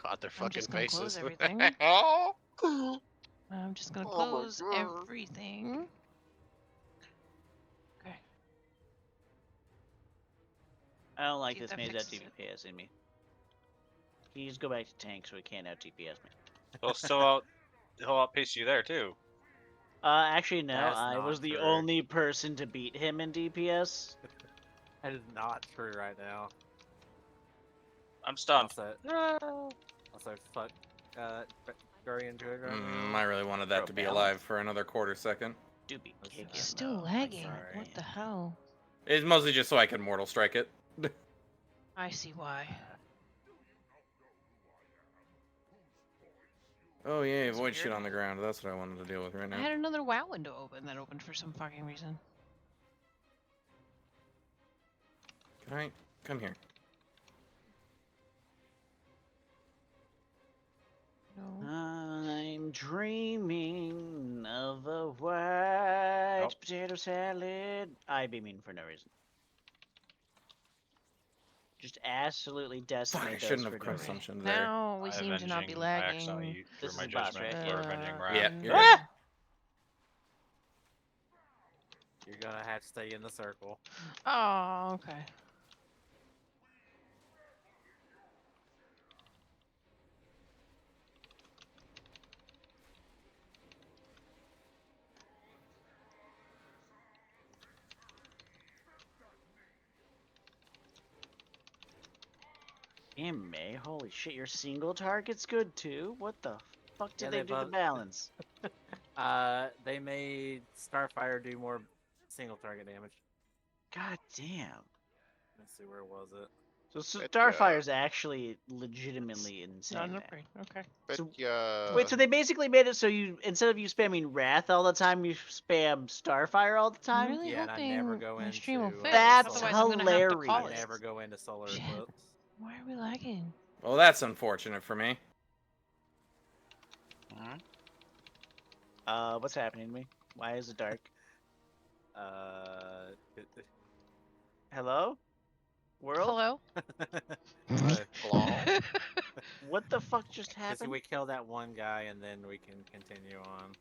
God, their I'm fucking just gonna close faces. everything. Oh! I'm just gonna Oh my close God. everything. Okay. I don't like See if this that maze out fixes it. TPS in me. Can you just go back to tank so he can't out TPS me? He'll outpace you there too. Actually no, That's I not was the true. only person to beat him in DPS. That is not true right now. I'm stunned. Also, no. Also, fuck. Growing into it right now. I really wanted that Bro, to be balance. alive for another quarter second. Do be That's kicking. Still though. lagging. sorry. What the hell? It's mostly just so I can mortal strike it. I see why. Oh yeah, That's void shit weird. on the ground. That's what I wanted to deal with right I now. had another WoW window open that opened for some fucking reason. Can I come here? No. I'm dreaming of a white potato salad. I be mean for no reason. Just absolutely Fuck, decimate I those shouldn't for have no reason. consumption there. Now we seem to not be I lagging. accidentally drew This my is boss, judgment right? for avenging wrath. Yeah, you're Ah! You're gonna have to stay in the circle. Oh, okay. Damn, May. Holy shit, your single target's good too? What the fuck did Yeah, they they do to both- balance? They made Starfire do more single target damage. God damn. Let's see, where was it? So It, Starfire's actually legitimately Not insane. an man. upgrade. Okay. So- yeah. Wait, so they basically made it so you, instead of you spamming Wrath all the time, you spam Starfire all the I'm time? really Yeah, and I hoping never go my stream will into, fix. That's Otherwise, I'm gonna have to call hilarious. I it. never go into Solar Shit. Eclipse. Why are we lagging? Well, that's unfortunate for me. What's happening to me? Why is it dark? Uh, Hello? World? Hello? Hello? What the fuck just Because happened? we kill that one guy and then we can continue on.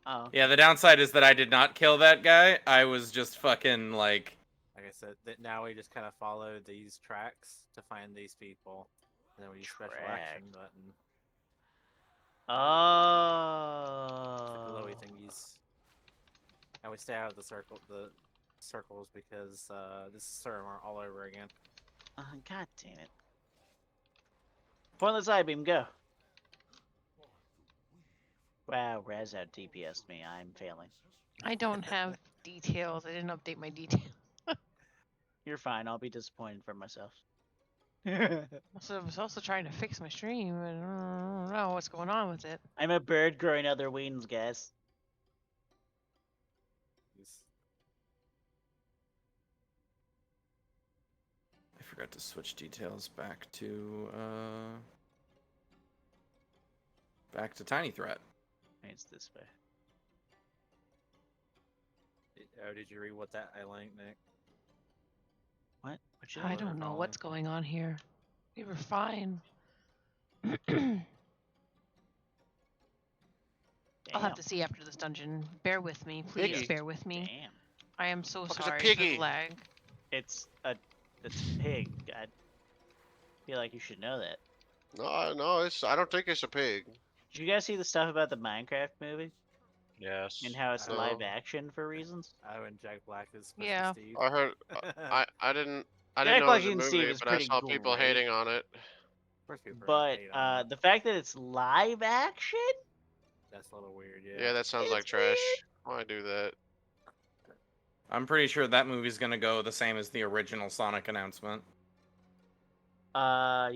Oh. Yeah, the downside is that I did not kill that guy. I was just fucking like. Like I said, that now we just kind of follow these tracks to find these people. And then we use special action button. Oh. The glowy thingies. And we stay out of the circles because this is server all over again. God damn it. Pointless eye beam, go. Wow, Raz out DPS'd me. I'm failing. I don't have details. I didn't update my details. You're fine. I'll be disappointed for myself. So I was also trying to fix my stream, and I don't know what's going on with it. I'm a bird growing other wings, guys. I forgot to switch details back to Tiny Threat. It's this way. Oh, did you read what that I linked, Nick? What? What you I doing? don't know calling. what's going on here. We were fine. I'll have Damn. to see after this dungeon. Bear with me, please. Piggy. Bear with me. Damn. I am so Fuck is a sorry for the piggy? lag. It's a pig. I feel like you should know that. No, I don't think it's a pig. Did you guys see the stuff about the Minecraft movie Yes. and how it's No. live action for reasons? Oh, and Jack Black is Mr. Yeah. Steve. I heard. I didn't. I Jack didn't know Black it was a and Steve movie, is but I pretty saw people great. hating on it. Of course people are But hate on it. the fact that it's live action, That's a little weird, Yeah, that sounds like It's trash. Why do that? I'm pretty sure that movie's gonna go the same as the original Sonic announcement. yeah,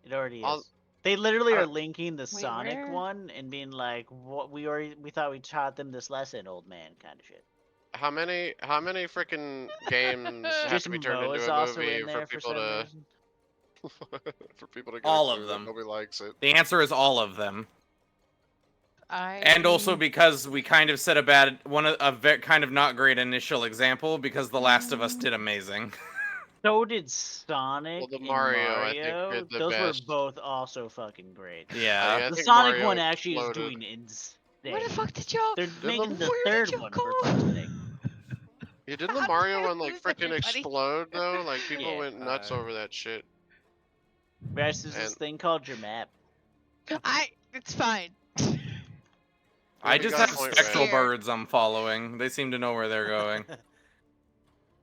it already I'll- is. They literally I- are linking the Sonic where? one and being like, "What we thought we taught them this lesson, old man," kind of shit. How many freaking games have to Jason be turned Momoa's into a also movie in for there for people some to reason. for people to get All a of clue that them. nobody likes it? The answer is all of them. And Mm. also because we kind of set a kind of not great initial example because The Last of Us did amazing. So did Sonic Well, the and Mario, I think, Mario. did the Those best. were both also fucking great. Yeah. I The think Sonic Mario one actually is exploded. doing insane. Where the fuck did y'all? They're making the Where third did y'all one go? for fuck's sake. Yeah, didn't the How did Mario I one like lose freaking everybody? explode though? Like people Yeah. went nuts over that shit. Guys, there's this And- thing called your map. It's fine. I we just got have point spectral red. birds I'm following. They seem to know where they're going.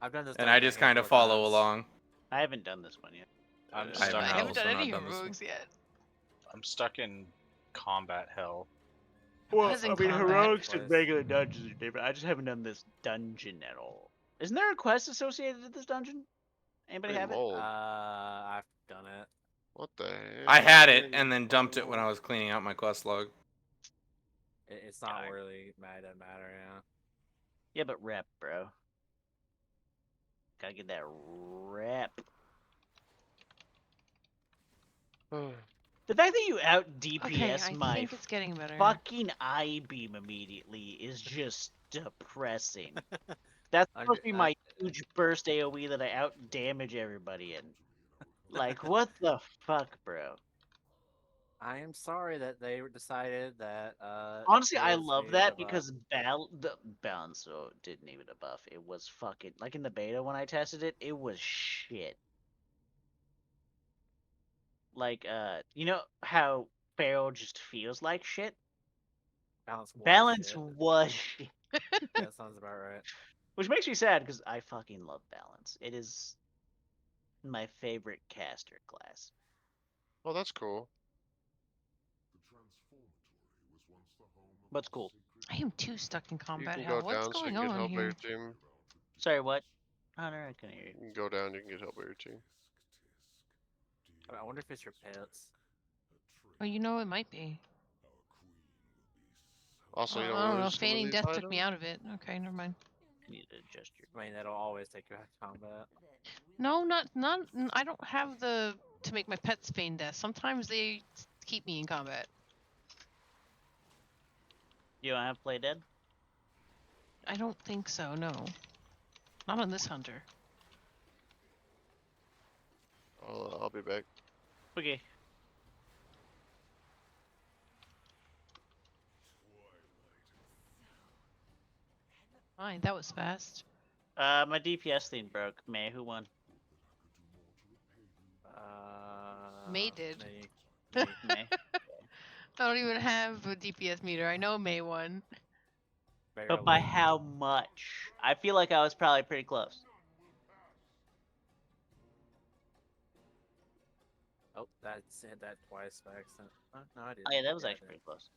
I've done this. And I just kind of follow along. I haven't done this one yet. I'm I have stuck. I not haven't done also any not done this one. heroics yet. I'm stuck in combat hell. Well, Was in I mean, combat. heroics and Twice. regular dungeons are different. I just haven't done this dungeon at all. Isn't there a quest associated with this dungeon? Anybody Pretty have it? mold. I've done it. What the heck? I had it Pretty and then dumped it when I mold. was cleaning out my quest log. It's not Darn. really matter, yeah. Yeah, but rep, bro. Gotta get that rep. The fact that you out DPS Okay, I my think it's getting better. fucking eye beam immediately is just depressing. That's supposed to be my huge burst AoE that I out damage everybody in. Like, what the fuck, bro? I am sorry that they decided that. Honestly, I heroes love needed a that buff. because the balance didn't need a buff. It was fucking like in the beta when I tested it, it was shit. Like, you know how Pharaoh just feels like shit? Balance shit. was shit. That sounds about right. Which makes me sad because I fucking love balance. It is my favorite caster class. Oh, that's cool. What's cool? I am too stuck in You combat can hell. go What's down so you going can get on help by your here? team. Sorry, what? Hunter, I couldn't hear you. You can go down, you can get help by your team. I wonder if it's your pets. Oh, you know, it might be. Also, you I don't don't know. lose some of Feigning these death took me items? out of it. Okay, never mind. You need to adjust your. I mean, that'll always take you out of combat. No, not. I don't have the to make my pets feign death. Sometimes they keep me in combat. You don't have play dead? I don't think so. No, not on this hunter. I'll be back. Okay. Fine, that was fast. My DPS thing broke. May, who won? May did. May. May. I don't even have a DPS meter. I know May won. But by how much? I feel like I was probably pretty close. Oh, that said that twice by accident. Oh, no, I didn't. Oh yeah, that was I actually did. pretty close.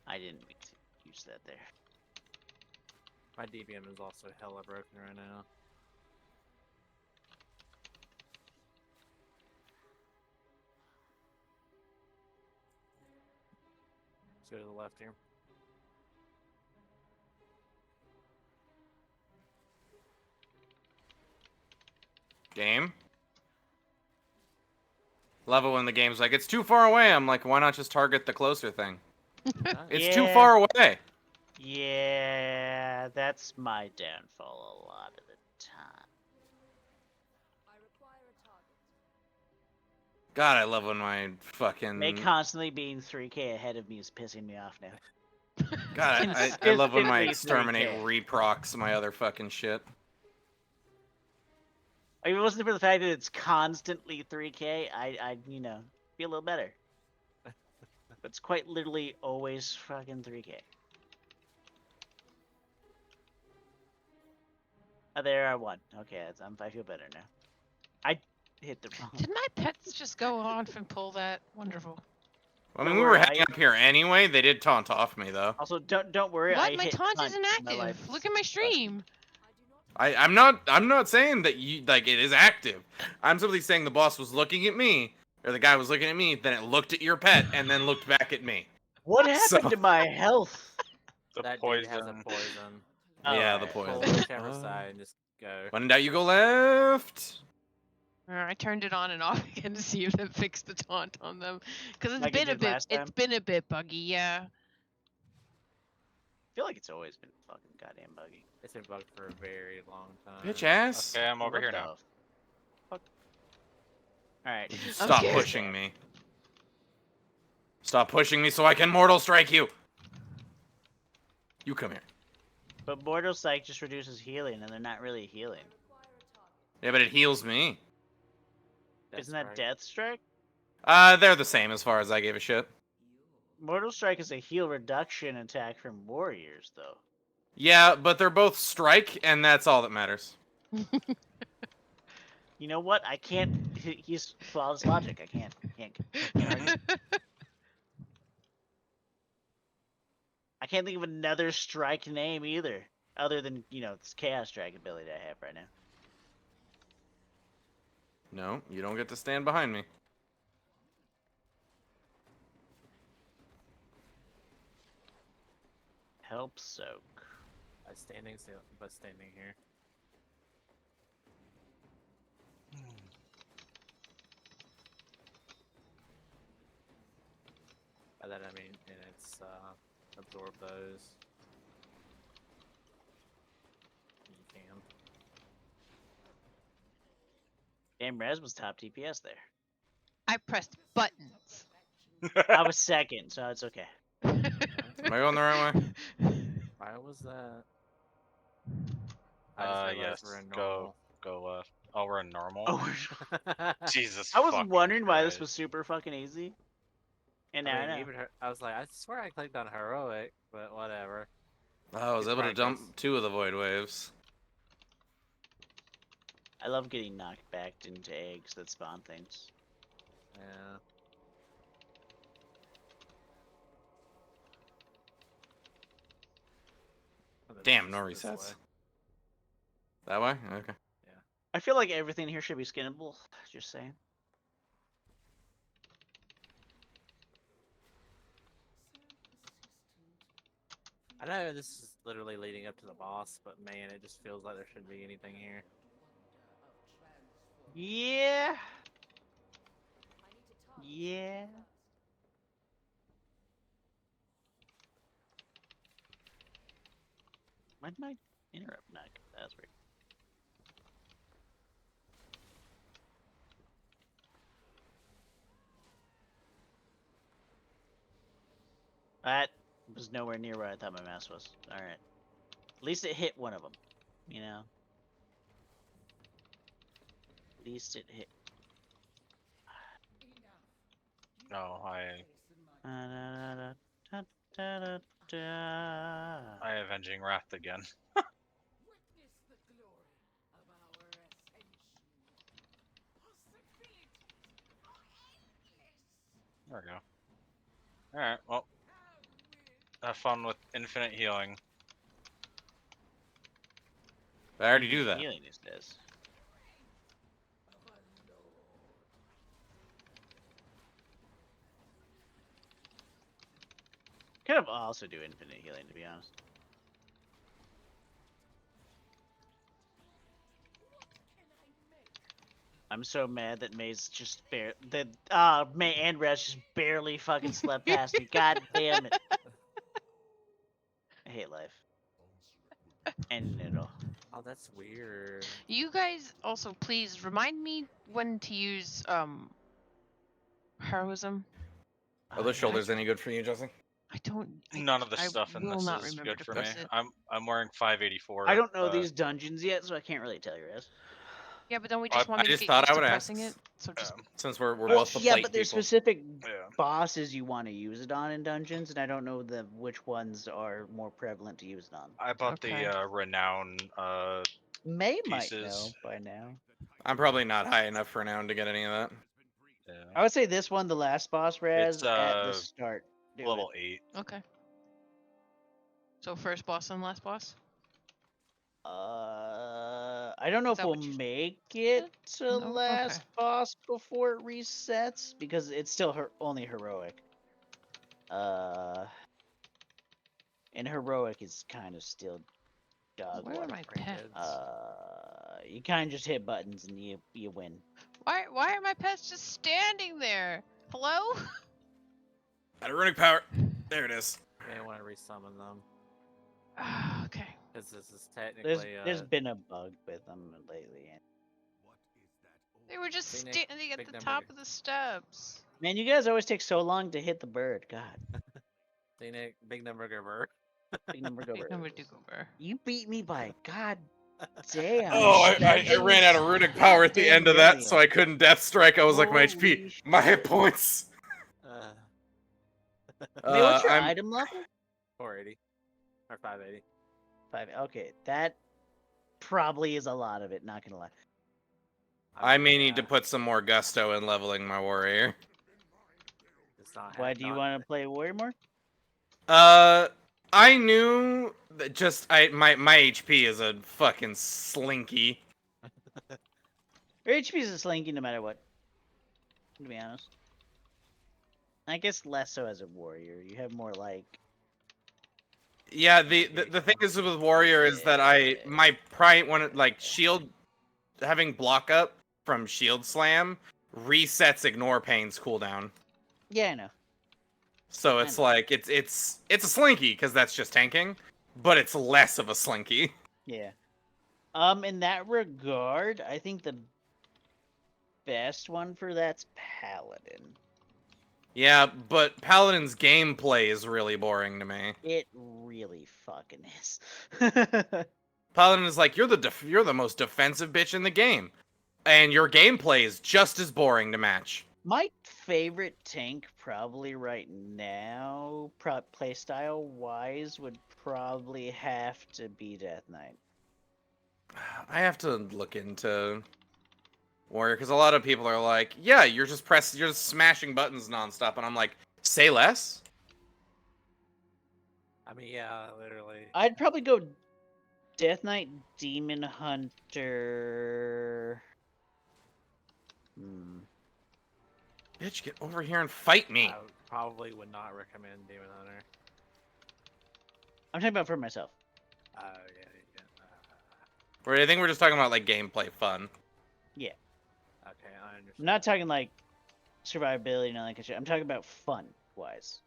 I didn't mean to use that there. My DBM is also hella broken right now. Let's go to the left here. Game. Level when the game's like, it's too far away. I'm like, why not just target the closer thing? It's too Yeah. far away. Yeah, that's my downfall a lot of the time. God, I love when my fucking. May constantly being 3K ahead of me is pissing me off now. God, I love when my Consistently exterminate 3K. reprocs my other fucking shit. If it wasn't for the fact that it's constantly 3K, I'd you know, be a little better. But it's quite literally always fucking 3K. Oh, there I won. Okay, I feel better now. I hit the wrong. Did my pets just go off and pull that? Wonderful. I mean, Don't we were worry, heading up here anyway. They did taunt off me though. Also, don't worry. I What? My hit taunt hunt is in my life. inactive. Look at my stream. I'm not saying that you like it is active. I'm simply saying the boss was looking at me, or the guy was looking at me, then it looked at your pet, and then looked back at me. What happened So- to my health? The That poison. dude has a poison. Yeah, the Alright. poison. Pull whichever side and just go. When in doubt, you go left. I turned it on and off again to see if it fixed the taunt on them, because Like it did last time? it's been a bit buggy. Yeah. I feel like it's always been fucking goddamn buggy. It's been bugged for a very long time. Bitch ass. Okay, I'm over What here the now. fuck? Alright. Stop scared. pushing me. Stop pushing me so I can mortal strike you. You come here. But Mortal Psych just reduces healing, and they're not really healing. Yeah, but it heals me. That's Isn't that right. Death Strike? They're the same as far as I gave a shit. Mortal Strike is a heal reduction attack from warriors, though. Yeah, but they're both strike, and that's all that matters. You know what? I can't. He's flawless logic. I can't argue. I can't think of another strike name either, other than this chaos strike ability I have right now. No, you don't get to stand behind me. Help soak. By standing here. By that I mean, and it's absorb those. You can. Damn, Rez was top TPS there. I pressed buttons. I was second, so it's okay. Am I going the right way? Why was that? I just realized Yes. we're in Go normal. left. Oh, we're in normal. Oh, Jesus. I was fucking wondering why this Christ. was super fucking easy. And now I I know. mean, I was like, I swear I clicked on heroic, but whatever. Oh, I was Good able to practice. jump 2 of the void waves. I love getting knocked back into eggs that spawn things. Yeah. Oh, this Damn, is no this resets. way. That way? Okay. I feel like everything here should be skinnable. Just saying. I know this is literally leading up to the boss, but man, it just feels like there shouldn't be anything here. Yeah. Yeah. Why did my interrupt not go? That's weird. That was nowhere near where I thought my mouse was. Alright. At least it hit one of them. You know? At least it hit. No, I avenging wrath again. There we go. Alright, well. Have fun with infinite healing. I already do that. Healing these days. Could have also do infinite healing, to be honest. I'm so mad that May's just May and Rez just barely fucking slept past me. God damn it. I hate life. And Noodle. Oh, that's weird. You guys also please remind me when to use heroism. Are those shoulders any good for you, Jesse? I don't. None of the stuff in will this not is remember good to for me. press it. I'm wearing 584. I don't know these dungeons yet, so I can't really tell you, Rez. Yeah, but then we just want I me to just get thought used I to would ask. pressing it. So just Since we're Well, both the yeah, plate but there's people. specific Yeah. bosses you want to use it on in dungeons, and I don't know which ones are more prevalent to use it on. I bought Okay. the renown May might pieces. know by now. I'm probably not high enough for now to get any of that. Yeah. I would say this one, the last boss, Rez, It's at the start. Do level it. 8. okay. So first boss and last boss. I don't know Is if that we'll what you make it to No? Okay. last boss before it resets because it's still only heroic. And heroic is kind of still dog Where are water. my pets? You kind of just hit buttons and you win. Why are my pets just standing there? Hello? Got a runic power. There it is. May want to resummon them Okay. because this is technically There's been a bug with them lately. They were just Scenic standing at big the number top to- of the steps. Man, you guys always take so long to hit the bird. God, Scenic big number giver. big number go Big bird. number do go over. You beat me by God damn. Oh, I ran out of runic power at the end of that, so I million. couldn't death strike. I was like, my HP, Holy my hit points. May, what's your I'm item level? 480 or 580. 5. Okay, that probably is a lot of it. Not gonna lie. I mean, may need to yeah, put some more gusto in leveling my warrior. it's not. Why do you want to play warrior more? I knew that just my HP is a fucking slinky. Your HP is a slinky no matter what. To be honest, I guess less so as a warrior. You have more like. Yeah, the thing is with warrior is that my prime when it, like shield having block up from shield slam resets ignore pain's cooldown. Yeah, I know. So I it's know. like it's a slinky because that's just tanking, but it's less of a slinky. Yeah. In that regard, I think the best one for that's Paladin. Yeah, but Paladin's gameplay is really boring to me. It really fucking is. Paladin is like you're the most defensive bitch in the game, and your gameplay is just as boring to match. My favorite tank probably right now, playstyle wise, would probably have to be Death Knight. I have to look into warrior because a lot of people are like, yeah, you're just smashing buttons nonstop, and I'm like, say less. I mean, yeah, literally. I'd probably go Death Knight, Demon Hunter. Bitch, get over here and fight me. I probably would not recommend Demon Hunter. I'm talking about for myself. Yeah. I think we're just talking about like gameplay fun. Yeah. Okay, I understand. I'm not talking like survivability and all that kind of shit. I'm talking about fun wise.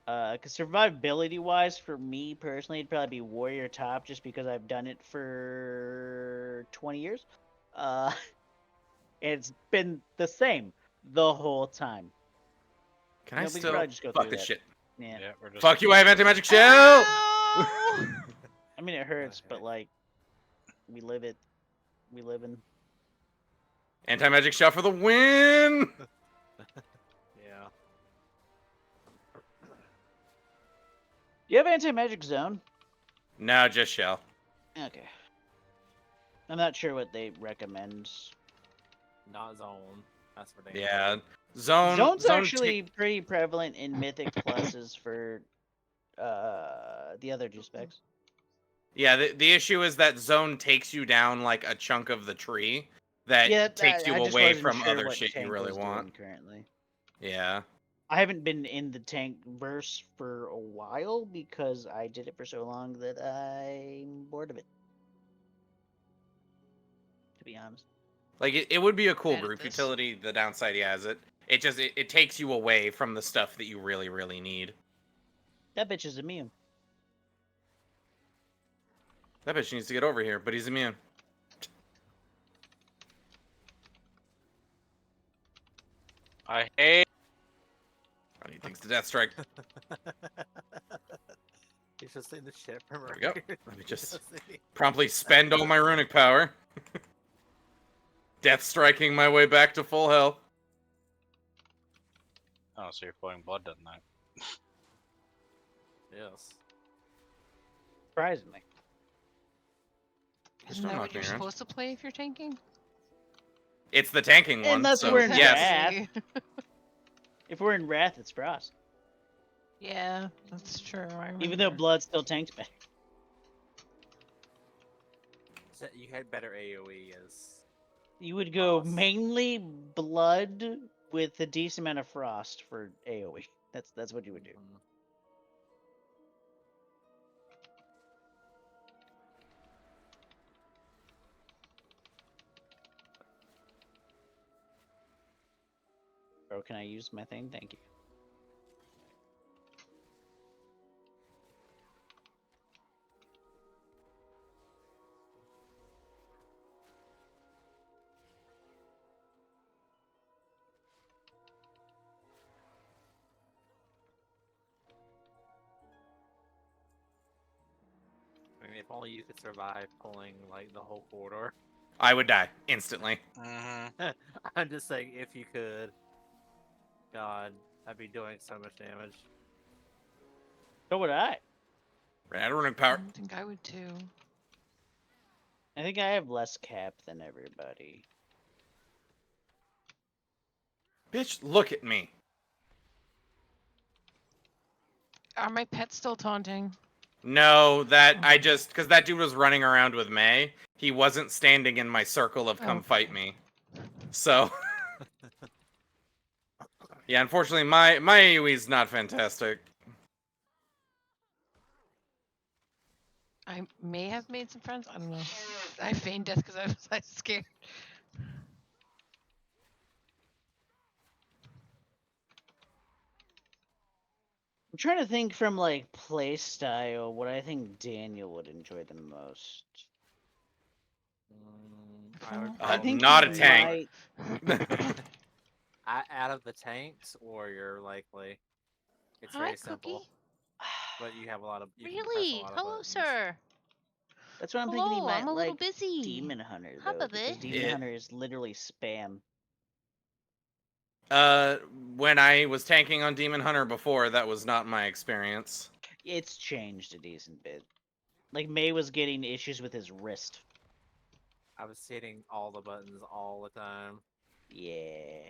Cause survivability wise, for me personally, it'd probably be warrior top, just because I've done it for 20 years. It's been the same the whole time. Can I we could still probably just go fuck through this that. shit? Yeah. Yeah, we're just. Fuck you! I have anti-magic shell. Ow! I mean, it hurts, but Okay. like, we live it. We live in. Anti-magic shell for the win. Yeah. You have anti-magic zone? No, just shell. Okay. I'm not sure what they recommend. Not zone. That's for damn Yeah, sure. zone. Zone's actually pretty prevalent in Mythic pluses for the other two specs. Yeah, the issue is that zone takes you down like a chunk of the tree that Yeah, takes you I just away wasn't from sure other what shit you tank really was want. doing currently. Yeah. I haven't been in the tank verse for a while because I did it for so long that I'm bored of it. To be honest. Like it would be a cool Bad at group this. utility. The downside, yeah, is it just it takes you away from the stuff that you really really need. That bitch is immune. That bitch needs to get over here, but he's immune. I hate. Oh, he thinks the death strike. He's just in the shit from There we go. earlier. Let me just promptly spend all my runic power. Death striking my way back to full health. Oh, so you're flowing blood, doesn't that? Yes. Surprisingly. Isn't that not what you're being around. supposed to play if you're tanking? It's the tanking one. Unless so we're in yes. Wrath. If we're in Wrath, it's Frost. Yeah, that's true. I Even though remember. Blood still tanks better. So you had better AoE as. You would go Frost. mainly Blood with a decent amount of Frost for AoE. That's what you would do. Mhm. Bro, can I use my thing? Thank you. I mean, if only you could survive pulling like the whole corridor. I would die instantly. Mm-hmm. I'm just saying, if you could. God, I'd be doing so much damage. So would I. Ran out of runic I power. don't think I would too. I think I have less cap than everybody. Bitch, look at me. Are my pets still taunting? No, that I just because that dude was running around with May. He wasn't standing in my circle of come fight Okay. me. So yeah, unfortunately, my AoE's not fantastic. I may have made some friends. I don't know. I feigned death because I was scared. I'm trying to think from like play style what I think Daniel would enjoy the most. I would I think Not he a tank. might. out of the tanks, or you're likely. It's Hi, very Cookie. simple, but you have a lot of. You can press a Really? lot of Hello, buttons. sir. That's what I'm thinking. He Hello, might I'm a little like busy. Demon Hunter How though, about because this? Demon Hunter is literally spam. When I was tanking on Demon Hunter before, that was not my experience. It's changed a decent bit. Like May was getting issues with his wrist. I was hitting all the buttons all the time. Yeah.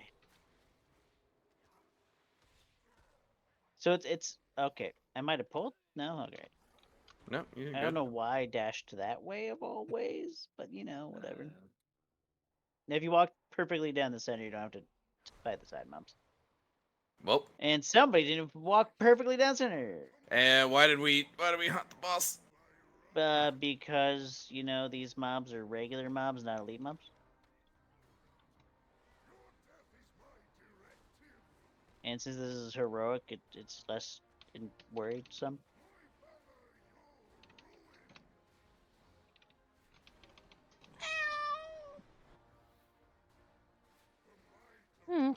So it's okay. I might have pulled. No, okay. No, you're I good. don't know why I dashed that way of all ways, but you know, whatever. If you walk perfectly down the center, you don't have to fight the side mobs. Well, And somebody didn't walk perfectly down center. and why did we hunt the boss? Because you know these mobs are regular mobs, not elite mobs. And since this is heroic, it's less worrisome.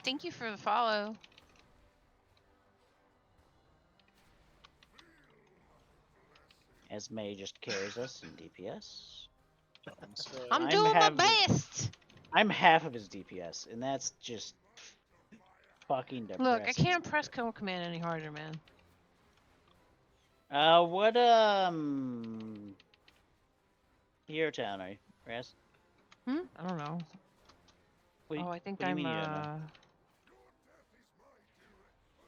Thank you for the follow. As May just carries us in DPS. I'm I'm doing my half of his- best. I'm half of his DPS, and that's just fucking depressing. Look, I can't press kill command any harder, man. What Hero Town are you, Raz? I don't know. What, I think what do you I'm mean you don't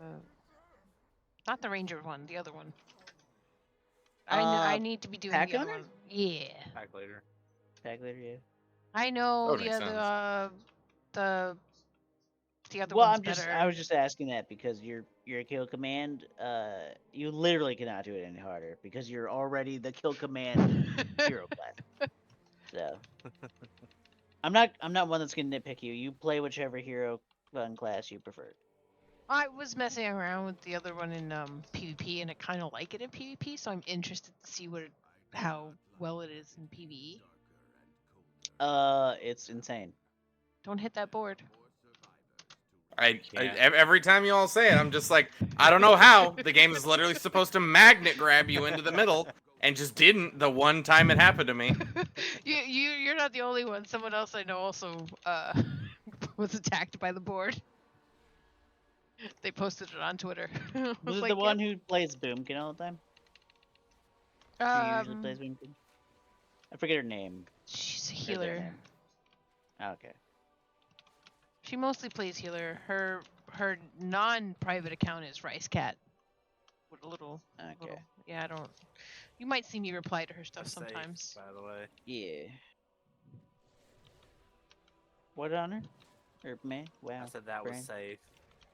know? Not the ranger one, the other one. I need to be doing pack the other owner? one. Yeah. Pack later. Pack later, yeah. I That know would the make sense. other the other Well, one's better. I was just asking that because your kill command, you literally cannot do it any harder because you're already the kill command hero class. So I'm not one that's gonna nitpick you. You play whichever hero class you prefer. I was messing around with the other one in PvP, and I kind of like it in PvP, so I'm interested to see how well it is in PvE. It's insane. Don't hit that board. Every time you all say it, I'm just like, I don't know how. The game is literally supposed to magnet grab you into the middle, and just didn't the one time it happened to me. You're not the only one. Someone else I know also was attacked by the board. They posted it on Twitter. Was it the one who plays Boomkin all the time? She usually plays Boomkin. I forget her name. She's a Or their healer. name. Okay. She mostly plays healer. Her non-private account is Rice Cat. With a little. Okay. Yeah, I don't. You might see me reply to her stuff Safe, sometimes. by the way. Yeah. What on her? Or me? Wow. I said that brain. was safe.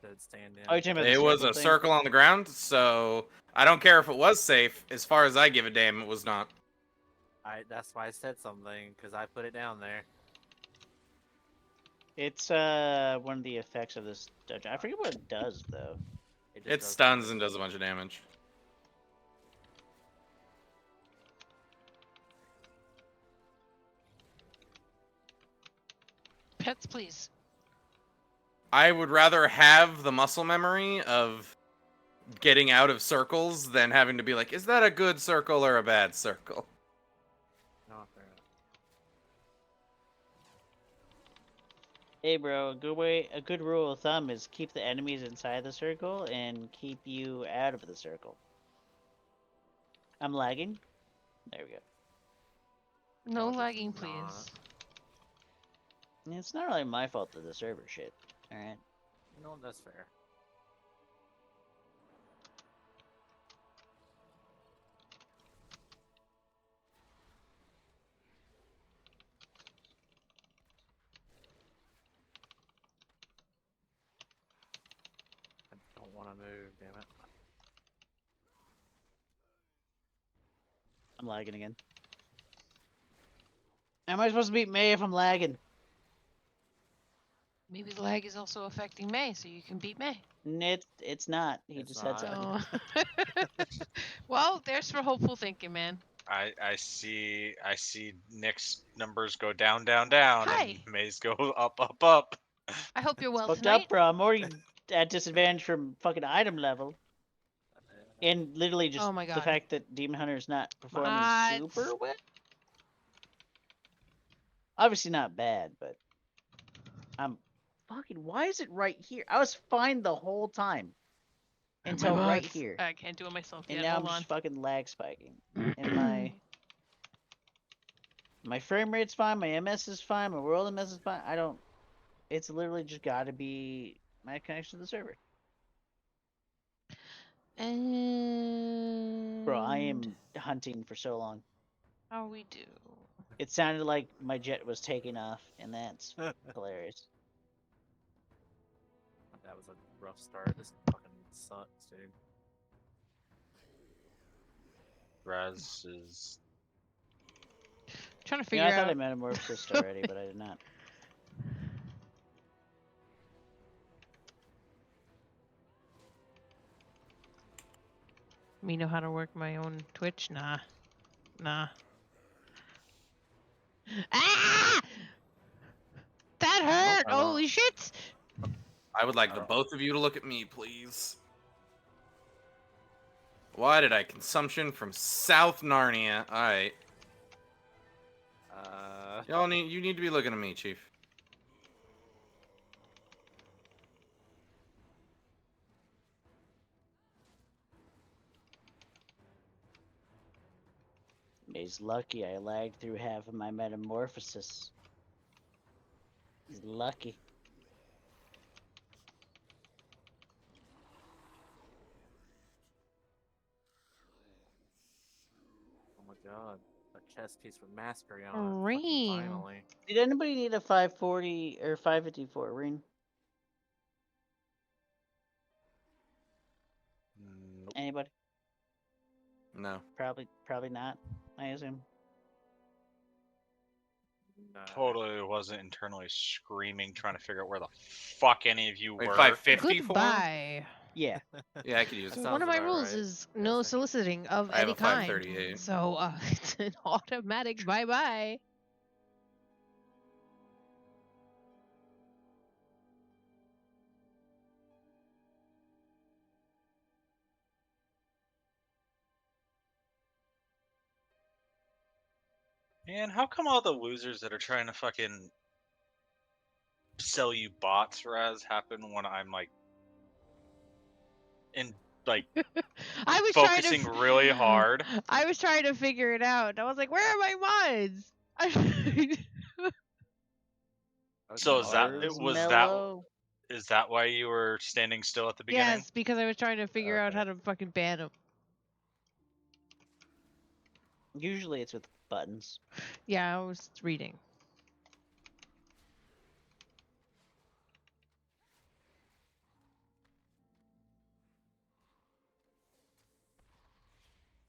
To stand in. Oh, you're talking about the It was circle a thing? circle on the ground, so I don't care if it was safe. As far as I give a damn, it was not. That's why I said something, because I put it down there. It's one of the effects of this dungeon. I forget what it does though. It stuns and does a bunch of damage. Pets, please. I would rather have the muscle memory of getting out of circles than having to be like, is that a good circle or a bad circle? No, fair enough. Hey bro, a good rule of thumb is keep the enemies inside the circle and keep you out of the circle. I'm lagging. There we go. No it's lagging, not. please. It's not really my fault that the server shit. All right. No, that's fair. I don't want to move, damn it. I'm lagging again. How am I supposed to beat May if I'm lagging? Maybe the lag is also affecting May, so you can beat May. It's not. He It's just said so. So, well, there's for hopeful thinking, man. I see Nick's numbers go down, down, down, Hi. and May's go up, up, up. I hope you're well Fucked tonight. up, bro. I'm already at disadvantage from fucking item level. And literally just Oh my the god. fact that Demon Hunter's not performing What? super well. Obviously not bad, but I'm fucking. Why is it right here? I was fine the whole time until My right bugs. here, I can't do it myself and yet. now I'm Hold on. just fucking lag spiking. And my frame rate's fine, my MS is fine, my world MS is fine. I don't. It's literally just got to be my connection to the server. And Bro, I am hunting for so long. how we do? It sounded like my jet was taking off, and that's hilarious. That was a rough start. This fucking sucks, dude. Raz is Trying to You know, figure I thought I out. metamorphosed already, but I did not. Me know how to work my own Twitch? Nah. Ah! That hurt! Holy shit! I would like the both of you to look at me, please. Why did I consumption from South Narnia? All right, you need to be looking at me, Chief. He's lucky I lagged through half of my metamorphosis. He's lucky. Oh my god. A chest piece with mastery on it. Reem. Fucking finally. Did anybody need a 540 or 554 ring? nope. Anybody? No. Probably not. I assume. Totally wasn't internally screaming, trying to figure out where the fuck any of you Wait, were. 554? Goodbye. Yeah. Yeah, I could use That it. So sounds one of my about rules right. is no Yes, soliciting of I have any a kind. 538. So it's an automatic bye bye. Man, how come all the losers that are trying to fucking sell you bots, Raz, happen when I'm like in like I was focusing trying to really hard? I was trying to figure it out. I was like, where are my mods? So is that Marshmallow. is that why you were standing still at the beginning? Yes, because I was trying to figure out Okay. how to fucking ban them. Usually it's with buttons. Yeah, I was reading.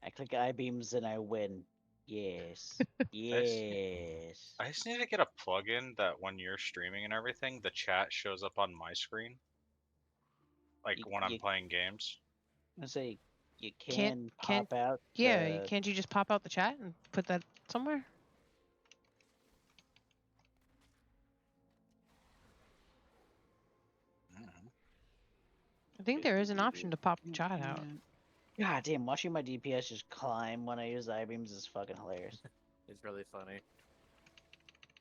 I click I-beams and I win. Yes. Yes. I just need to get a plugin that when you're streaming and everything, the chat shows up on my screen. Like when I'm playing games. I say you Can't- can pop out. Yeah, can't you just pop out the chat and put that somewhere? I think there is an option to pop the chat out. God damn, watching my DPS just climb when I use the I-beams is fucking hilarious. It's really funny.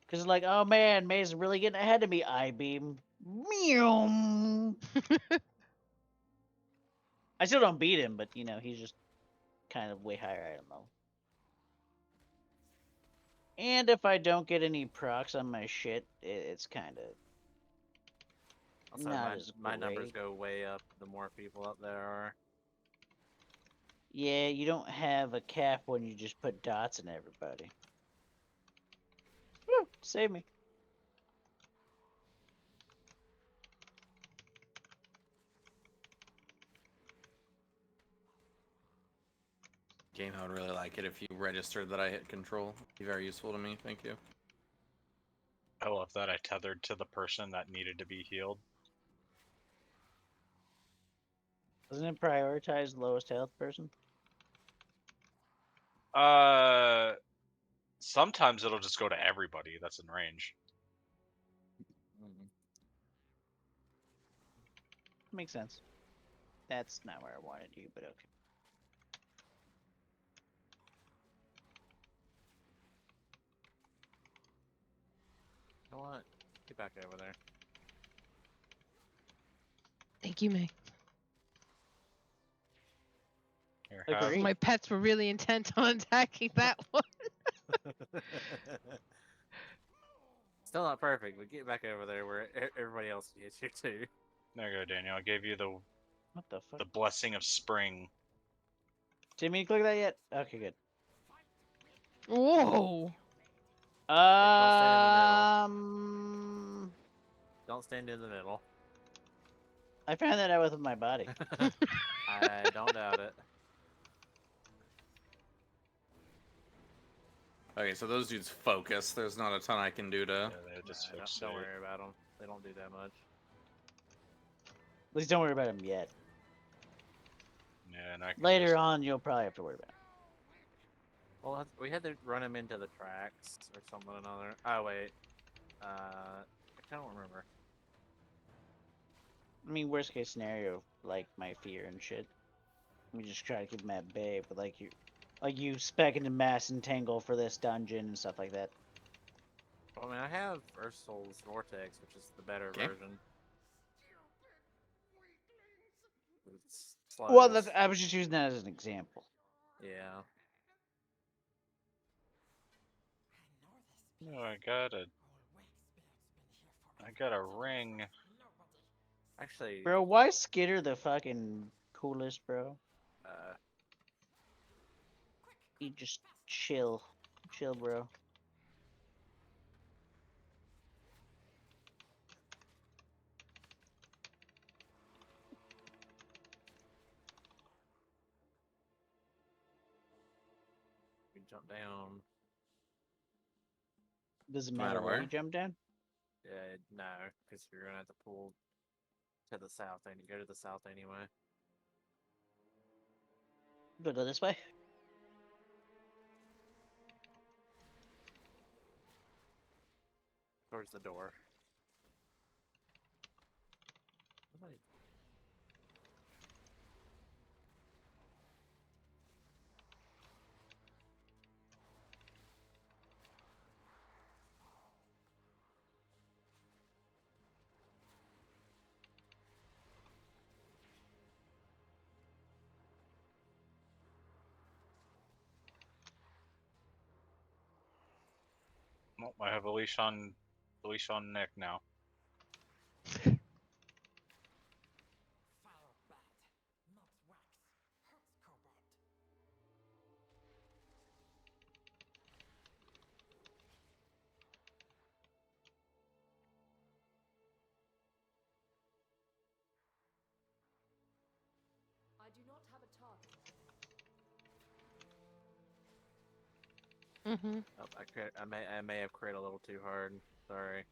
Cause it's like, oh man, May's really getting ahead of me, I-beam. Meow. I still don't beat him, but you know, he's just kind of way higher item level. And if I don't get any procs on my shit, it's kind of Also, Not as my numbers great. go way up the more people up there are. Yeah, you don't have a cap when you just put dots in everybody. Woo, save me. Game, I would really like it if you registered that I hit control. It'd be very useful to me. Thank you. I love that I tethered to the person that needed to be healed. Doesn't it prioritize lowest health person? Sometimes it'll just go to everybody that's in range. Makes sense. That's not where I wanted you, but okay. You know what? Get back over there. Thank you, May. Here, Agreed. My pets were really intent on attacking that one. Still not perfect, but get back over there where everybody else is here too. There you go, Daniel. I gave you What the fuck? the blessing of spring. Didn't mean to click that yet? Okay, good. Whoa! don't stand in the middle. Don't stand in the middle. I found that out with my body. I don't doubt it. Okay, so those dudes focus. There's not a ton I can do to. Yeah, they just Nah, fixed don't it. worry about them. They don't do that much. At least don't worry about him yet. Yeah, and I can Later just... on, you'll probably have to worry about him. Well, we had to run him into the tracks or something or another. Oh wait, I don't remember. I mean, worst case scenario, like my fear and shit. We just try to keep him at bay, but like you spec into mass entangle for this dungeon and stuff like that. Well, I mean, I have Ursul's Vortex, which is the better Okay. version. It's Well, slows. I was just using that as an example. Yeah. No, I got a ring. Actually, Bro, why is Skitter the fucking coolest, bro? You just chill, bro. you jump down. Does it No matter matter where where. you jump down? Yeah, no, because you're gonna have to pull to the south and go to the south anyway. Go this way. Towards the door. Somebody- Nope, I have a leash on Nick now. I do not have a target. Mm-hmm. Oh, I may have crit a little too hard. Sorry.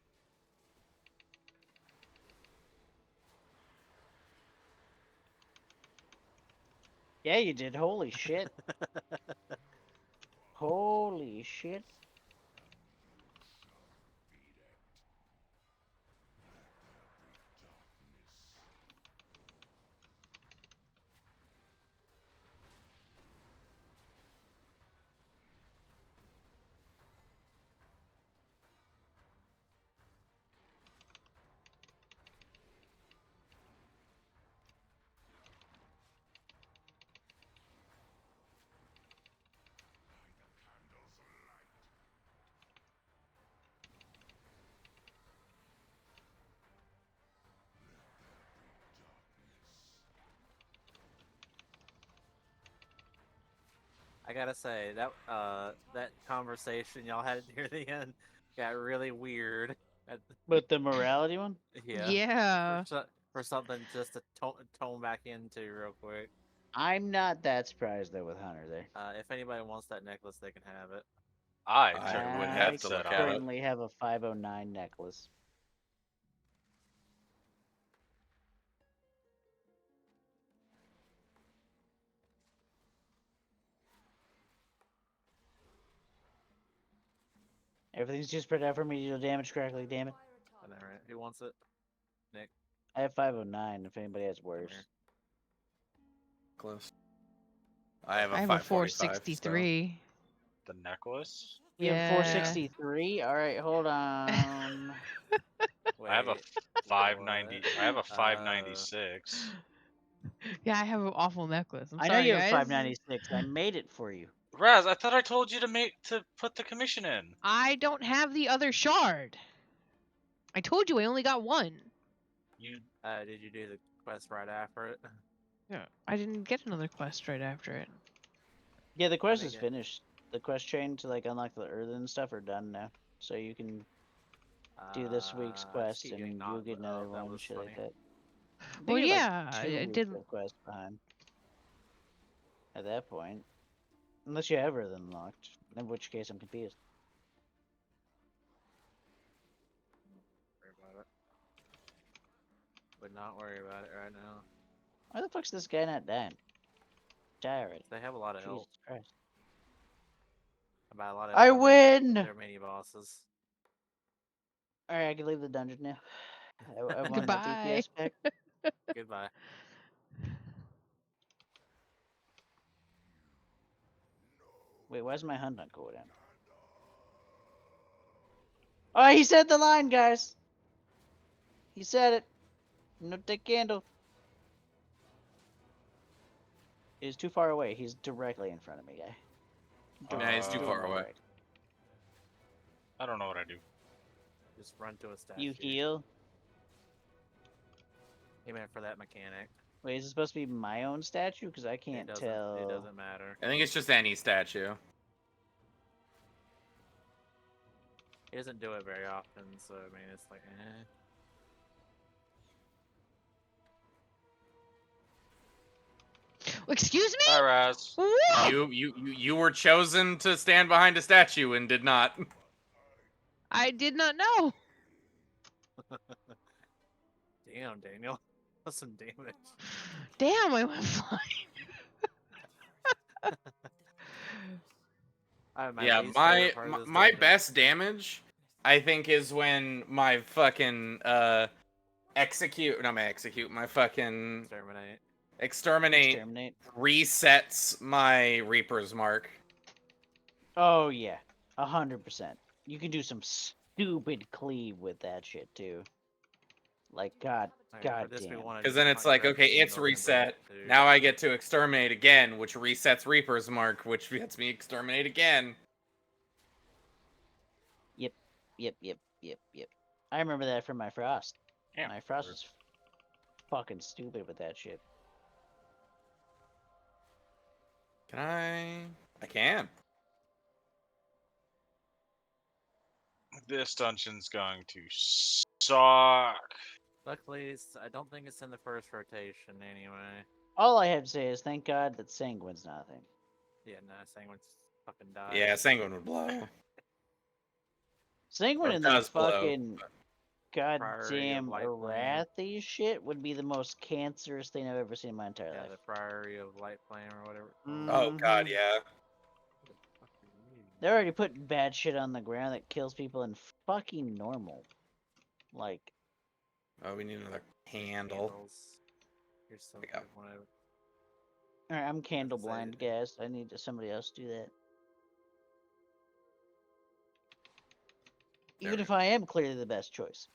Yeah, you did. Holy shit. Holy shit. I gotta say that conversation y'all had near the end got really weird. But the morality one? Yeah. Yeah. For something just to tone back into real quick. I'm not that surprised though with Hunter there. If anybody wants that necklace, they can have it. I I certainly would I have have to said look at it. currently have a 509 necklace. Everything's just spread out for me to deal damage correctly, damn it. All right. Who wants it? Nick. I have 509 if anybody has Come worse. here. Close. I have a I have a 545. So. 463. the necklace. You have Yeah. 463? Alright, hold on. Wait, I have a what? 590. I have a 596. Yeah, I have an awful necklace. I'm I know sorry, you have guys. 596. I made it for you. Raz, I thought I told you to put the commission in. I don't have the other shard. I told you I only got one. You Did you do the quest right after it? Yeah, I didn't get another quest right after it. Yeah, the quest think is it- finished. The quest chain to like unlock the earth and stuff are done now. So you can do this week's I just quest keep and getting you'll knocked. get Oh, another that one, was shit funny. like that. I think Well, you're like yeah, 2 I weeks did. of quest behind. At that point. Unless you have earth unlocked. In which case I'm confused. Worry about it. Would not worry about it right now. Why the fuck's this guy not dying? Die already. They have a lot of Jesus help. Christ. By a lot of I help, I mean win! they're mini bosses. Alright, I can leave the dungeon now. I won my Goodbye. DPS back. Goodbye. Wait, why is my hunt not cool down? Oh, he said the line, guys! He said it. No take candle. He's too far away. He's directly in front of me, guy. Yeah, he's too far away. Direct. I don't know what I do. Just run to a statue. You heal? He meant for that mechanic. Wait, is it supposed to be my own statue? Because I can't tell. It doesn't matter. I think it's just any statue. He doesn't do it very often, so I mean it's like Excuse me? Hi, Raz. What? You were chosen to stand behind a statue and did not. I did not know. Damn, Daniel. That's some damage. Damn, I went flying. Yeah, my best damage, I think, is when my fucking my fucking exterminate resets my Reaper's Mark. Oh yeah, 100%. You can do some stupid cleave with that shit too. Like god damn. Because then it's like, okay, it's reset. Now I get to exterminate again, which resets Reaper's Mark, which lets me exterminate again. Yep. I remember that from my Frost. Yeah. My Frost was fucking stupid with that shit. Can I can. This dungeon's going to suck. Luckily, I don't think it's in the first rotation anyway. All I have to say is thank God that Sanguine's not a thing. Yeah, nah, Sanguine's fucking died. Yeah, Sanguine would blow. Sanguine Or and that does blow, fucking Priory of goddamn Light Plane. Arathi shit would be the most cancerous thing I've ever seen in my entire Yeah, life. the Priory of Light Plane or whatever. Oh god, Mhm. yeah. They're already putting bad shit on the ground that kills people in fucking normal. Like, Oh, we need another handle. Candles. Here's some There we go. one I- alright, I'm candle say blind, it. guys. I need somebody else to do that. There Even we if I am clearly the best choice.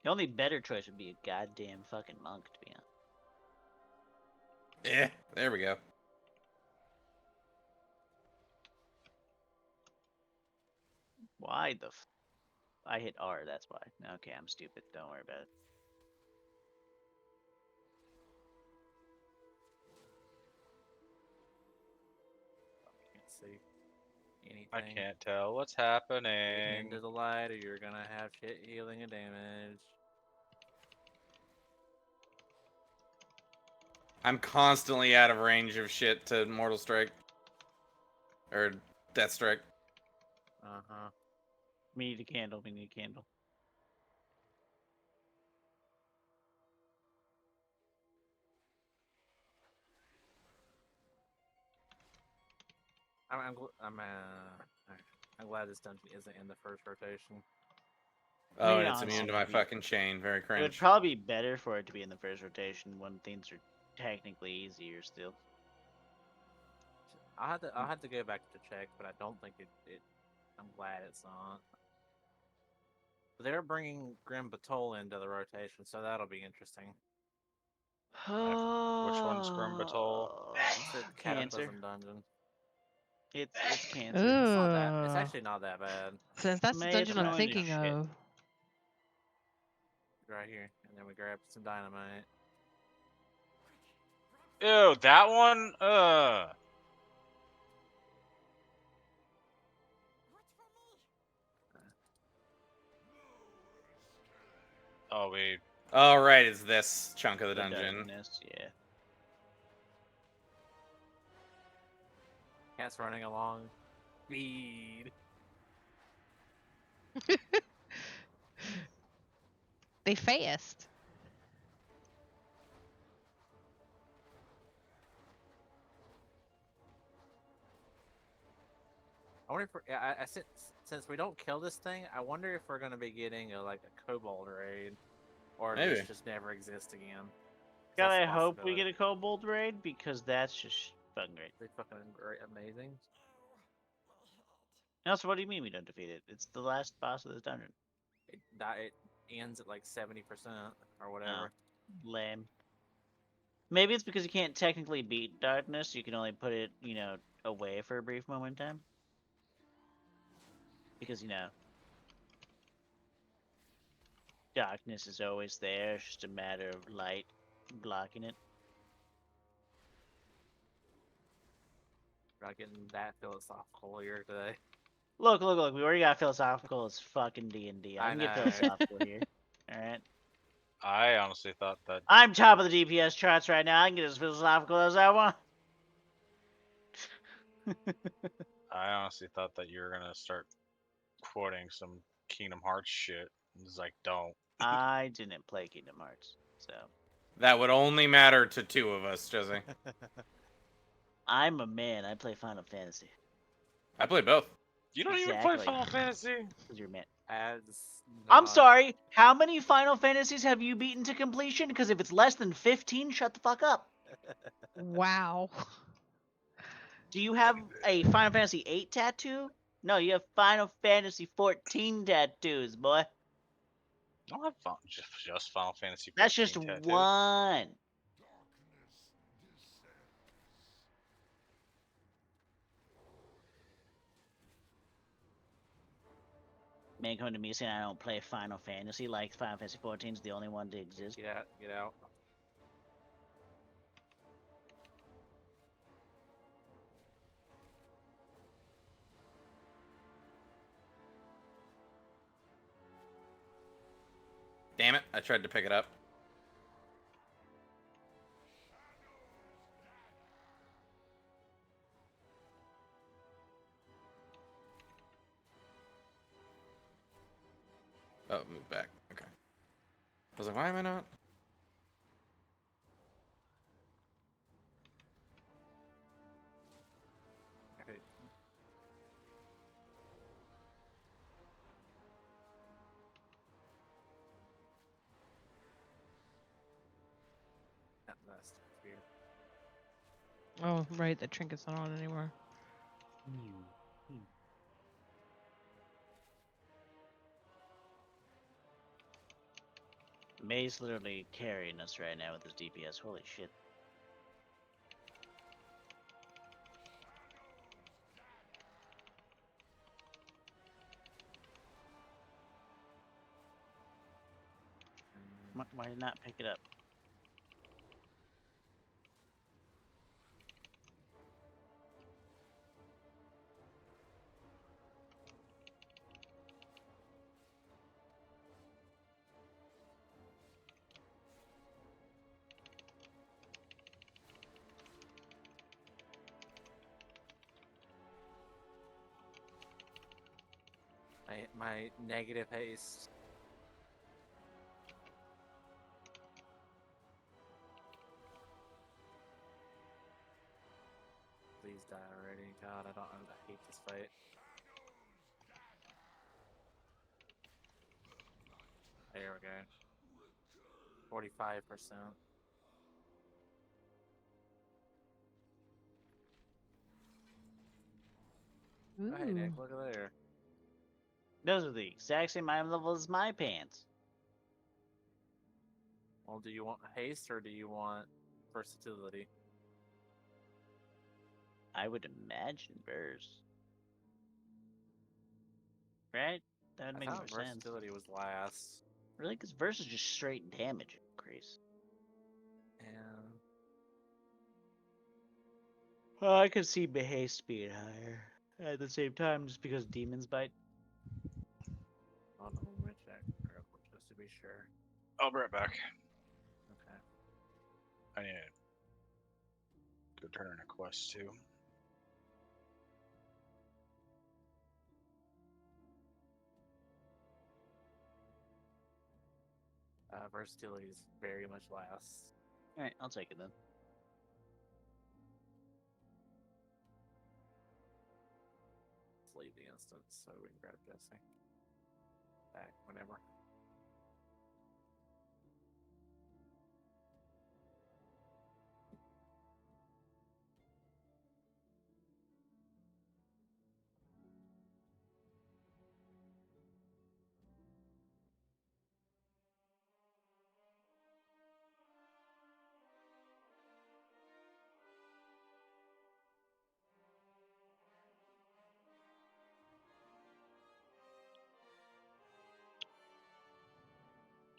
The only better choice would be a goddamn fucking monk, to be honest. Yeah, there we go. Why the I hit R, that's why. Okay, I'm stupid. Don't worry about it. see anything. I can't tell what's Getting happening. into the light, or you're gonna have shit healing and damage. I'm constantly out of range of shit to Mortal Strike. Or Death Strike. Uh huh. We need a candle. We need a candle. I'm glad this dungeon isn't in the first rotation. I Oh, mean, and it's honestly, immune to it my would be- fucking chain. Very It would cringe. probably be better for it to be in the first rotation when things are technically easier still. I'll have to go back to check, but I don't think it. I'm glad it's not. But they're bringing Grim Batol into the rotation, so that'll be interesting. Which one's Grim Batol? It's a Cancer. Cataclysm dungeon. It's cancer. It's not that. It's Ugh. actually not that bad. Since that's the May, it's dungeon I'm annoying as thinking shit. of. Right here, and then we grab some dynamite. Ew, that one? Oh, wait. Oh, right, it's this chunk of the The dungeon. darkness, yeah. Cat's running along. Speed. They fast. I wonder if since we don't kill this thing, I wonder if we're gonna be getting a kobold raid, or if Maybe. this just never exists again. God, That's I a hope we possibility. get a kobold raid because that's just fucking great. They fucking great, amazing. And also, what do you mean we don't defeat it? It's the last boss of this dungeon. It ends at like 70% or whatever. Lame. Maybe it's because you can't technically beat darkness. You can only put it, away for a brief moment in time. Because, darkness is always there. It's just a matter of light blocking it. We're not getting that philosophical here today. Look. We already got philosophical as fucking D&D. I I can get know. philosophical here. Alright? I honestly thought that. I'm top of the DPS charts right now. I can get as philosophical as I want. I honestly thought that you were gonna start quoting some Kingdom Hearts shit. It's like, don't. I didn't play Kingdom Hearts, so That would only matter to two of us, Jesse. I'm a man. I play Final Fantasy. I played both. You don't even play Exactly. Final Fantasy. Because you're a man. As I'm not- sorry. How many Final Fantasies have you beaten to completion? Because if it's less than 15, shut the fuck up. Wow. Do you have a Final Fantasy 8 tattoo? No, you have Final Fantasy 14 tattoos, boy. I don't have just Final Fantasy. That's just 14 tattoo. one. Man coming to me saying I don't play Final Fantasy like Final Fantasy 14 is the only one to exist. Get out. Get out. Damn it, I tried to pick it up. Oh, move back. Okay. I was like, why am I not? Okay. That's weird. Oh, right. The trinket's not on anymore. May's literally carrying us right now with his DPS. Holy shit. Why did not pick it up? my negative haste. Please die already. God, I hate this fight. There we go. 45%. Oh, hey, Nick, Ooh. look at there. Those are the exact same item level as my pants. Well, do you want haste or do you want versatility? I would imagine verse. Right? That would I make more thought sense. versatility was last. Really? Because verse is just straight damage increase. And I could see haste being higher at the same time, just because demons bite. hold on, let me check real quick just to be sure. I'll be right back. Okay. I need to go turn in a quest too. Versatility is very much last. Alright, I'll take it then. Let's leave the instance so we can grab Jesse. Back whenever.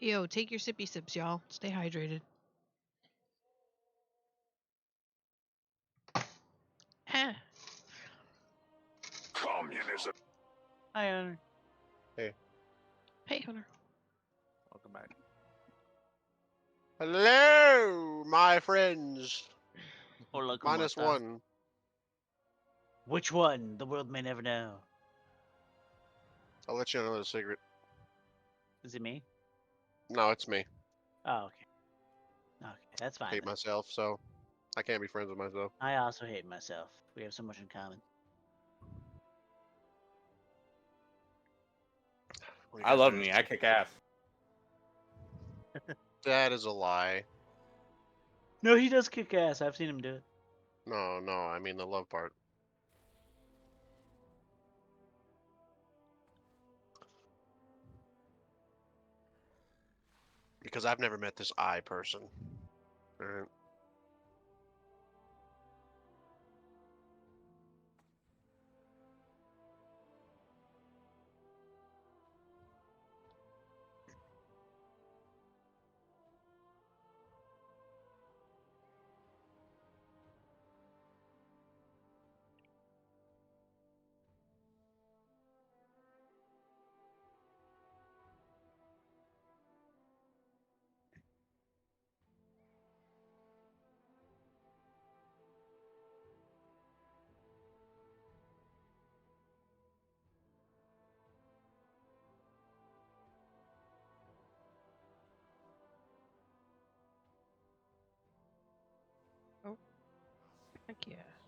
Yo, take your sippy sips, y'all. Stay hydrated. Ah. Communism. Hi, Hunter. Hey, Hunter. Welcome back. Hello, my friends. Hola, ¿cómo Minus estás? one. Which one? The world may never know. I'll let you know the secret. Is it me? No, it's me. Oh, okay. Okay, that's I fine. hate Then. myself, so I can't be friends with myself. I also hate myself. We have so much in common. What are you I guys love doing? me. I kick ass. That is a lie. No, he does kick ass. I've seen him do it. No, no, I mean the love part. Because I've never met this I person. Alright. Heck yeah.